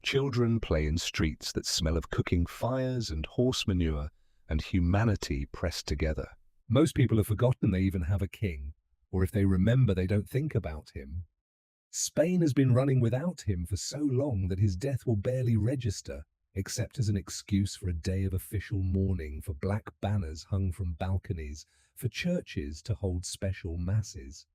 Children play in streets that smell of cooking fires and horse manure and humanity pressed together. Most people have forgotten they even have a king, or if they remember, they don't think about him. Spain has been running without him for so long that his death will barely register, except as an excuse for a day of official mourning, for black banners hung from balconies, for churches to hold special masses.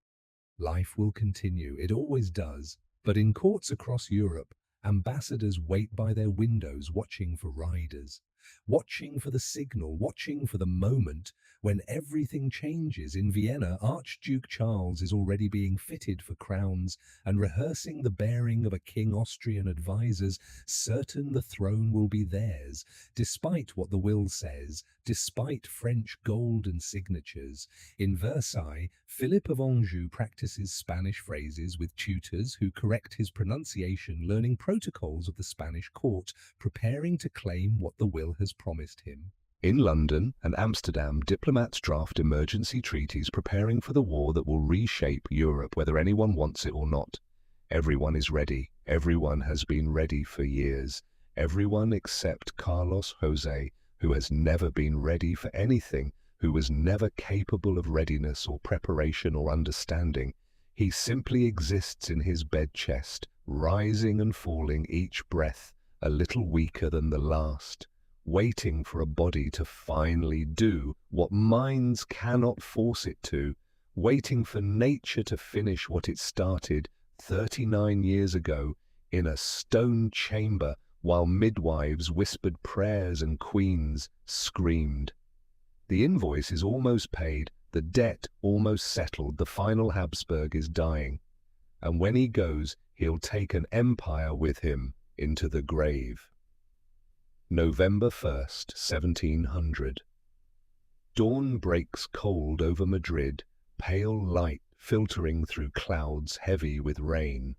Life will continue, it always does, but in courts across Europe, ambassadors wait by their windows watching for riders, watching for the signal, watching for the moment when everything changes. In Vienna, Archduke Charles is already being fitted for crowns and rehearsing the bearing of a king. Austrian advisors, certain the throne will be theirs, despite what the will says, despite French gold and signatures. In Versailles, Philip of Anjou practices Spanish phrases with tutors who correct his pronunciation, learning protocols of the Spanish court, preparing to claim what the will has promised him. In London and Amsterdam, diplomats draft emergency treaties preparing for the war that will reshape Europe, whether anyone wants it or not. Everyone is ready. Everyone has been ready for years. Everyone except Carlos José, who has never been ready for anything, who was never capable of readiness or preparation or understanding. He simply exists in his bed chest, rising and falling each breath a little weaker than the last, waiting for a body to finally do what minds cannot force it to, waiting for nature to finish what it started 39 years ago in a stone chamber while midwives whispered prayers and queens screamed. The invoice is almost paid, the debt almost settled, the final Habsburg is dying. And when he goes, he'll take an empire with him into the grave. November 1st, 1700. Dawn breaks cold over Madrid, pale light filtering through clouds heavy with rain.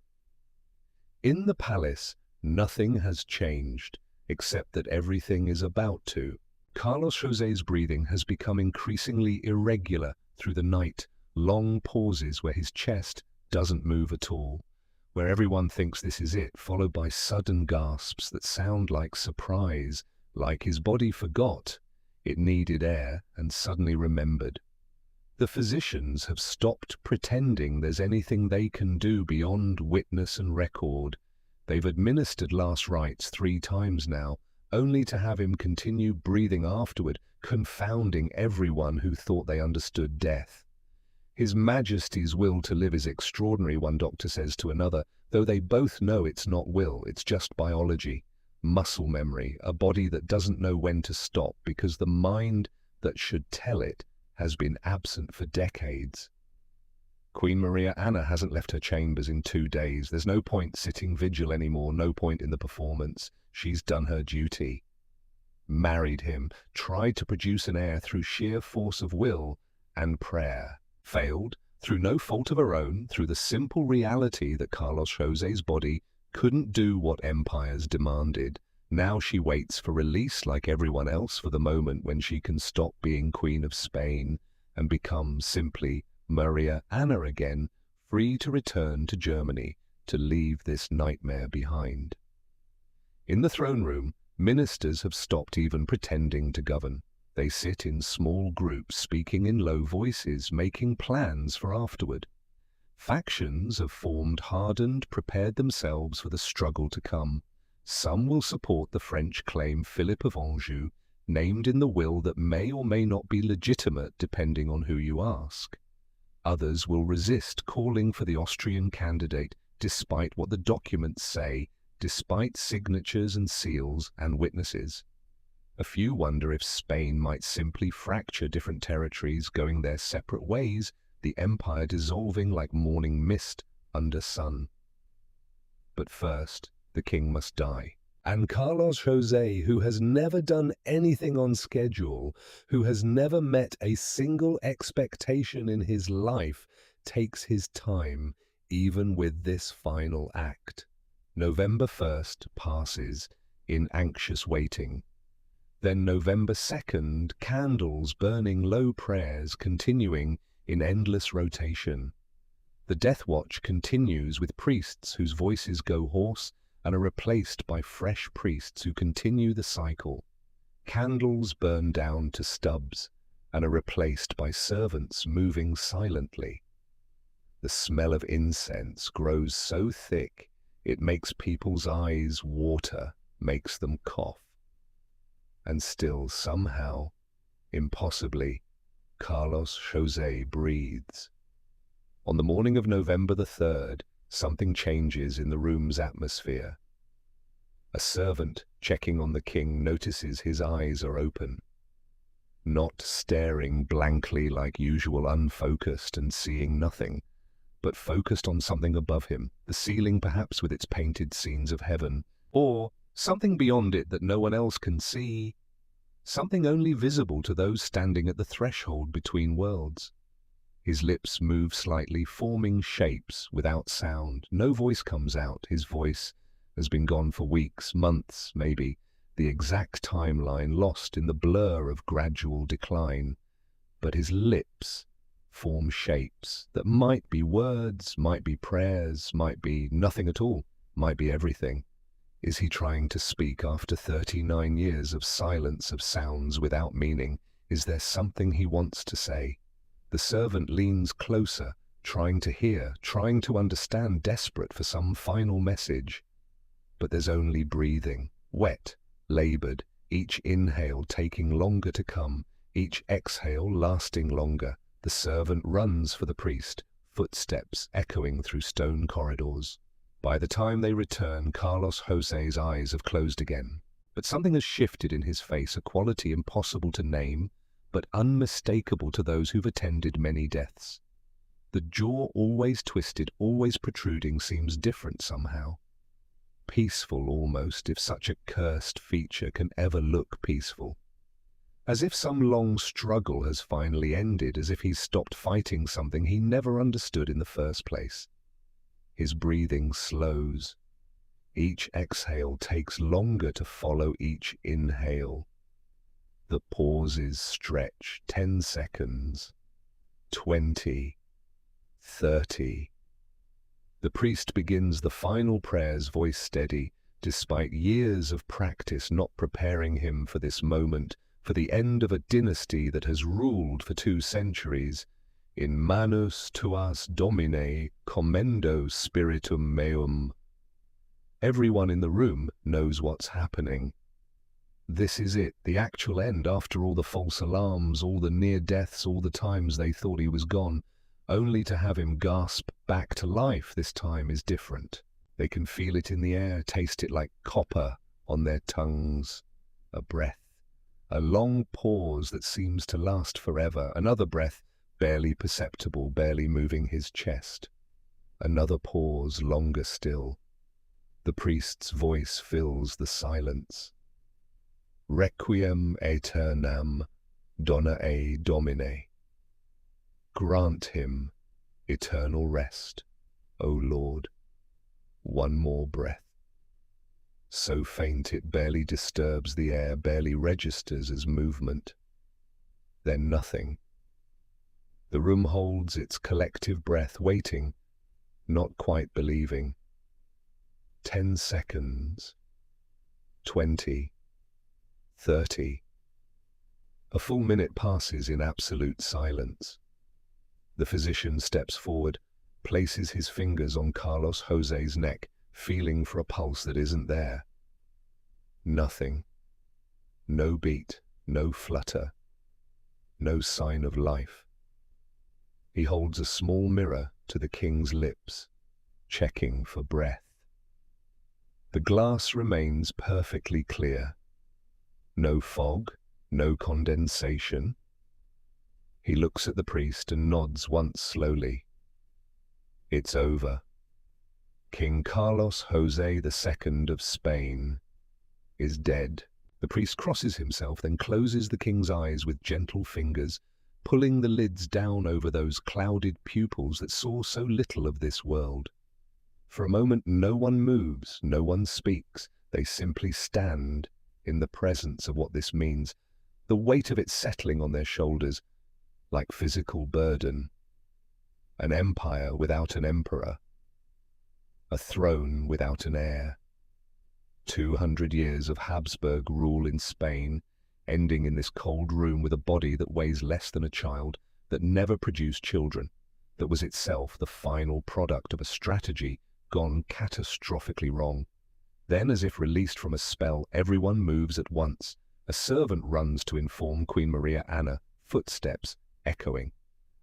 In the palace, nothing has changed, except that everything is about to. Carlos José's breathing has become increasingly irregular through the night, long pauses where his chest doesn't move at all, where everyone thinks this is it, followed by sudden gasps that sound like surprise, like his body forgot it needed air and suddenly remembered. The physicians have stopped pretending there's anything they can do beyond witness and record. They've administered last rites 3 times now, only to have him continue breathing afterward, confounding everyone who thought they understood death. His Majesty's will to live is extraordinary, one doctor says to another, though they both know it's not will, it's just biology, muscle memory, a body that doesn't know when to stop because the mind that should tell it has been absent for decades. Queen Maria Anna hasn't left her chambers in 2 days. There's no point sitting vigil anymore, no point in the performance. She's done her duty. Married him, tried to produce an heir through sheer force of will and prayer. Failed, through no fault of her own, through the simple reality that Carlos José's body couldn't do what empires demanded. Now she waits for release like everyone else for the moment when she can stop being Queen of Spain and become simply Maria Anna again, free to return to Germany, to leave this nightmare behind. In the throne room, ministers have stopped even pretending to govern. They sit in small groups, speaking in low voices, making plans for afterward. Factions have formed, hardened, prepared themselves for the struggle to come. Some will support the French claim Philip of Anjou, named in the will that may or may not be legitimate depending on who you ask. Others will resist, calling for the Austrian candidate, despite what the documents say, despite signatures and seals and witnesses. A few wonder if Spain might simply fracture different territories, going their separate ways, the empire dissolving like morning mist under sun. But first, the king must die. And Carlos José, who has never done anything on schedule, who has never met a single expectation in his life, takes his time, even with this final act. November 1st passes in anxious waiting. Then November 2nd, candles burning, low prayers continuing in endless rotation. The death watch continues with priests whose voices go hoarse and are replaced by fresh priests who continue the cycle. Candles burn down to stubs and are replaced by servants moving silently. The smell of incense grows so thick it makes people's eyes water, makes them cough. And still, somehow, impossibly, Carlos José breathes. On the morning of November the 3rd, something changes in the room's atmosphere. A servant checking on the king notices his eyes are open, not staring blankly like usual, unfocused and seeing nothing, but focused on something above him, the ceiling perhaps with its painted scenes of heaven, or something beyond it that no one else can see, something only visible to those standing at the threshold between worlds. His lips move slightly, forming shapes without sound. No voice comes out. His voice has been gone for weeks, months, maybe, the exact timeline lost in the blur of gradual decline. But his lips form shapes that might be words, might be prayers, might be nothing at all, might be everything. Is he trying to speak after 39 years of silence, of sounds without meaning? Is there something he wants to say? The servant leans closer, trying to hear, trying to understand, desperate for some final message. But there's only breathing, wet, labored, each inhale taking longer to come, each exhale lasting longer. The servant runs for the priest, footsteps echoing through stone corridors. By the time they return, Carlos José's eyes have closed again. But something has shifted in his face, a quality impossible to name, but unmistakable to those who've attended many deaths. The jaw, always twisted, always protruding, seems different somehow. Peaceful almost, if such a cursed feature can ever look peaceful. As if some long struggle has finally ended, as if he's stopped fighting something he never understood in the first place. His breathing slows. Each exhale takes longer to follow each inhale. The pauses stretch. 10 seconds. 20. 30. The priest begins the final prayers, voice steady, despite years of practice not preparing him for this moment, for the end of a dynasty that has ruled for 2 centuries. In manus tuas domine commendo spiritum meum. Everyone in the room knows what's happening. This is it, the actual end, after all the false alarms, all the near deaths, all the times they thought he was gone. Only to have him gasp back to life this time is different. They can feel it in the air, taste it like copper on their tongues. A breath. A long pause that seems to last forever. Another breath, barely perceptible, barely moving his chest. Another pause, longer still. The priest's voice fills the silence. Requiem aeternam, dona e Domine. Grant him eternal rest, O Lord. One more breath. So faint it barely disturbs the air, barely registers as movement. Then nothing. The room holds its collective breath, waiting, not quite believing. 10 seconds. 20. 30. A full minute passes in absolute silence. The physician steps forward, places his fingers on Carlos José's neck, feeling for a pulse that isn't there. Nothing. No beat, no flutter, no sign of life. He holds a small mirror to the king's lips, checking for breath. The glass remains perfectly clear. No fog, no condensation. He looks at the priest and nods once slowly. It's over. King Carlos José II of Spain is dead. The priest crosses himself, then closes the king's eyes with gentle fingers, pulling the lids down over those clouded pupils that saw so little of this world. For a moment no one moves, no one speaks. They simply stand in the presence of what this means, the weight of it settling on their shoulders like physical burden. An empire without an emperor. A throne without an heir. 200 years of Habsburg rule in Spain, ending in this cold room with a body that weighs less than a child, that never produced children, that was itself the final product of a strategy gone catastrophically wrong. Then, as if released from a spell, everyone moves at once. A servant runs to inform Queen Maria Anna, footsteps echoing.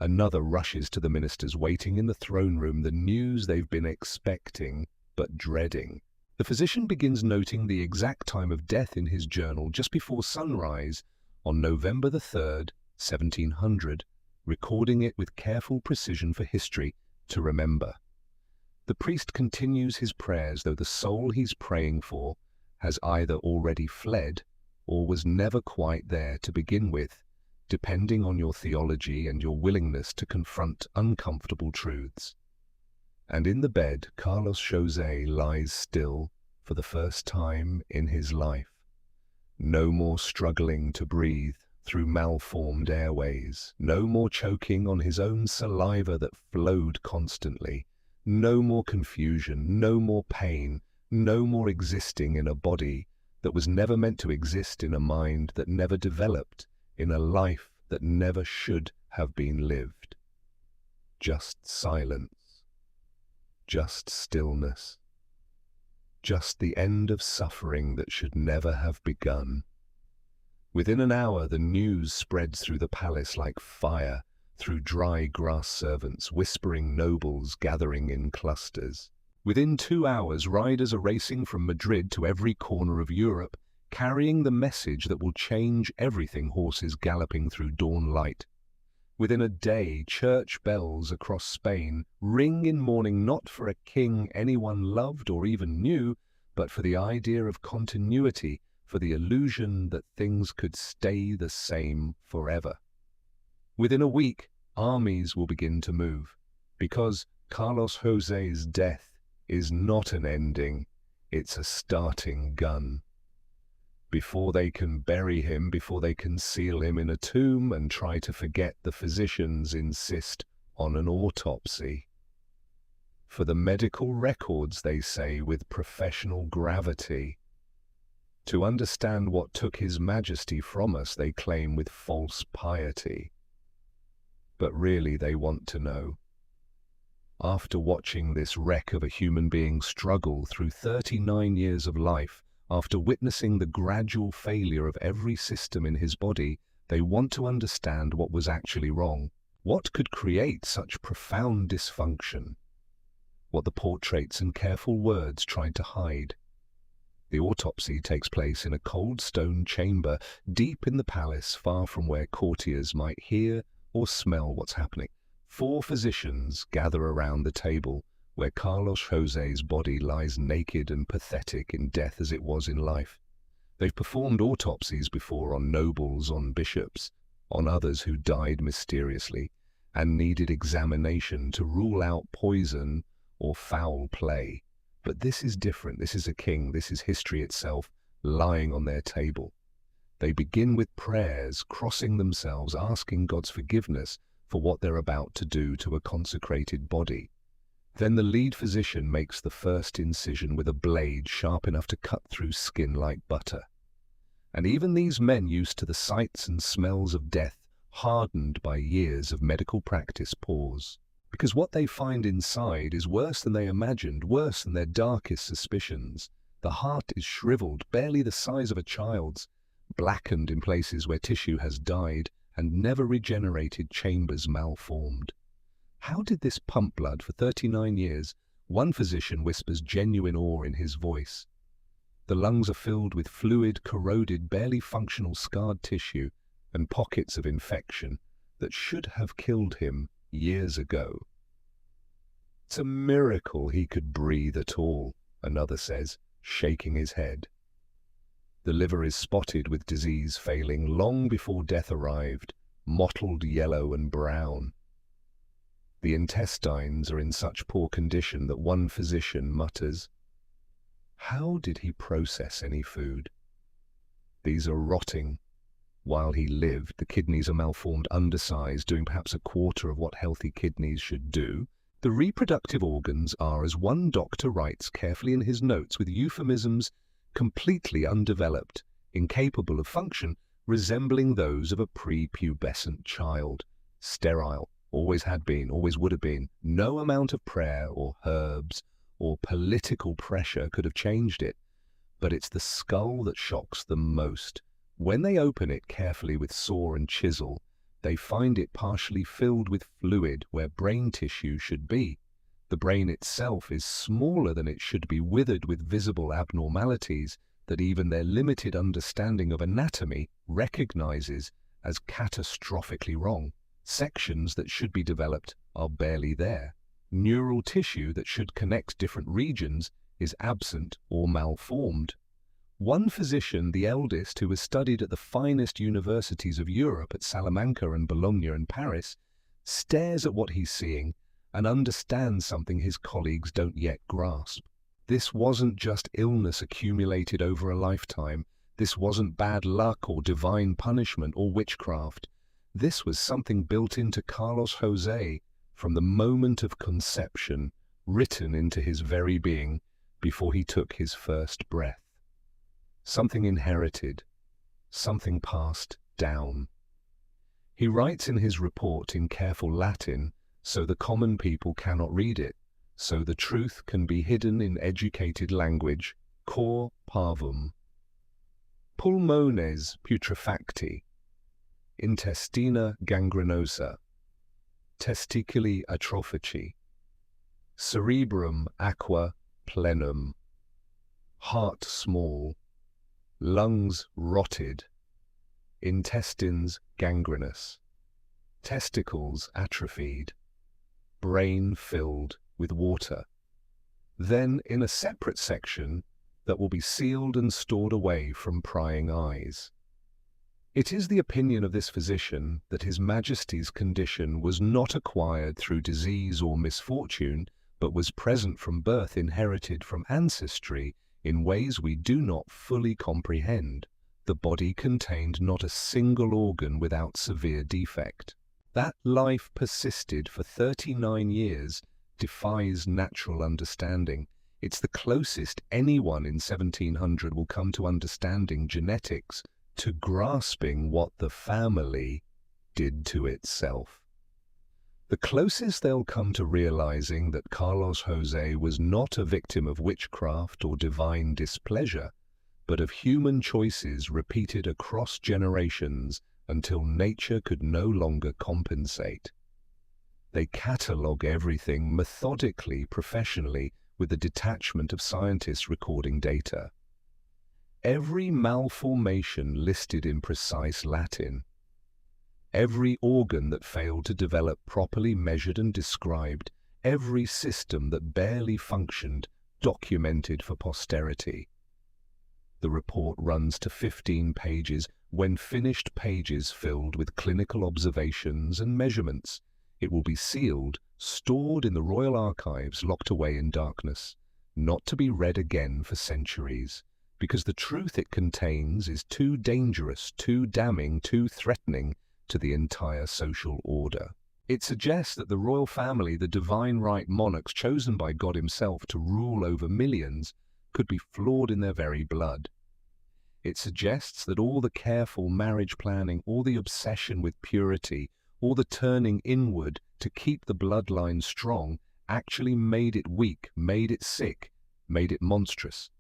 Another rushes to the ministers waiting in the throne room, the news they've been expecting but dreading. The physician begins noting the exact time of death in his journal, just before sunrise on November the 3rd, 1700, recording it with careful precision for history to remember. The priest continues his prayers, though the soul he's praying for has either already fled or was never quite there to begin with, depending on your theology and your willingness to confront uncomfortable truths. And in the bed, Carlos José lies still for the first time in his life. No more struggling to breathe through malformed airways, no more choking on his own saliva that flowed constantly, no more confusion, no more pain, no more existing in a body that was never meant to exist, in a mind that never developed, in a life that never should have been lived. just silence, just stillness, just the end of suffering that should never have begun. Within an hour, the news spread through the palace like fire, through dry grass servants, whispering nobles gathering in clusters. Within 2 hours, riders are racing from Madrid to every corner of Europe, carrying the message that will change everything, horses galloping through dawn light. Within a day, church bells across Spain ring in mourning not for a king anyone loved or even knew, but for the idea of continuity, for the illusion that things could stay the same forever. Within a week, armies will begin to move, because Carlos José's death is not an ending, it's a starting gun. Before they can bury him, before they can seal him in a tomb and try to forget, the physicians insist on an autopsy. For the medical records, they say, with professional gravity. To understand what took His Majesty from us, they claim, with false piety. But really they want to know. After watching this wreck of a human being struggle through 39 years of life, after witnessing the gradual failure of every system in his body, they want to understand what was actually wrong. What could create such profound dysfunction? What the portraits and careful words tried to hide. The autopsy takes place in a cold stone chamber deep in the palace, far from where courtiers might hear or smell what's happening. 4 physicians gather around the table where Carlos José's body lies naked and pathetic in death as it was in life. They've performed autopsies before on nobles, on bishops, on others who died mysteriously and needed examination to rule out poison or foul play. But this is different. This is a king. This is history itself lying on their table. They begin with prayers, crossing themselves, asking God's forgiveness for what they're about to do to a consecrated body. Then the lead physician makes the first incision with a blade sharp enough to cut through skin like butter. And even these men, used to the sights and smells of death, hardened by years of medical practice, pause. Because what they find inside is worse than they imagined, worse than their darkest suspicions. The heart is shriveled, barely the size of a child's, blackened in places where tissue has died, and never regenerated chambers malformed. How did this pump blood for 39 years? One physician whispers genuine awe in his voice. The lungs are filled with fluid, corroded, barely functional scarred tissue and pockets of infection that should have killed him years ago. It's a miracle he could breathe at all, another says, shaking his head. The liver is spotted with disease, failing long before death arrived, mottled yellow and brown. The intestines are in such poor condition that one physician mutters, "How did he process any food? These are rotting. While he lived, the kidneys are malformed, undersized, doing perhaps a quarter of what healthy kidneys should do. The reproductive organs are, as one doctor writes carefully in his notes with euphemisms, completely undeveloped, incapable of function, resembling those of a prepubescent child, sterile, always had been, always would have been. No amount of prayer or herbs or political pressure could have changed it. But it's the skull that shocks them most. When they open it carefully with saw and chisel, they find it partially filled with fluid where brain tissue should be. The brain itself is smaller than it should be, withered with visible abnormalities that even their limited understanding of anatomy recognizes as catastrophically wrong. Sections that should be developed are barely there. Neural tissue that should connect different regions is absent or malformed. One physician, the eldest, who has studied at the finest universities of Europe at Salamanca and Bologna and Paris, stares at what he's seeing and understands something his colleagues don't yet grasp. This wasn't just illness accumulated over a lifetime. This wasn't bad luck or divine punishment or witchcraft. This was something built into Carlos José from the moment of conception, written into his very being before he took his first breath. Something inherited, something passed down. He writes in his report in careful Latin so the common people cannot read it, so the truth can be hidden in educated language, cor parvum. Pulmones putrefacti, intestina gangrenosa, testiculi atrophici, cerebrum aqua plenum, heart small, lungs rotted, intestines gangrenous, testicles atrophied, brain filled with water. Then, in a separate section that will be sealed and stored away from prying eyes. It is the opinion of this physician that His Majesty's condition was not acquired through disease or misfortune, but was present from birth, inherited from ancestry in ways we do not fully comprehend. The body contained not a single organ without severe defect. That life persisted for 39 years defies natural understanding. It's the closest anyone in 1700 will come to understanding genetics, to grasping what the family did to itself. The closest they'll come to realizing that Carlos José was not a victim of witchcraft or divine displeasure, but of human choices repeated across generations until nature could no longer compensate. They catalogue everything methodically, professionally, with the detachment of scientists recording data. Every malformation listed in precise Latin. Every organ that failed to develop properly measured and described. Every system that barely functioned documented for posterity. The report runs to 15 pages, when finished pages filled with clinical observations and measurements. It will be sealed, stored in the Royal Archives, locked away in darkness, not to be read again for centuries, because the truth it contains is too dangerous, too damning, too threatening to the entire social order. It suggests that the royal family, the divine right monarchs chosen by God Himself to rule over millions, could be flawed in their very blood. It suggests that all the careful marriage planning, all the obsession with purity, all the turning inward to keep the bloodline strong actually made it weak, made it sick, made it monstrous.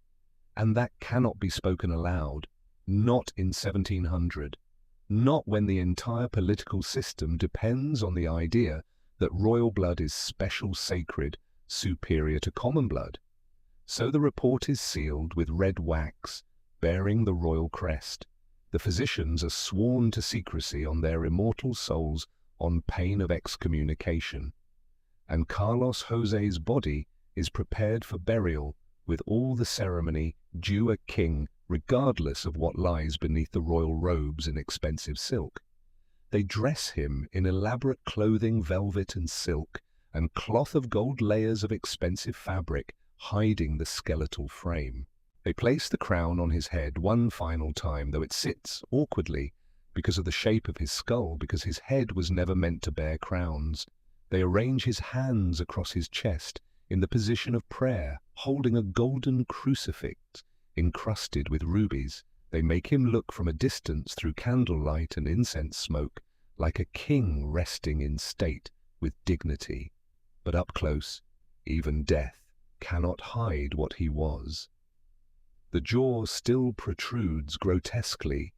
And that cannot be spoken aloud, not in 1700, not when the entire political system depends on the idea that royal blood is special, sacred, superior to common blood. So the report is sealed with red wax, bearing the royal crest. The physicians are sworn to secrecy on their immortal souls on pain of excommunication. And Carlos José's body is prepared for burial with all the ceremony due a king, regardless of what lies beneath the royal robes in expensive silk. They dress him in elaborate clothing, velvet and silk, and cloth of gold layers of expensive fabric, hiding the skeletal frame. They place the crown on his head one final time, though it sits awkwardly because of the shape of his skull, because his head was never meant to bear crowns. They arrange his hands across his chest in the position of prayer, holding a golden crucifix encrusted with rubies. They make him look from a distance through candlelight and incense smoke like a king resting in state with dignity. But up close, even death cannot hide what he was. The jaw still protrudes grotesquely,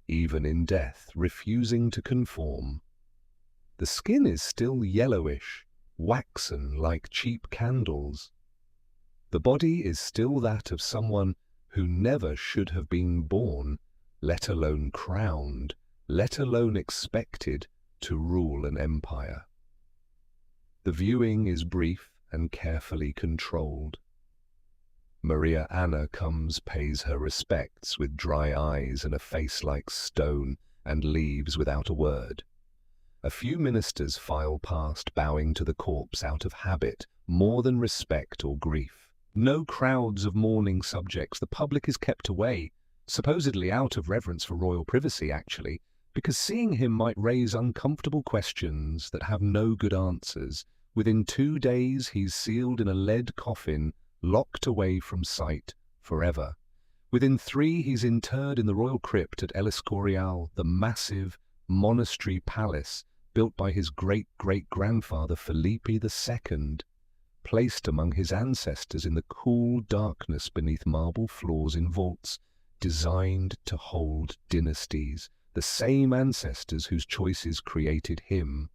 even in death, refusing to conform. The skin is still yellowish, waxen like cheap candles. The body is still that of someone who never should have been born, let alone crowned, let alone expected to rule an empire. The viewing is brief and carefully controlled. Maria Anna comes, pays her respects with dry eyes and a face like stone, and leaves without a word. A few ministers file past, bowing to the corpse out of habit, more than respect or grief. No crowds of mourning subjects. The public is kept away, supposedly out of reverence for royal privacy, actually, because seeing him might raise uncomfortable questions that have no good answers. Within 2 days, he's sealed in a lead coffin, locked away from sight forever. Within 3, he's interred in the royal crypt at El Escorial, the massive monastery palace built by his great-great-grandfather Felipe II, placed among his ancestors in the cool darkness beneath marble floors in vaults, designed to hold dynasties, the same ancestors whose choices created him,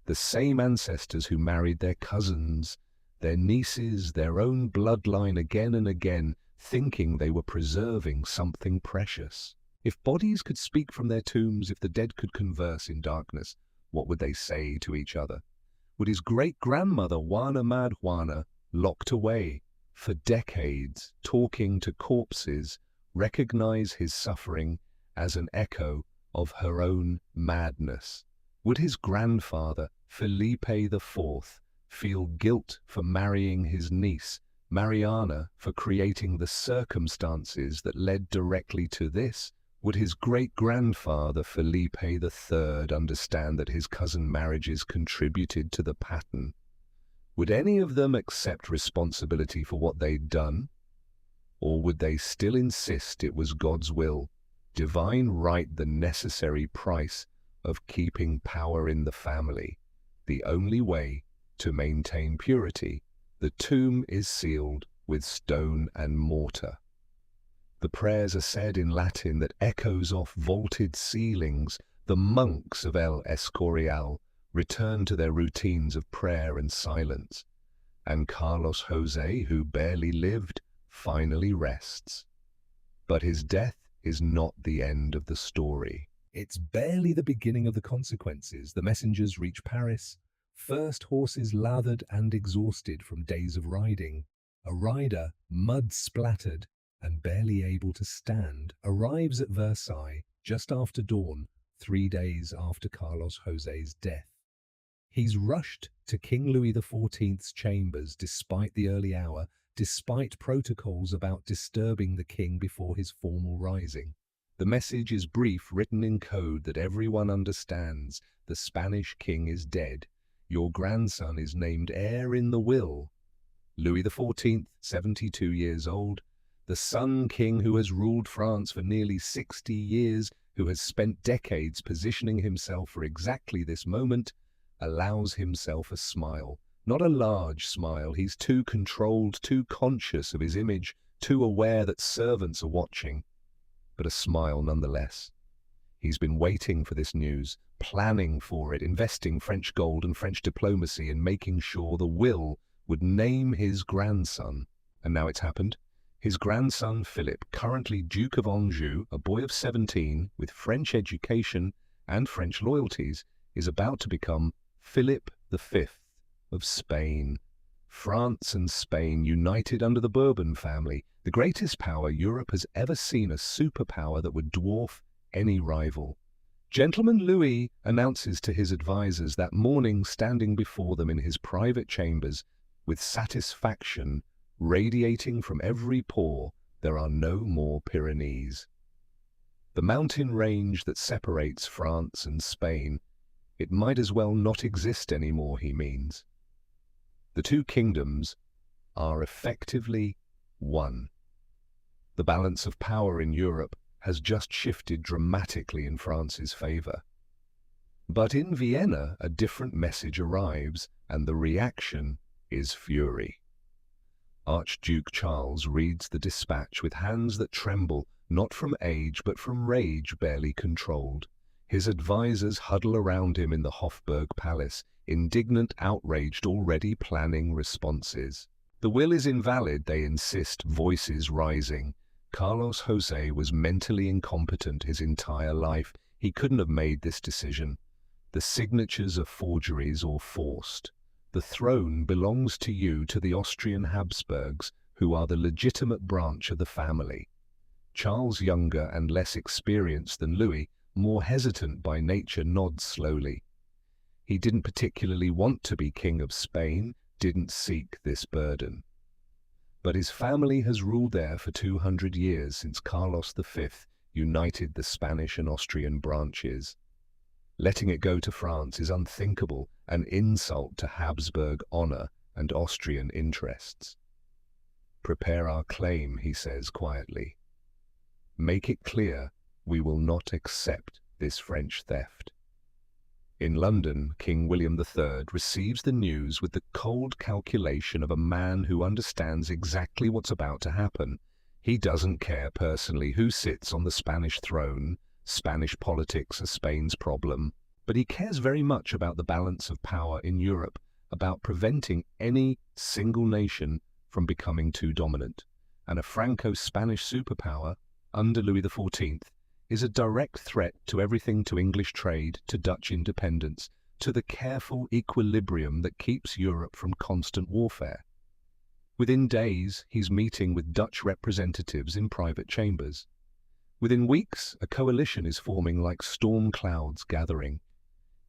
the same ancestors who married their cousins, their nieces, their own bloodline again and again, thinking they were preserving something precious. If bodies could speak from their tombs, if the dead could converse in darkness, what would they say to each other? Would his great-grandmother, Juana Mad Juana, locked away for decades, talking to corpses, recognize his suffering as an echo of her own madness? Would his grandfather, Felipe IV, feel guilt for marrying his niece, Mariana, for creating the circumstances that led directly to this? Would his great-grandfather, Felipe III, understand that his cousin marriages contributed to the pattern? Would any of them accept responsibility for what they'd done? Or would they still insist it was God's will, divine right, the necessary price of keeping power in the family, the only way to maintain purity? The tomb is sealed with stone and mortar. The prayers are said in Latin that echoes off vaulted ceilings. The monks of El Escorial return to their routines of prayer and silence, and Carlos José, who barely lived, finally rests. But his death is not the end of the story. It's barely the beginning of the consequences. The messengers reach Paris, first horses lathered and exhausted from days of riding. A rider, mud-splattered and barely able to stand, arrives at Versailles just after dawn, 3 days after Carlos José's death. He's rushed to King Louis XIV's chambers despite the early hour, despite protocols about disturbing the king before his formal rising. The message is brief, written in code that everyone understands. The Spanish king is dead. Your grandson is named heir in the will. Louis XIV, 72 years old, the Sun King who has ruled France for nearly 60 years, who has spent decades positioning himself for exactly this moment, allows himself a smile. Not a large smile. He's too controlled, too conscious of his image, too aware that servants are watching. But a smile nonetheless. He's been waiting for this news, planning for it, investing French gold and French diplomacy in making sure the will would name his grandson. And now it's happened. His grandson, Philip, currently Duke of Anjou, a boy of 17, with French education and French loyalties, is about to become Philip V of Spain. France and Spain united under the Bourbon family, the greatest power Europe has ever seen, a superpower that would dwarf any rival. Gentleman Louis announces to his advisors that morning, standing before them in his private chambers, with satisfaction radiating from every pore, there are no more Pyrenees. The mountain range that separates France and Spain, it might as well not exist anymore, he means. The two kingdoms are effectively one. The balance of power in Europe has just shifted dramatically in France's favor. But in Vienna, a different message arrives, and the reaction is fury. Archduke Charles reads the dispatch with hands that tremble, not from age but from rage barely controlled. His advisors huddle around him in the Hofburg Palace, indignant, outraged, already planning responses. The will is invalid, they insist, voices rising. Carlos José was mentally incompetent his entire life. He couldn't have made this decision. The signatures are forgeries or forced. The throne belongs to you, to the Austrian Habsburgs, who are the legitimate branch of the family. Charles, younger and less experienced than Louis, more hesitant by nature, nods slowly. He didn't particularly want to be king of Spain, didn't seek this burden. But his family has ruled there for 200 years, since Carlos V united the Spanish and Austrian branches. Letting it go to France is unthinkable, an insult to Habsburg honor and Austrian interests. Prepare our claim, he says quietly. Make it clear we will not accept this French theft. In London, King William III receives the news with the cold calculation of a man who understands exactly what's about to happen. He doesn't care personally who sits on the Spanish throne. Spanish politics are Spain's problem. But he cares very much about the balance of power in Europe, about preventing any single nation from becoming too dominant. And a Franco-Spanish superpower, under Louis XIV, is a direct threat to everything, to English trade, to Dutch independence, to the careful equilibrium that keeps Europe from constant warfare. Within days, he's meeting with Dutch representatives in private chambers. Within weeks, a coalition is forming like storm clouds gathering.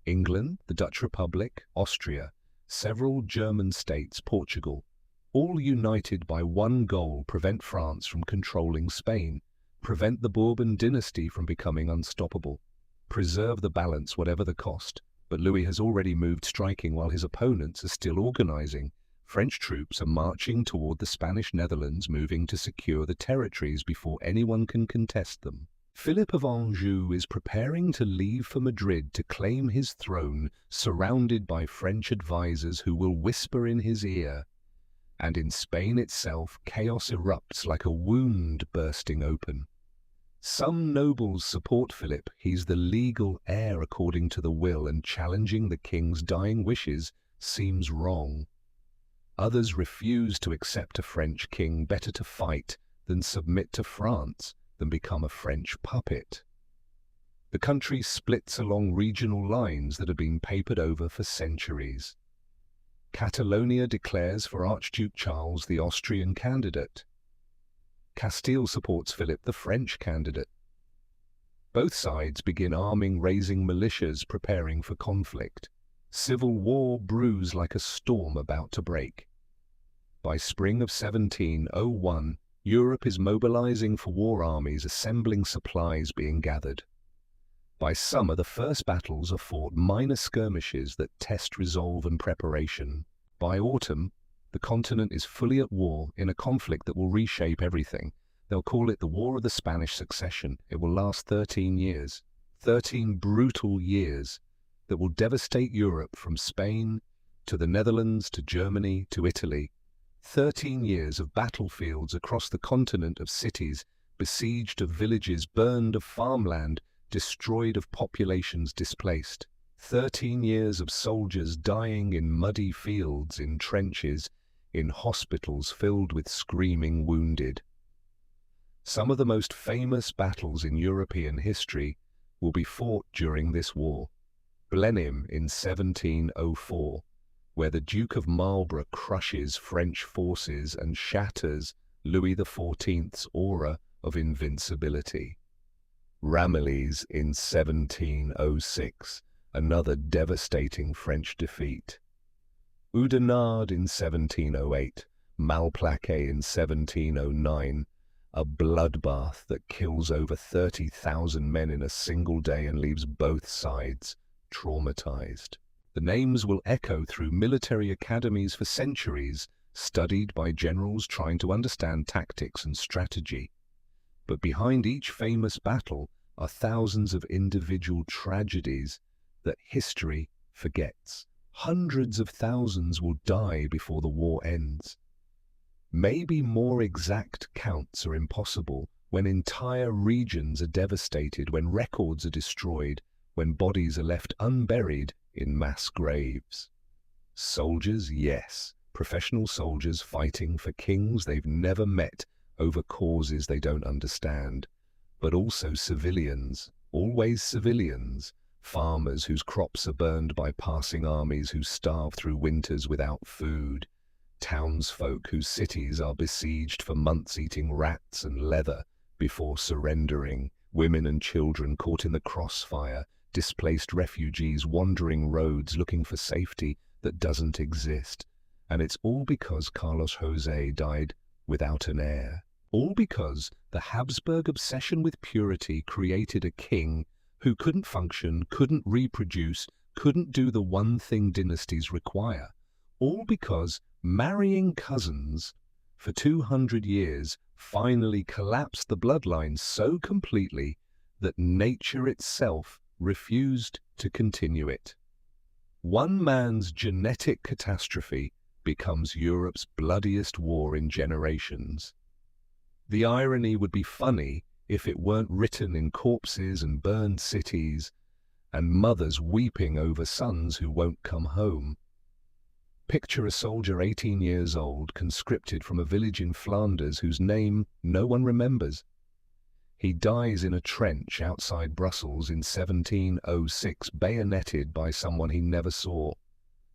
England, the Dutch Republic, Austria, several German states, Portugal, all united by one goal: prevent France from controlling Spain, prevent the Bourbon dynasty from becoming unstoppable, preserve the balance whatever the cost. But Louis has already moved, striking while his opponents are still organizing. French troops are marching toward the Spanish Netherlands, moving to secure the territories before anyone can contest them. Philip of Anjou is preparing to leave for Madrid to claim his throne, surrounded by French advisors who will whisper in his ear. And in Spain itself, chaos erupts like a wound bursting open. Some nobles support Philip. He's the legal heir according to the will, and challenging the king's dying wishes seems wrong. Others refuse to accept a French king. Better to fight than submit to France, than become a French puppet. The country splits along regional lines that have been papered over for centuries. Catalonia declares for Archduke Charles, the Austrian candidate. Castile supports Philip, the French candidate. Both sides begin arming, raising militias, preparing for conflict. Civil war brews like a storm about to break. By spring of 1701, Europe is mobilizing for war, armies assembling, supplies being gathered. By summer, the first battles are fought, minor skirmishes that test resolve and preparation. By autumn, the continent is fully at war in a conflict that will reshape everything. They'll call it the War of the Spanish Succession. It will last 13 years. 13 brutal years that will devastate Europe, from Spain to the Netherlands to Germany to Italy. 13 years of battlefields across the continent, of cities besieged, of villages burned, of farmland destroyed, of populations displaced. 13 years of soldiers dying in muddy fields, in trenches, in hospitals filled with screaming wounded. Some of the most famous battles in European history will be fought during this war. Blenheim in 1704, where the Duke of Marlborough crushes French forces and shatters Louis XIV's aura of invincibility. Ramillies in 1706, another devastating French defeat. Oudenarde in 1708, Malplaquet in 1709, a bloodbath that kills over 30,000 men in a single day and leaves both sides traumatized. The names will echo through military academies for centuries, studied by generals trying to understand tactics and strategy. But behind each famous battle are thousands of individual tragedies that history forgets. Hundreds of thousands will die before the war ends. Maybe more exact counts are impossible, when entire regions are devastated, when records are destroyed, when bodies are left unburied in mass graves. Soldiers, yes, professional soldiers fighting for kings they've never met over causes they don't understand, but also civilians, always civilians, farmers whose crops are burned by passing armies, who starve through winters without food, townsfolk whose cities are besieged for months, eating rats and leather before surrendering, women and children caught in the crossfire, displaced refugees wandering roads looking for safety that doesn't exist. And it's all because Carlos José died without an heir. All because the Habsburg obsession with purity created a king who couldn't function, couldn't reproduce, couldn't do the one thing dynasties require. All because marrying cousins for 200 years finally collapsed the bloodline so completely that nature itself refused to continue it. One man's genetic catastrophe becomes Europe's bloodiest war in generations. The irony would be funny if it weren't written in corpses and burned cities, and mothers weeping over sons who won't come home. Picture a soldier 18 years old, conscripted from a village in Flanders whose name no one remembers. He dies in a trench outside Brussels in 1706, bayoneted by someone he never saw.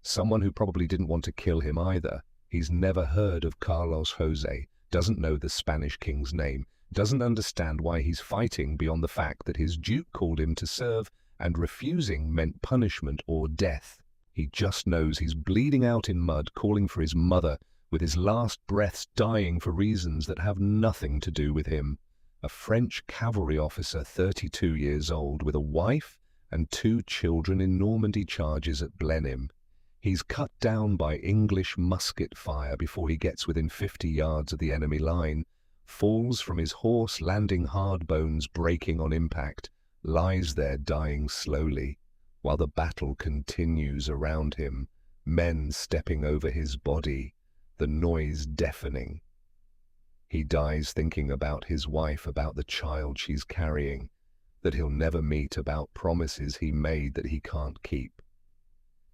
Someone who probably didn't want to kill him either. He's never heard of Carlos José, doesn't know the Spanish king's name, doesn't understand why he's fighting beyond the fact that his duke called him to serve and refusing meant punishment or death. He just knows he's bleeding out in mud, calling for his mother, with his last breaths dying for reasons that have nothing to do with him. A French cavalry officer, 32 years old, with a wife and 2 children in Normandy charges at Blenheim. He's cut down by English musket fire before he gets within 50 yards of the enemy line, falls from his horse, landing hard, bones breaking on impact, lies there dying slowly, while the battle continues around him, men stepping over his body, the noise deafening. He dies thinking about his wife, about the child she's carrying, that he'll never meet, about promises he made that he can't keep.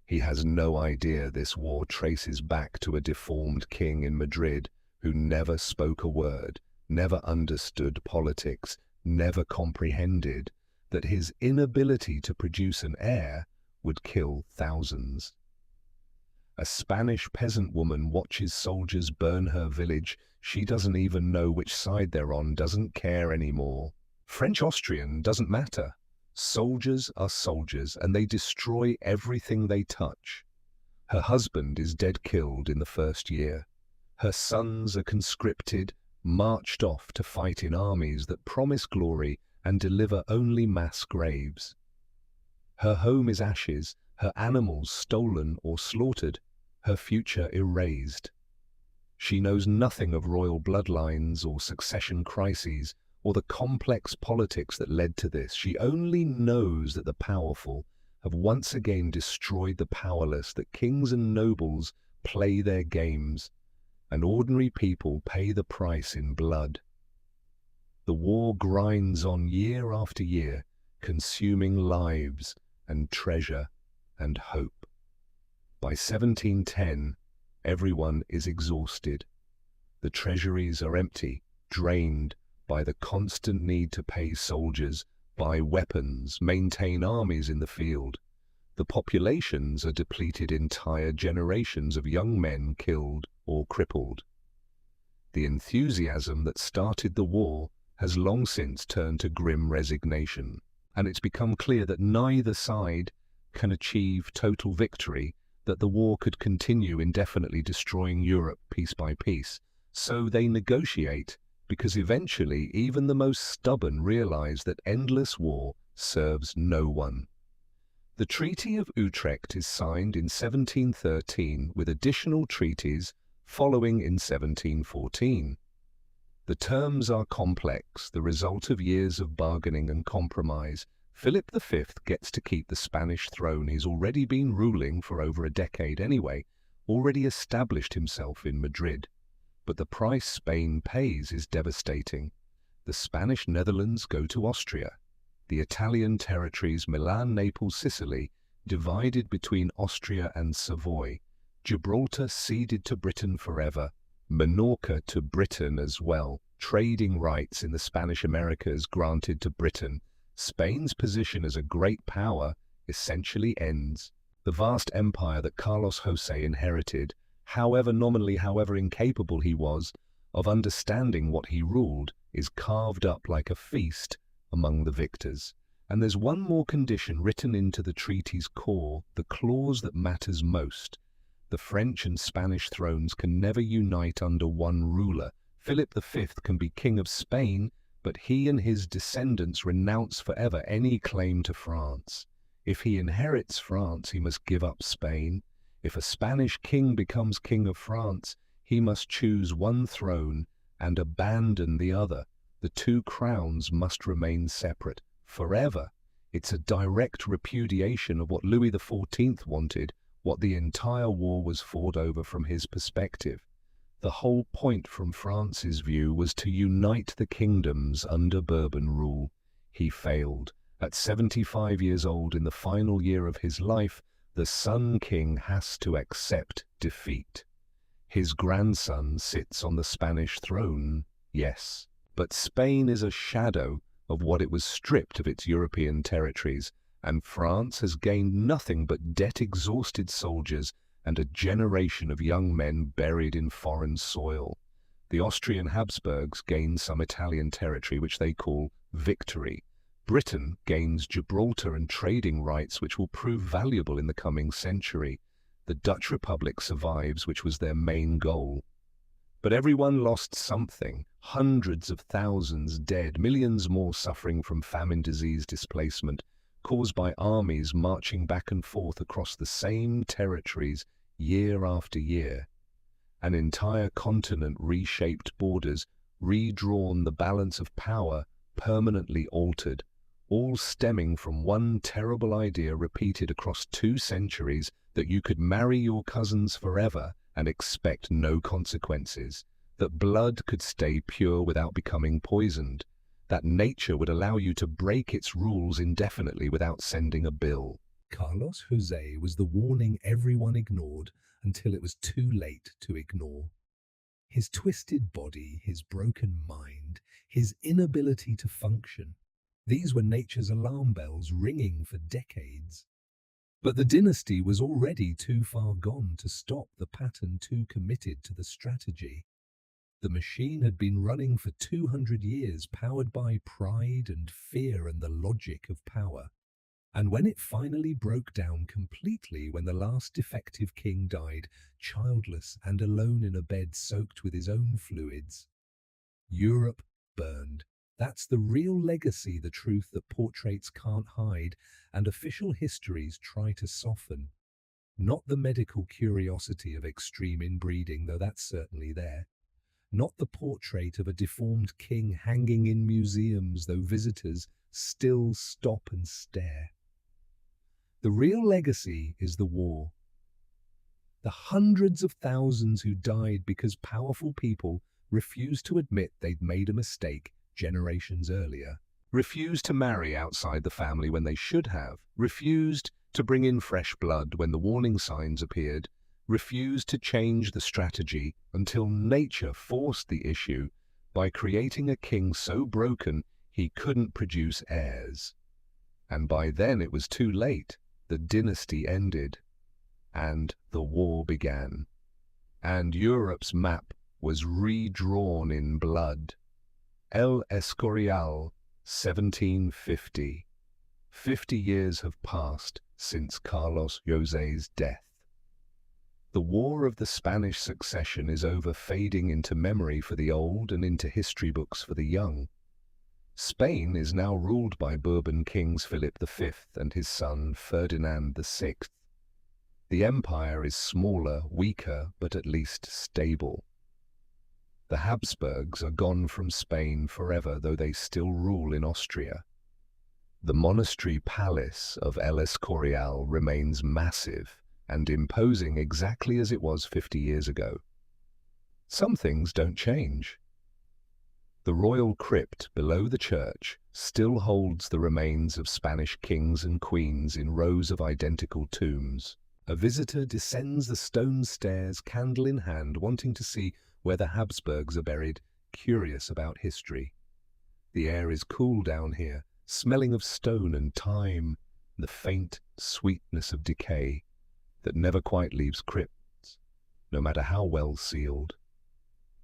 He has no idea this war traces back to a deformed king in Madrid who never spoke a word, never understood politics, never comprehended that his inability to produce an heir would kill thousands. A Spanish peasant woman watches soldiers burn her village. She doesn't even know which side they're on, doesn't care anymore. French-Austrian doesn't matter. Soldiers are soldiers, and they destroy everything they touch. Her husband is dead, killed in the first year. Her sons are conscripted, marched off to fight in armies that promise glory and deliver only mass graves. Her home is ashes, her animals stolen or slaughtered, her future erased. She knows nothing of royal bloodlines or succession crises or the complex politics that led to this. She only knows that the powerful have once again destroyed the powerless, that kings and nobles play their games, and ordinary people pay the price in blood. The war grinds on year after year, consuming lives and treasure and hope. By 1710, everyone is exhausted. The treasuries are empty, drained by the constant need to pay soldiers, buy weapons, maintain armies in the field. The populations are depleted, entire generations of young men killed or crippled. The enthusiasm that started the war has long since turned to grim resignation, and it's become clear that neither side can achieve total victory, that the war could continue indefinitely, destroying Europe piece by piece. So they negotiate, because eventually even the most stubborn realize that endless war serves no one. The Treaty of Utrecht is signed in 1713, with additional treaties following in 1714. The terms are complex, the result of years of bargaining and compromise. Philip V gets to keep the Spanish throne. He's already been ruling for over a decade anyway, already established himself in Madrid. But the price Spain pays is devastating. The Spanish Netherlands go to Austria. The Italian territories, Milan, Naples, Sicily, divided between Austria and Savoy. Gibraltar ceded to Britain forever. Minorca to Britain as well. Trading rights in the Spanish Americas granted to Britain. Spain's position as a great power essentially ends. The vast empire that Carlos José inherited, however nominally, however incapable he was of understanding what he ruled, is carved up like a feast among the victors. And there's one more condition written into the treaty's core, the clause that matters most. The French and Spanish thrones can never unite under one ruler. Philip V can be king of Spain, but he and his descendants renounce forever any claim to France. If he inherits France, he must give up Spain. If a Spanish king becomes king of France, he must choose one throne and abandon the other. The two crowns must remain separate forever. It's a direct repudiation of what Louis XIV wanted, what the entire war was fought over from his perspective. The whole point from France's view was to unite the kingdoms under Bourbon rule. He failed. At 75 years old, in the final year of his life, the Sun King has to accept defeat. His grandson sits on the Spanish throne, yes, but Spain is a shadow of what it was stripped of its European territories, and France has gained nothing but debt-exhausted soldiers and a generation of young men buried in foreign soil. The Austrian Habsburgs gain some Italian territory, which they call victory. Britain gains Gibraltar and trading rights, which will prove valuable in the coming century. The Dutch Republic survives, which was their main goal. But everyone lost something. Hundreds of thousands dead, millions more suffering from famine, disease, displacement, caused by armies marching back and forth across the same territories year after year. An entire continent reshaped, borders redrawn, the balance of power permanently altered, all stemming from one terrible idea repeated across 2 centuries, that you could marry your cousins forever and expect no consequences, that blood could stay pure without becoming poisoned, that nature would allow you to break its rules indefinitely without sending a bill. Carlos José was the warning everyone ignored until it was too late to ignore. His twisted body, his broken mind, his inability to function, these were nature's alarm bells ringing for decades. But the dynasty was already too far gone to stop the pattern, too committed to the strategy. The machine had been running for 200 years, powered by pride and fear and the logic of power. And when it finally broke down completely, when the last defective king died, childless and alone in a bed soaked with his own fluids, Europe burned. That's the real legacy, the truth that portraits can't hide and official histories try to soften. Not the medical curiosity of extreme inbreeding, though that's certainly there. Not the portrait of a deformed king hanging in museums, though visitors still stop and stare. The real legacy is the war. The hundreds of thousands who died because powerful people refused to admit they'd made a mistake generations earlier, refused to marry outside the family when they should have, refused to bring in fresh blood when the warning signs appeared, refused to change the strategy until nature forced the issue by creating a king so broken he couldn't produce heirs. And by then it was too late. The dynasty ended, and the war began, and Europe's map was redrawn in blood. El Escorial, 1750. 50 years have passed since Carlos José's death. The War of the Spanish Succession is over, fading into memory for the old and into history books for the young. Spain is now ruled by Bourbon kings Philip V and his son Ferdinand VI. The empire is smaller, weaker, but at least stable. The Habsburgs are gone from Spain forever, though they still rule in Austria. The monastery palace of El Escorial remains massive and imposing, exactly as it was 50 years ago. Some things don't change. The royal crypt below the church still holds the remains of Spanish kings and queens in rows of identical tombs. A visitor descends the stone stairs, candle in hand, wanting to see where the Habsburgs are buried, curious about history. The air is cool down here, smelling of stone and time, the faint sweetness of decay that never quite leaves crypts, no matter how well sealed.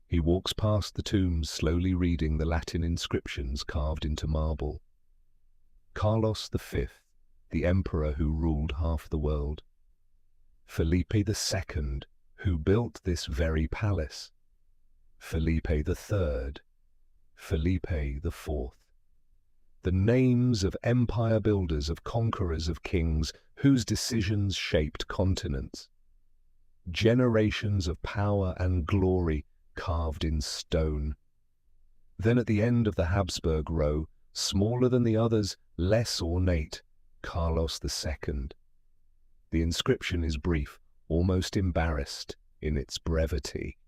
He walks past the tombs, slowly reading the Latin inscriptions carved into marble. Carlos V, the emperor who ruled half the world. Felipe II, who built this very palace. Felipe III, Felipe IV. The names of empire builders, of conquerors, of kings, whose decisions shaped continents. Generations of power and glory carved in stone. Then at the end of the Habsburg row, smaller than the others, less ornate, Carlos II. The inscription is brief, almost embarrassed in its brevity.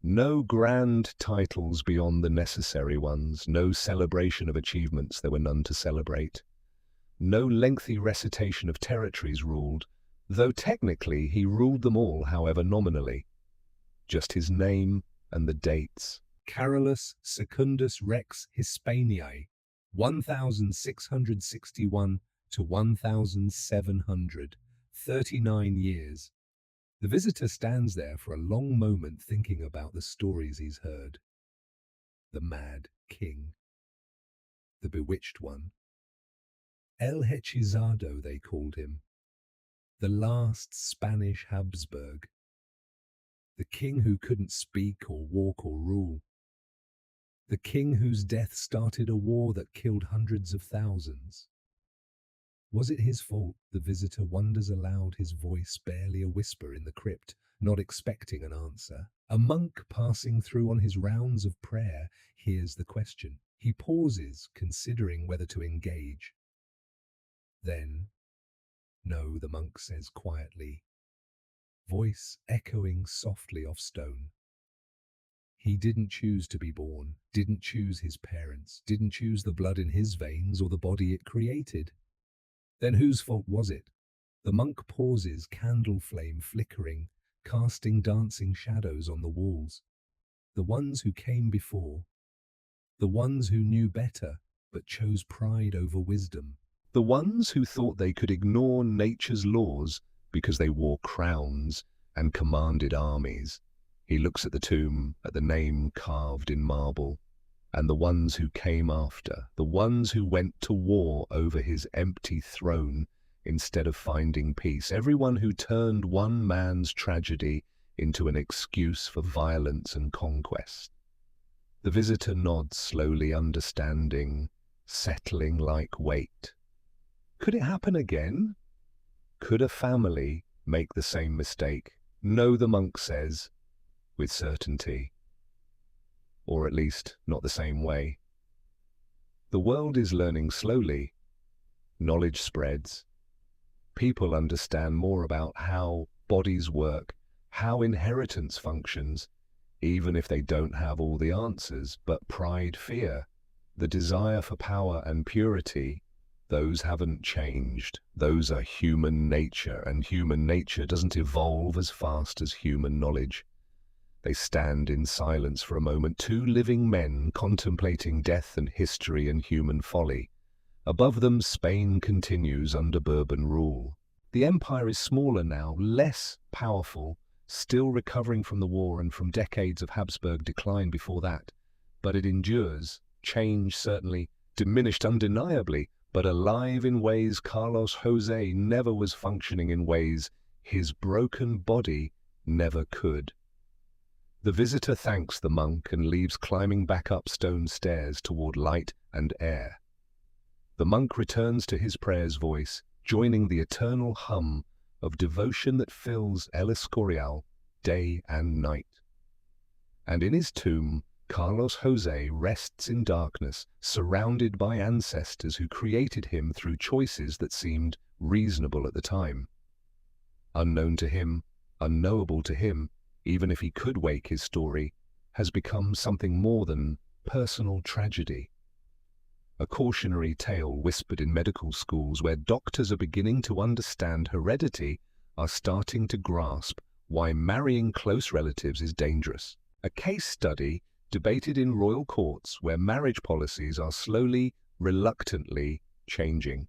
No grand titles beyond the necessary ones, no celebration of achievements, there were none to celebrate. No lengthy recitation of territories ruled, though technically he ruled them all, however nominally. Just his name and the dates. Carolus Secundus Rex Hispaniae, 1661 to 1700, 39 years. The visitor stands there for a long moment thinking about the stories he's heard. The Mad King. The Bewitched One. El Hechizado, they called him. The last Spanish Habsburg. The king who couldn't speak or walk or rule. The king whose death started a war that killed hundreds of thousands. Was it his fault? The visitor wonders aloud, his voice barely a whisper in the crypt, not expecting an answer. A monk passing through on his rounds of prayer hears the question. He pauses, considering whether to engage. Then, no, the monk says quietly, voice echoing softly off stone. He didn't choose to be born, didn't choose his parents, didn't choose the blood in his veins or the body it created. Then whose fault was it? The monk pauses, candle flame flickering, casting dancing shadows on the walls. The ones who came before. The ones who knew better, but chose pride over wisdom. The ones who thought they could ignore nature's laws because they wore crowns and commanded armies. He looks at the tomb, at the name carved in marble, and the ones who came after, the ones who went to war over his empty throne instead of finding peace, everyone who turned one man's tragedy into an excuse for violence and conquest. The visitor nods slowly, understanding, settling like weight. Could it happen again? Could a family make the same mistake? No, the monk says, with certainty. Or at least not the same way. The world is learning slowly. Knowledge spreads. People understand more about how bodies work, how inheritance functions, even if they don't have all the answers. But pride, fear, the desire for power and purity, those haven't changed. Those are human nature, and human nature doesn't evolve as fast as human knowledge. They stand in silence for a moment, two living men contemplating death and history and human folly. Above them, Spain continues under Bourbon rule. The empire is smaller now, less powerful, still recovering from the war and from decades of Habsburg decline before that. But it endures, change certainly, diminished undeniably, but alive in ways Carlos José never was, functioning in ways his broken body never could. The visitor thanks the monk and leaves, climbing back up stone stairs toward light and air. The monk returns to his prayer's voice, joining the eternal hum of devotion that fills El Escorial day and night. And in his tomb, Carlos José rests in darkness, surrounded by ancestors who created him through choices that seemed reasonable at the time. Unknown to him, unknowable to him, even if he could wake, his story has become something more than personal tragedy. A cautionary tale whispered in medical schools, where doctors are beginning to understand heredity, are starting to grasp why marrying close relatives is dangerous. A case study debated in royal courts, where marriage policies are slowly, reluctantly changing.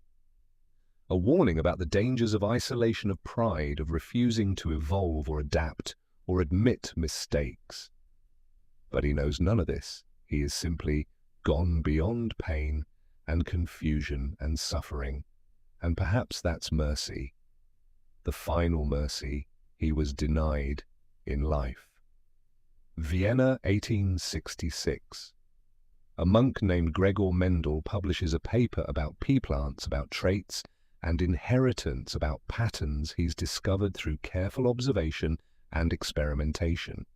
A warning about the dangers of isolation, of pride, of refusing to evolve or adapt or admit mistakes. But he knows none of this. He is simply gone beyond pain and confusion and suffering. And perhaps that's mercy. The final mercy he was denied in life. Vienna, 1866. A monk named Gregor Mendel publishes a paper about pea plants, about traits and inheritance, about patterns he's discovered through careful observation and experimentation,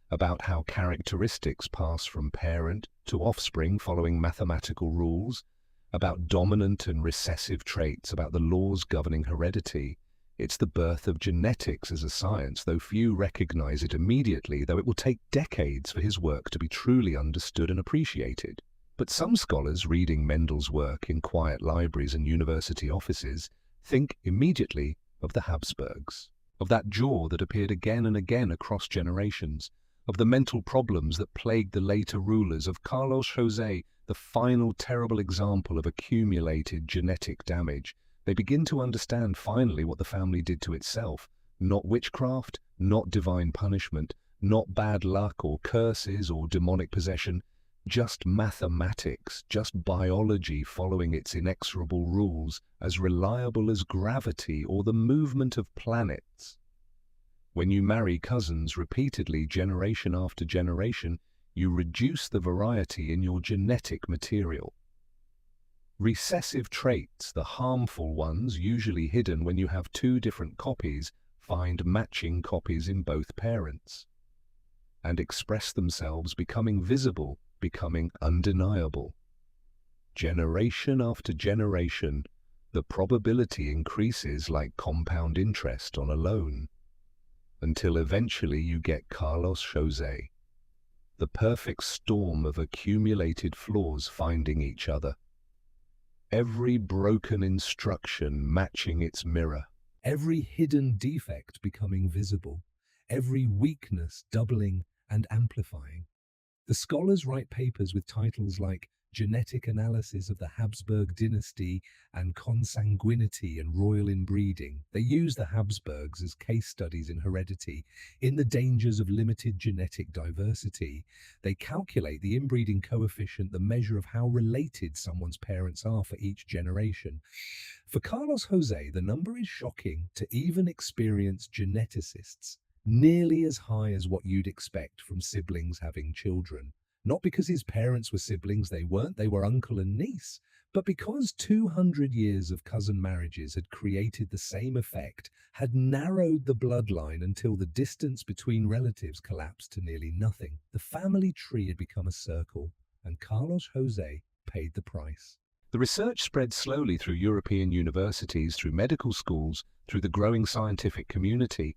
about how characteristics pass from parent to offspring following mathematical rules, about dominant and recessive traits, about the laws governing heredity. It's the birth of genetics as a science, though few recognize it immediately, though it will take decades for his work to be truly understood and appreciated. But some scholars reading Mendel's work in quiet libraries and university offices think immediately of the Habsburgs, of that jaw that appeared again and again across generations, of the mental problems that plagued the later rulers, of Carlos José, the final terrible example of accumulated genetic damage. They begin to understand finally what the family did to itself. Not witchcraft, not divine punishment, not bad luck or curses or demonic possession, just mathematics, just biology following its inexorable rules, as reliable as gravity or the movement of planets. When you marry cousins repeatedly, generation after generation, you reduce the variety in your genetic material. Recessive traits, the harmful ones usually hidden when you have two different copies, find matching copies in both parents and express themselves, becoming visible, becoming undeniable. Generation after generation, the probability increases like compound interest on a loan, until eventually you get Carlos José, the perfect storm of accumulated flaws finding each other. Every broken instruction matching its mirror. Every hidden defect becoming visible. Every weakness doubling and amplifying. The scholars write papers with titles like Genetic Analysis of the Habsburg Dynasty and Consanguinity and Royal Inbreeding. They use the Habsburgs as case studies in heredity, in the dangers of limited genetic diversity. They calculate the inbreeding coefficient, the measure of how related someone's parents are for each generation. For Carlos José, the number is shocking to even experienced geneticists, nearly as high as what you'd expect from siblings having children. Not because his parents were siblings, they weren't, they were uncle and niece, but because 200 years of cousin marriages had created the same effect, had narrowed the bloodline until the distance between relatives collapsed to nearly nothing. The family tree had become a circle, and Carlos José paid the price. The research spread slowly through European universities, through medical schools, through the growing scientific community.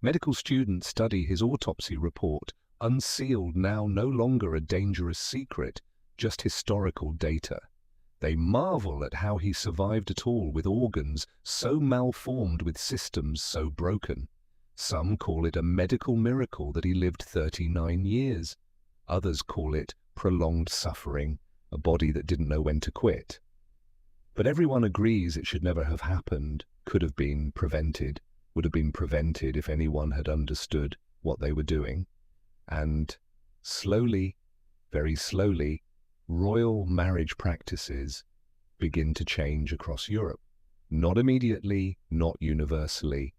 Medical students study his autopsy report, unsealed, now no longer a dangerous secret, just historical data. They marvel at how he survived at all, with organs so malformed, with systems so broken. Some call it a medical miracle that he lived 39 years. Others call it prolonged suffering, a body that didn't know when to quit. But everyone agrees it should never have happened, could have been prevented, would have been prevented if anyone had understood what they were doing. And slowly, very slowly, royal marriage practices begin to change across Europe. Not immediately, not universally.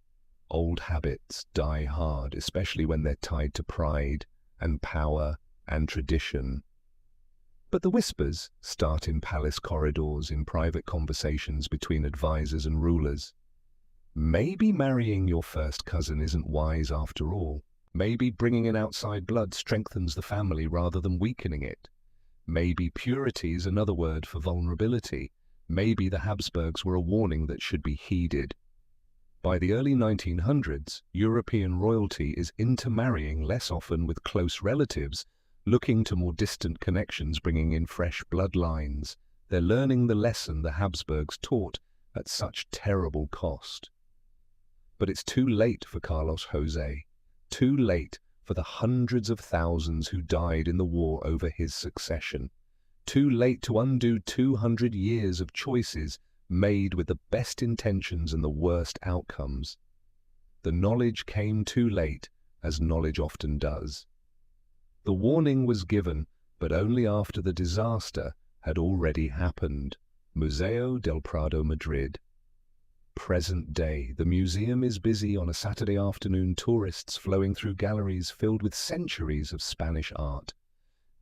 Old habits die hard, especially when they're tied to pride and power and tradition. But the whispers start in palace corridors, in private conversations between advisors and rulers. Maybe marrying your first cousin isn't wise after all. Maybe bringing in outside blood strengthens the family rather than weakening it. Maybe purity is another word for vulnerability. Maybe the Habsburgs were a warning that should be heeded. By the early 1900s, European royalty is intermarrying less often with close relatives, looking to more distant connections, bringing in fresh bloodlines. They're learning the lesson the Habsburgs taught at such terrible cost. But it's too late for Carlos José. Too late for the hundreds of thousands who died in the war over his succession. Too late to undo 200 years of choices made with the best intentions and the worst outcomes. The knowledge came too late, as knowledge often does. The warning was given, but only after the disaster had already happened. Museo del Prado, Madrid. Present day, the museum is busy on a Saturday afternoon, tourists flowing through galleries filled with centuries of Spanish art.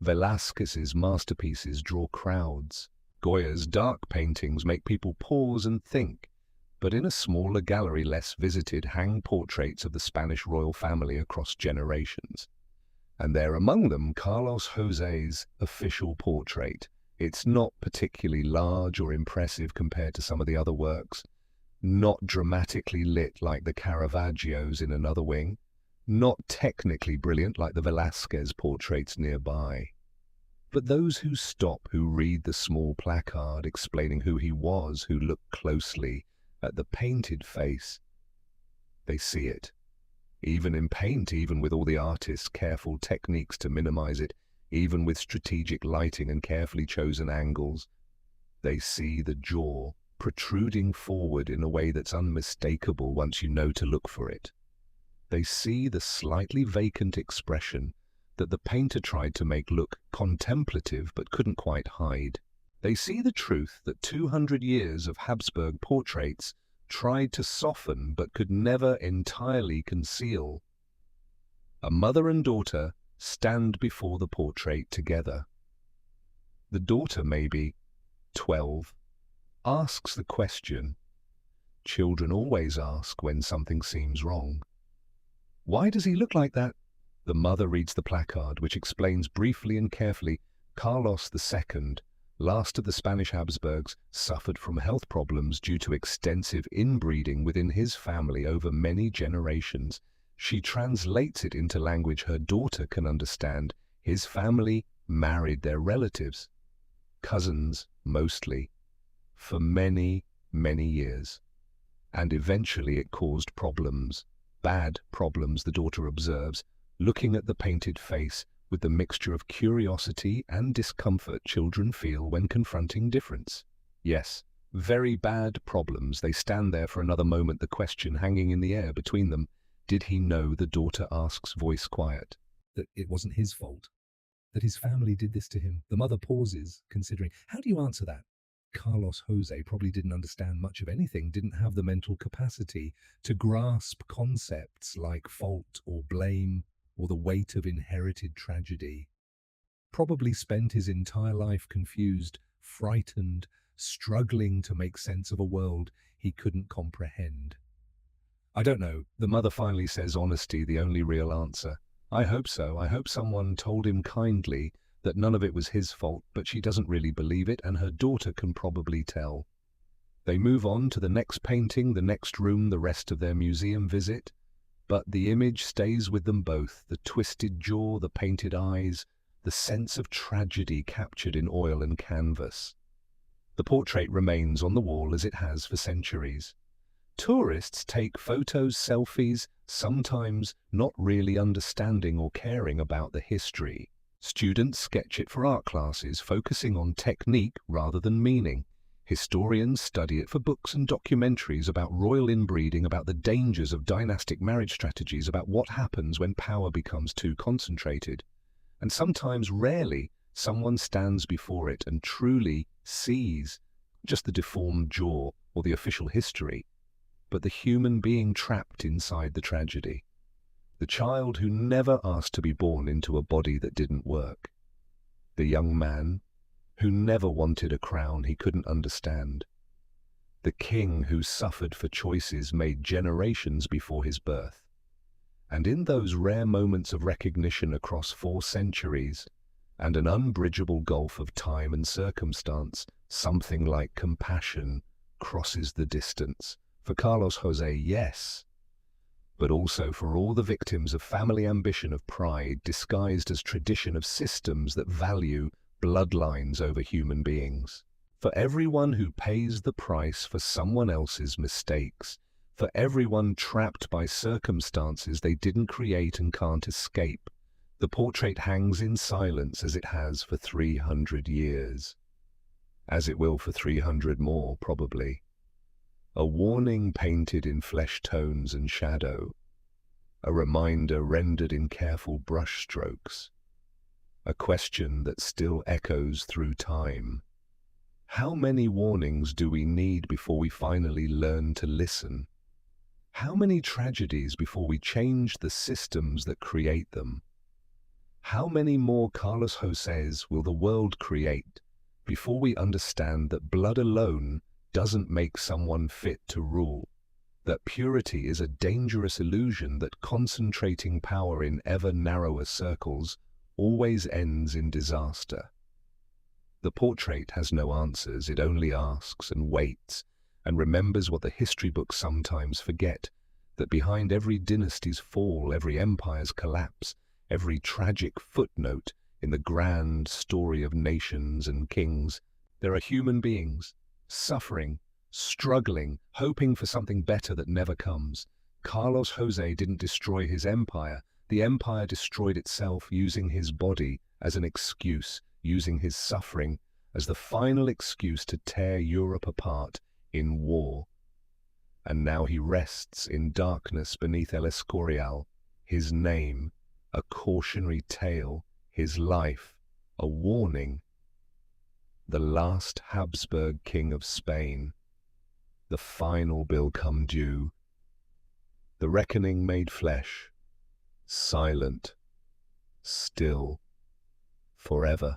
Velázquez's masterpieces draw crowds. Goya's dark paintings make people pause and think. But in a smaller gallery, less visited, hang portraits of the Spanish royal family across generations. And there among them Carlos José's official portrait. It's not particularly large or impressive compared to some of the other works, not dramatically lit like the Caravaggios in another wing, not technically brilliant like the Velázquez portraits nearby. But those who stop, who read the small placard explaining who he was, who look closely at the painted face, they see it. Even in paint, even with all the artist's careful techniques to minimize it, even with strategic lighting and carefully chosen angles, they see the jaw protruding forward in a way that's unmistakable once you know to look for it. They see the slightly vacant expression that the painter tried to make look contemplative but couldn't quite hide. They see the truth that 200 years of Habsburg portraits tried to soften but could never entirely conceal. A mother and daughter stand before the portrait together. The daughter, maybe 12, asks the question children always ask when something seems wrong. Why does he look like that? The mother reads the placard, which explains briefly and carefully Carlos II, last of the Spanish Habsburgs, suffered from health problems due to extensive inbreeding within his family over many generations. She translates it into language her daughter can understand. His family married their relatives, cousins mostly, for many, many years. And eventually it caused problems, bad problems, the daughter observes, looking at the painted face with the mixture of curiosity and discomfort children feel when confronting difference. Yes, very bad problems. They stand there for another moment, the question hanging in the air between them. Did he know? The daughter asks, voice quiet. That it wasn't his fault, that his family did this to him. The mother pauses, considering, how do you answer that? Carlos José probably didn't understand much of anything, didn't have the mental capacity to grasp concepts like fault or blame or the weight of inherited tragedy. Probably spent his entire life confused, frightened, struggling to make sense of a world he couldn't comprehend. I don't know. The mother finally says, honesty the only real answer. I hope so. I hope someone told him kindly that none of it was his fault, but she doesn't really believe it, and her daughter can probably tell. They move on to the next painting, the next room, the rest of their museum visit, but the image stays with them both, the twisted jaw, the painted eyes, the sense of tragedy captured in oil and canvas. The portrait remains on the wall as it has for centuries. Tourists take photos, selfies, sometimes not really understanding or caring about the history. Students sketch it for art classes, focusing on technique rather than meaning. Historians study it for books and documentaries about royal inbreeding, about the dangers of dynastic marriage strategies, about what happens when power becomes too concentrated. And sometimes, rarely, someone stands before it and truly sees just the deformed jaw or the official history, but the human being trapped inside the tragedy. The child who never asked to be born into a body that didn't work. The young man who never wanted a crown he couldn't understand. The king who suffered for choices made generations before his birth. And in those rare moments of recognition across 4 centuries and an unbridgeable gulf of time and circumstance, something like compassion crosses the distance. For Carlos José, yes, but also for all the victims of family ambition, of pride disguised as tradition, of systems that value bloodlines over human beings. For everyone who pays the price for someone else's mistakes. For everyone trapped by circumstances they didn't create and can't escape. The portrait hangs in silence as it has for 300 years. As it will for 300 more, probably. A warning painted in flesh tones and shadow. A reminder rendered in careful brush strokes. A question that still echoes through time. How many warnings do we need before we finally learn to listen? How many tragedies before we change the systems that create them? How many more Carlos Josés will the world create before we understand that blood alone doesn't make someone fit to rule? that purity is a dangerous illusion, that concentrating power in ever narrower circles always ends in disaster. The portrait has no answers, it only asks and waits, and remembers what the history books sometimes forget, that behind every dynasty's fall, every empire's collapse, every tragic footnote in the grand story of nations and kings, there are human beings, suffering, struggling, hoping for something better that never comes. Carlos José didn't destroy his empire. The empire destroyed itself, using his body as an excuse, using his suffering as the final excuse to tear Europe apart in war. And now he rests in darkness beneath El Escorial, his name a cautionary tale, his life a warning. The last Habsburg king of Spain, the final bill come due, the reckoning made flesh, silent, still, forever.